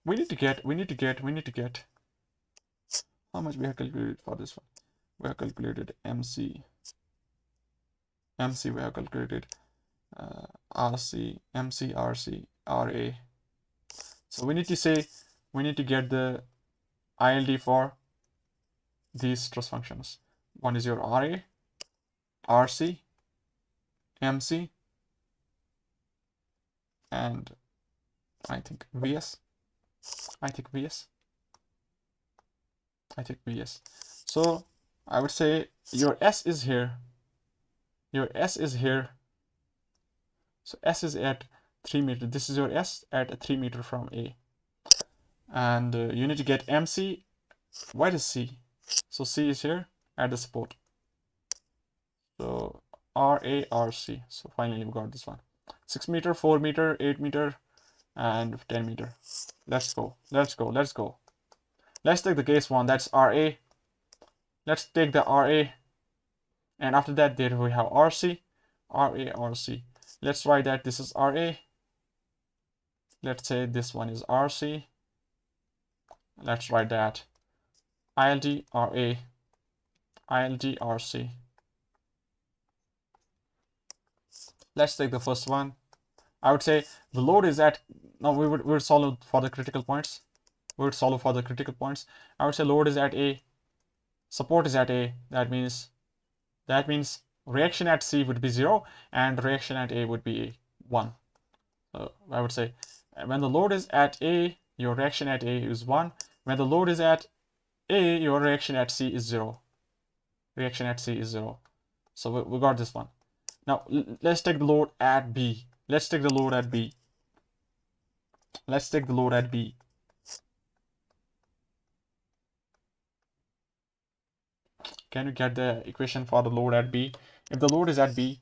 we need to get how much we have calculated for this one. We have calculated MC, we have calculated RC, MC, RC, RA. So we need to get the ILD for these stress functions. One is your RA, RC, MC, and I think VS. So I would say your S is here. So S is at 3 meter. This is your S at 3 meter from A. And you need to get MC. What is C? So C is here at the support. So RA, RC. So finally we got this one. 6 meter, 4 meter, 8 meter, and 10 meter. Let's go. Let's take the case 1. That's RA. Let's take the RA. And after that, there we have RC. RA, RC. Let's write that this is RA. Let's say this one is RC. Let's write that ILD or A, ILD or C. Let's take the first one. I would say the load is at, now we would solve for the critical points. We would solve for the critical points. I would say load is at A, support is at A. That means reaction at C would be 0 and reaction at A would be 1. So I would say when the load is at A, your reaction at A is 1. When the load is at A, your reaction at C is 0. Reaction at C is 0. So we got this one. Now let's take the load at B. Let's take the load at B. Let's take the load at B. Can you get the equation for the load at B? If the load is at B,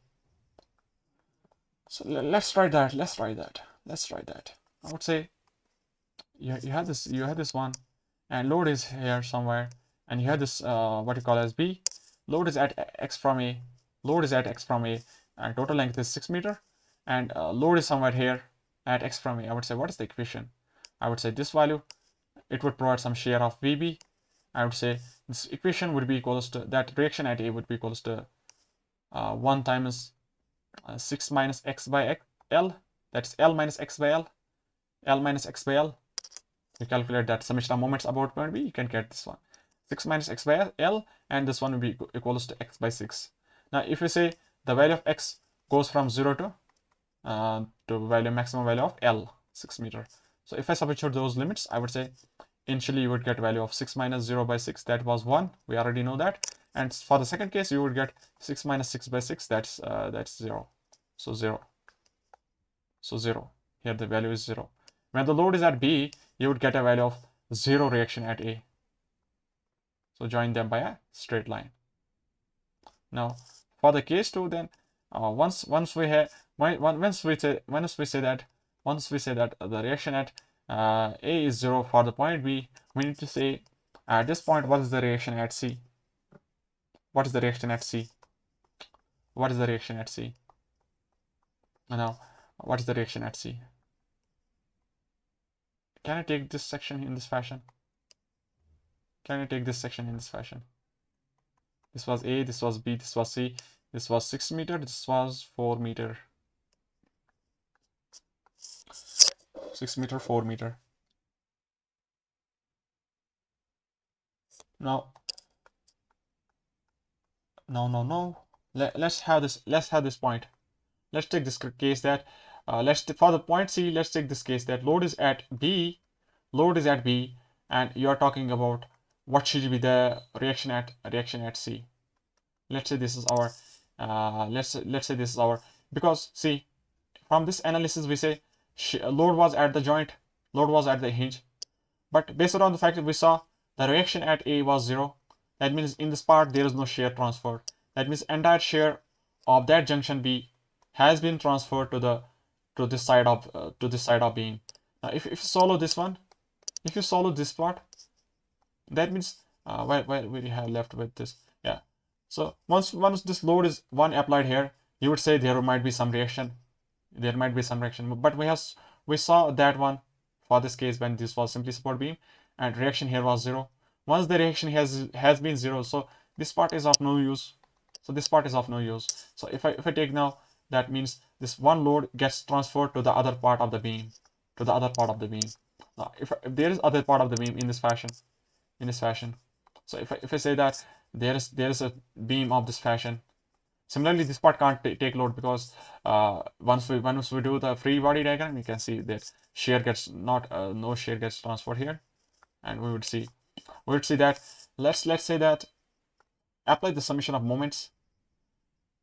so let's write that. Let's write that. Let's write that. I would say you had this one, and load is here somewhere, and you had this what you call as B. Load is at X from A. Load is at X from A, and total length is 6 meter, and load is somewhere here at X from A. I would say what is the equation? I would say this value, it would provide some share of VB. I would say this equation would be equals to, that reaction at A would be equals to 1 times 6 minus X by L. That's L minus X by L. L minus X by L. You calculate that summation of moments about point B, you can get this one. 6 minus X by L, and this one will be equals to X by 6. Now, if we say the value of X goes from 0 to maximum value of L, 6 meter. So if I substitute those limits, I would say initially you would get value of 6 minus 0 by 6, that was 1. We already know that. And for the second case, you would get 6 minus 6 by 6, that's 0. So 0. So 0. Here the value is 0. When the load is at B, you would get a value of 0 reaction at A. So join them by a straight line. Now for the case 2, then once we say that the reaction at A is 0 for the point B, we need to say at this point what is the reaction at C? What is the reaction at C? What is the reaction at C? Now what is the reaction at C? Can I take this section in this fashion? Can I take this section in this fashion? This was A, this was B, this was C, this was 6 meter, this was 4 meter. 6 meter, 4 meter. Now, no. Let's have this point. Let's take this case that for the point C, let's take this case that load is at B, and you are talking about what should be the reaction at C. Let's say this is our because see, from this analysis we say load was at the joint, load was at the hinge, but based on the fact that we saw the reaction at A was 0, that means in this part there is no shear transfer. That means entire shear of that junction B has been transferred to this side of beam. Now if you solve this one, if you solve this part, that means where we have left with this, yeah. So once this load is 1 applied here, you would say there might be some reaction. There might be some reaction, but we saw that one for this case when this was simply support beam and reaction here was 0. Once the reaction has been 0, so this part is of no use. So this part is of no use. So if I take now, that means this one load gets transferred to the other part of the beam, Now, if there is other part of the beam in this fashion, so if I say that there is a beam of this fashion, similarly this part can't take load because once we do the free body diagram, you can see that shear gets no shear gets transferred here, and we would see that let's say that apply the summation of moments.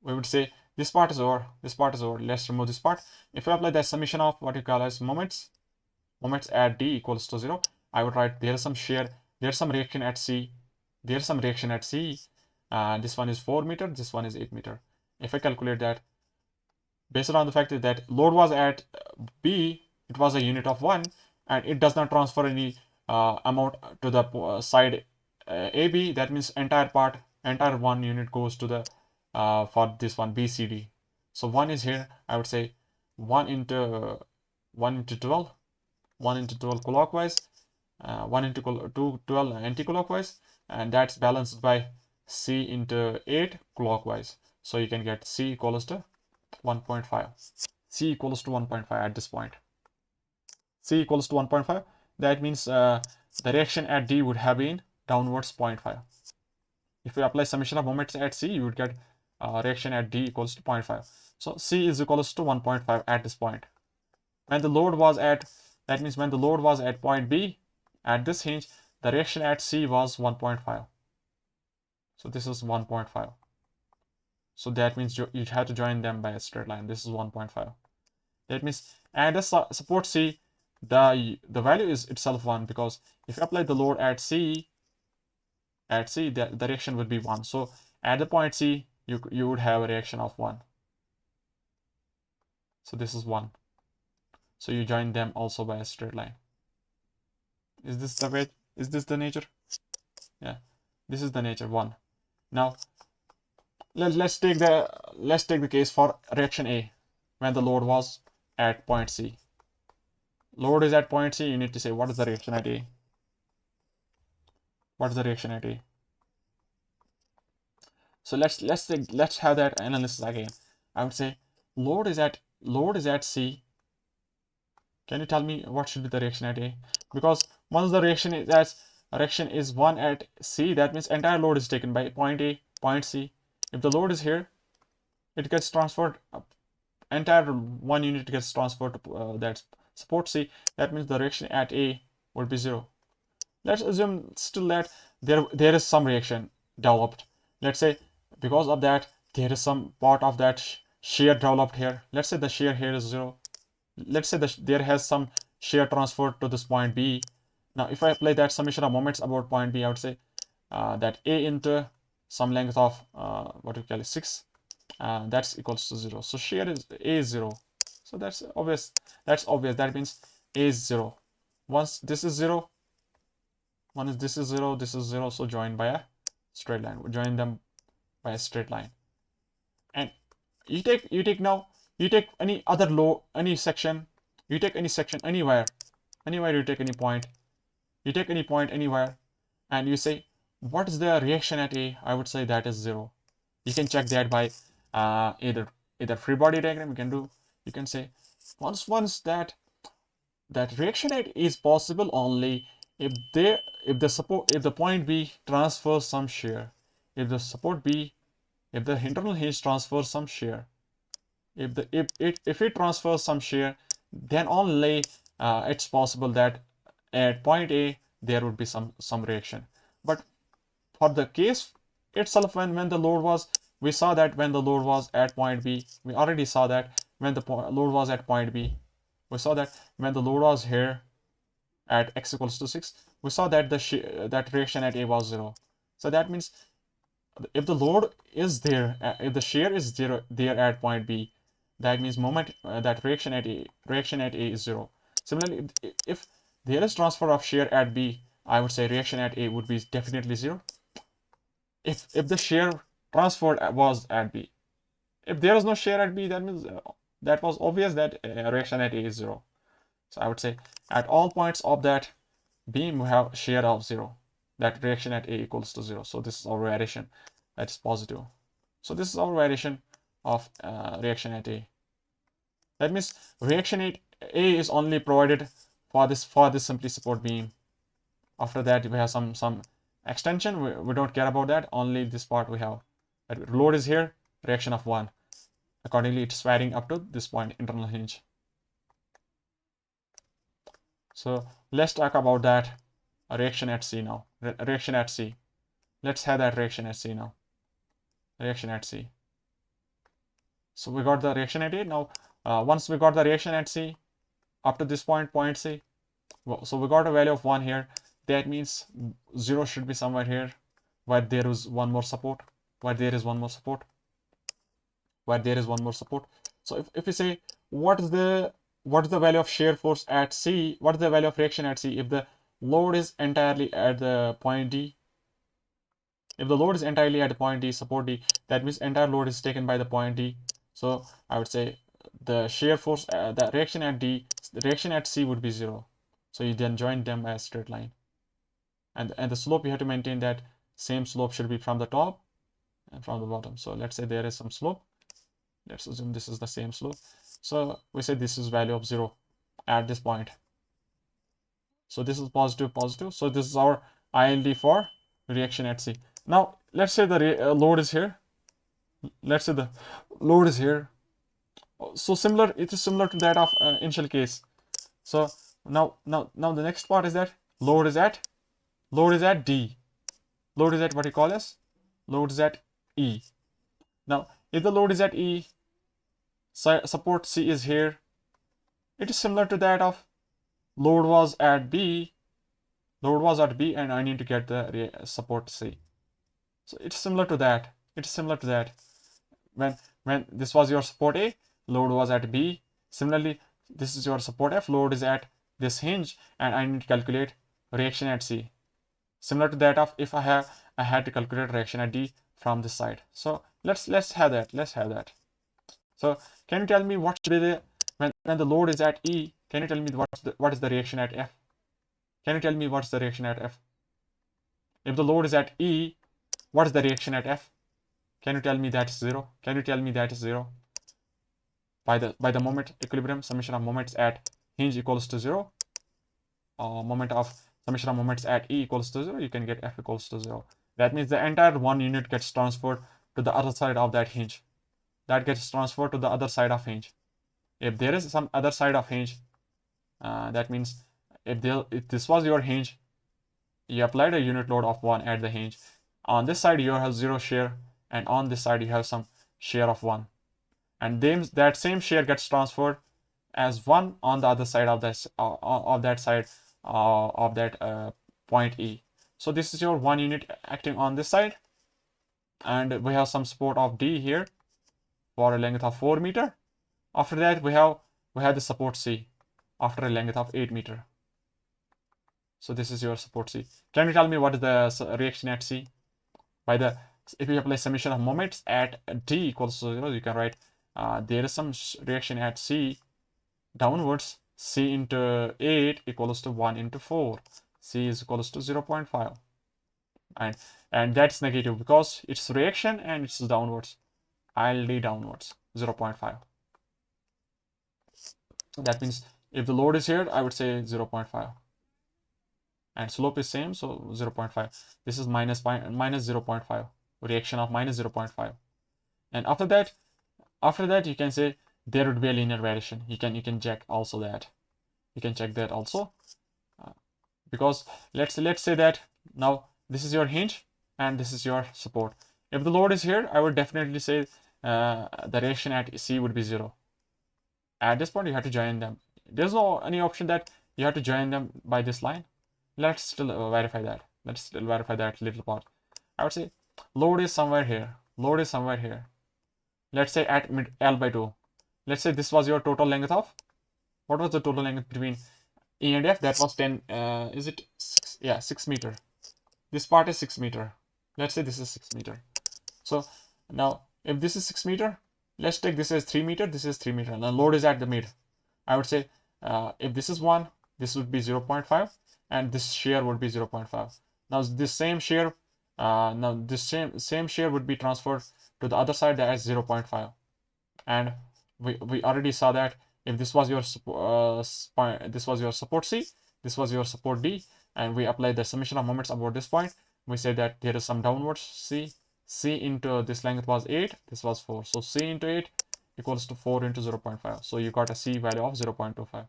We would say this part is over, let's remove this part. If we apply that summation of what you call as moments at D equals to 0, I would write there is some shear, there's some reaction at C, this one is 4 meter, this one is 8 meter. If I calculate that, based on the fact that load was at B, it was a unit of 1, and it does not transfer any amount to the side AB. That means entire 1 unit goes to the for this one BCD. So 1 is here. I would say 1 into 12 clockwise, 1 into 12 anti-clockwise, and that's balanced by C into 8 clockwise. So you can get C equals to 1.5. C equals to 1.5 at this point. C equals to 1.5. That means the reaction at D would have been downwards 0.5. If you apply summation of moments at C, you would get reaction at D equals to 0.5. So C is equals to 1.5 at this point. When the load was at, that means when the load was at point B, at this hinge, the reaction at C was 1.5. So this is 1.5. So that means you have to join them by a straight line. This is 1.5. That means at the support C, the value is itself 1, because if you apply the load at C, the reaction would be 1. So at the point C, you would have a reaction of 1. So this is 1. So you join them also by a straight line. Is this the way? Is this the nature? Yeah, this is the nature 1. Now let's take the case for reaction A when the load was at point C. Load is at point C. You need to say what is the reaction at A. What is the reaction at A? So let's have that analysis again. I would say load is at C. Can you tell me what should be the reaction at A? Because once the reaction is 1 at C, that means entire load is taken by point A, point C. If the load is here, it gets transferred, entire 1 unit gets transferred to that support C. That means the reaction at A would be 0. Let's assume still that there is some reaction developed. Let's say because of that there is some part of that shear developed here. Let's say the shear here is 0. Let's say there has some shear transferred to this point B. Now if I apply that summation of moments about point B, I would say that A into some length of what we call it 6, that's equals to 0. So shear is A is 0. So that's obvious. That means A is 0. Once this is 0, this is 0, this is 0, so join by a straight line. We join them by a straight line. And you take any other any section, you take any section anywhere, you take any point, anywhere, and you say what is the reaction at A? I would say that is 0. You can check that by either free body diagram. You can say once that reaction at A is possible only if the point B transfers some shear, if the internal hinge transfers some shear, if it transfers some shear, then only it's possible that at point A there would be some reaction. But for the case itself, when the load was, we saw that when the load was at point B, we already saw that when the load was at point B, we saw that when the load was here at x equals to 6, we saw that that reaction at A was 0. So that means if the load is there, if the shear is there at point B, that means that reaction at A is 0. Similarly, if there is transfer of shear at B, I would say reaction at A would be definitely 0. If the shear transferred was at B, if there is no shear at B, that means that was obvious that reaction at A is 0. So I would say at all points of that beam we have shear of 0. That reaction at A equals to 0. So this is our variation that is positive. So this is our variation of reaction at A. That means reaction at A is only provided for this simply support beam. After that we have some extension. We don't care about that. Only this part we have. That load is here, reaction of 1. Accordingly, it's varying up to this point, internal hinge. So let's talk about that reaction at C now. Reaction at C. Let's have that reaction at C now. Reaction at C. So we got the reaction at A. Now, once we got the reaction at C, up to this point, point C. So we got a value of 1 here. That means 0 should be somewhere here, where there is one more support. Where there is one more support. So if we say what is the value of shear force at C, what is the value of reaction at C if the load is entirely at the point D? If the load is entirely at the point D, support D, that means entire load is taken by the point D. So I would say the shear force, the reaction at C would be 0. So you then join them as straight line. And the slope, you have to maintain that same slope should be from the top and from the bottom. So let's say there is some slope. Let's assume this is the same slope. So we say this is value of 0 at this point. So this is positive, positive. So this is our ILD for reaction at C. Now let's say the load is here. Let's say the load is here. So similar, it is similar to that of initial case. So now the next part is that load is at D. Load is at what you call as load is at E. Now if the load is at E, support C is here. It is similar to that of load was at B. Load was at B, and I need to get the support C. So it's similar to that. It's similar to that. When this was your support A, load was at B. Similarly, this is your support F, load is at this hinge, and I need to calculate reaction at C. Similar to that of if I had to calculate reaction at D from this side. So let's have that. Let's have that. So can you tell me what should be the when the load is at E? Can you tell me what is the reaction at F? Can you tell me what's the reaction at F? If the load is at E, what is the reaction at F? Can you tell me that is 0? Can you tell me that is 0? By the moment equilibrium, summation of moments at hinge equals to 0. Moment of summation of moments at E equals to 0. You can get F equals to 0. That means the entire 1 unit gets transferred to the other side of that hinge. That gets transferred to the other side of hinge. If there is some other side of hinge, that means if this was your hinge, you applied a unit load of 1 at the hinge. On this side you have 0 shear, and on this side you have some shear of 1. And then that same shear gets transferred as 1 on the other side of this of that point E. So this is your 1 unit acting on this side, and we have some support of D here for a length of 4 meter. After that we have the support C after a length of 8 meter. So this is your support C. Can you tell me what is the reaction at C? If you apply summation of moments at D equals to 0, you can write there is some reaction at C downwards. C into 8 equals to 1 into 4. C is equals to 0.5. And that's negative because it's reaction and it's downwards. ILD downwards, 0.5. That means if the load is here, I would say 0.5. And slope is same, so 0.5. This is minus 0.5. Reaction of minus 0.5. And after that you can say there would be a linear variation. You can check also that. You can check that also. Because let's say that now this is your hinge and this is your support. If the load is here, I would definitely say the reaction at C would be 0. At this point you have to join them. There's no any option that you have to join them by this line. Let's still verify that. Let's still verify that little part. I would say load is somewhere here. Load is somewhere here. Let's say at mid L by 2. Let's say this was your total length of, what was the total length between E and F? That was 10, is it 6? Yeah, 6 meter. This part is 6 meter. Let's say this is 6 meter. So now if this is 6 meter, let's take this as 3 meter, this is 3 meter. Now load is at the mid. I would say if this is 1, this would be 0.5 and this shear would be 0.5. Now this same shear, same shear would be transferred to the other side, that is 0.5. And we already saw that if this was your this was your support C, this was your support D, and we applied the summation of moments about this point, we say that there is some downwards C into this length was 8, this was 4. So C into 8 equals to 4 into 0.5. So you got a C value of 0.25.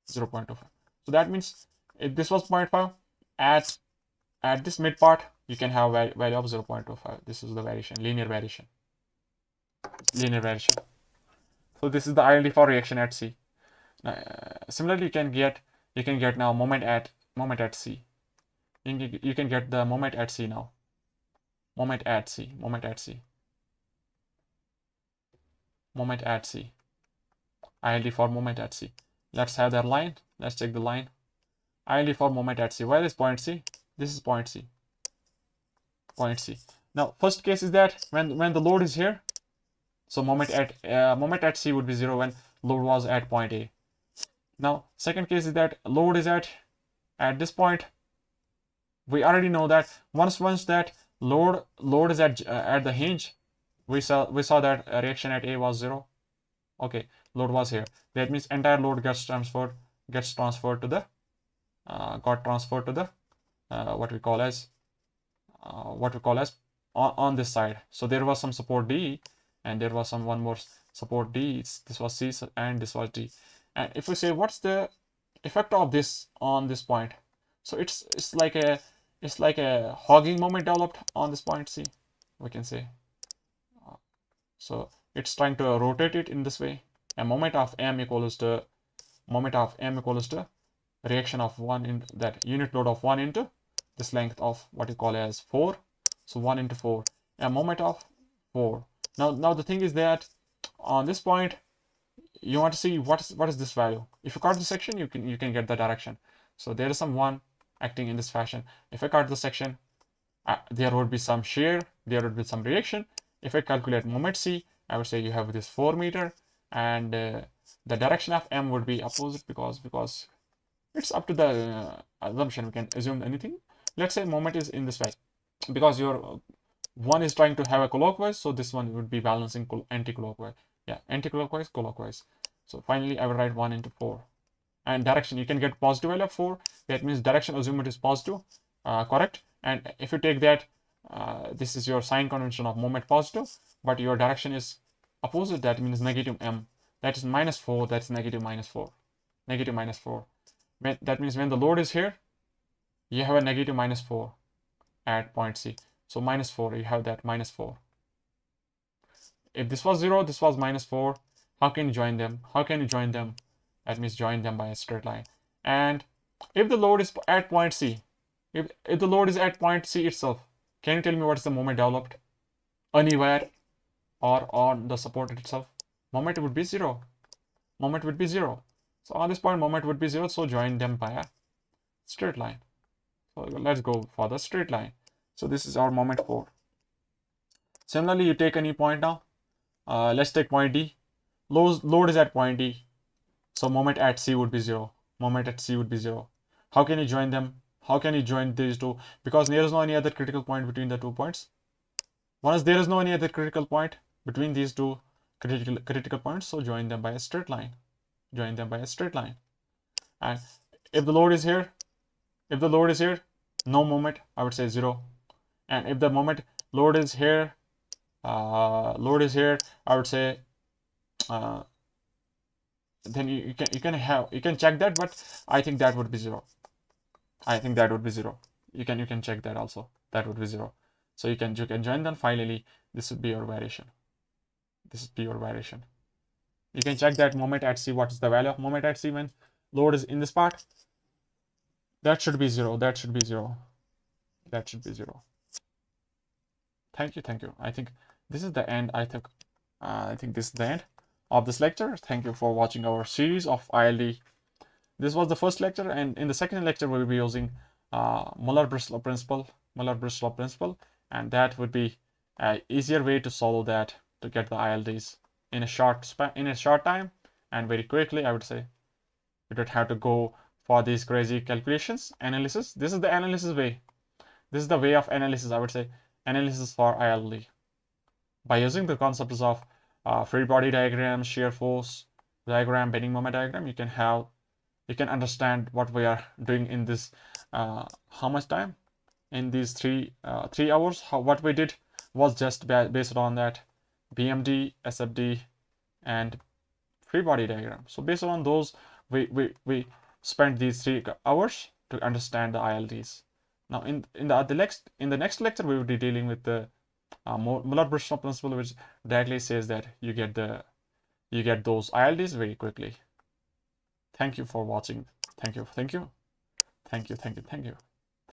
0.25. So that means if this was 0.5, at this mid part, you can have value of 0.25. This is the variation, linear variation. Linear variation. So this is the ILD for reaction at C. Similarly, you can get now moment at C. You can get the moment at C now. Moment at C. Moment at C. Moment at C. ILD for moment at C. Let's have that line. Let's take the line. ILD for moment at C. Where is point C? This is point C. Point C. Now, first case is that when the load is here, so moment at C would be 0 when load was at point A. Now, second case is that load is at this point. We already know that once that load is at the hinge, we saw that reaction at A was 0. Okay, load was here. That means entire load gets transferred to the what we call as on this side. So there was some support D, and there was some one more support D. This was C and this was D. And if we say what's the effect of this on this point, so it's like a hogging moment developed on this point C, we can say. So it's trying to rotate it in this way. And moment of M equals to reaction of 1 into that unit load of 1 into this length of what you call as 4. So 1 into 4, a moment of 4. Now the thing is that on this point you want to see what is this value. If you cut the section, you can get the direction. So there is some 1 acting in this fashion. If I cut the section, there would be some shear, there would be some reaction. If I calculate moment C, I would say you have this 4 meter, and the direction of M would be opposite because it's up to the assumption. We can assume anything. Let's say moment is in this way, because your one is trying to have a clockwise, so this one would be balancing anti-clockwise. Yeah, anti-clockwise, clockwise. So finally, I will write 1 into 4. And direction, you can get positive value of 4. That means direction, assume it is positive, correct? And if you take that, this is your sign convention of moment positive, but your direction is opposite, that means negative M. That is minus 4, that's negative minus 4. Negative minus 4. That means when the load is here, you have a negative minus 4 at point C. So minus 4, you have that minus 4. If this was 0, this was minus 4. How can you join them? That means join them by a straight line. And if the load is at point C, if the load is at point C itself, can you tell me what is the moment developed? Anywhere or on the support itself? Moment would be 0. So on this point, moment would be 0. So join them by a straight line. So let's go for the straight line. So this is our moment 4. Similarly, you take any point now. Let's take point D. Load is at point D. So moment at C would be 0. How can you join them? How can you join these two? Because there is no any other critical point between the 2 points. Once there is no any other critical point between these 2 critical points, so join them by a straight line. And if the load is here, no moment, I would say 0. And if the load is here, I would say then you can check that, but I think that would be 0. You can check that also. That would be 0. So you can join them. Finally, this would be your variation. You can check that moment at C. What is the value of moment at C when load is in this part? That should be 0. Thank you. I think this is the end. I think this is the end of this lecture. Thank you for watching our series of ILD. This was the first lecture, and in the second lecture we will be using Muller-Breslau principle, and that would be an easier way to solve that, to get the ILDs in a short time and very quickly. I would say you don't have to go for these crazy calculations, analysis. This is the analysis way. This is the way of analysis, I would say, analysis for ILD. By using the concepts of free body diagram, shear force diagram, bending moment diagram, you can understand what we are doing in this how much time in these 3 hours. What we did was just based on that BMD, SFD, and free body diagram. So based on those, we spent these 3 hours to understand the ILDs. Now in the next lecture, we will be dealing with the Muller-Breslau principle, which directly says that you get those ILDs very quickly. Thank you for watching. Thank you.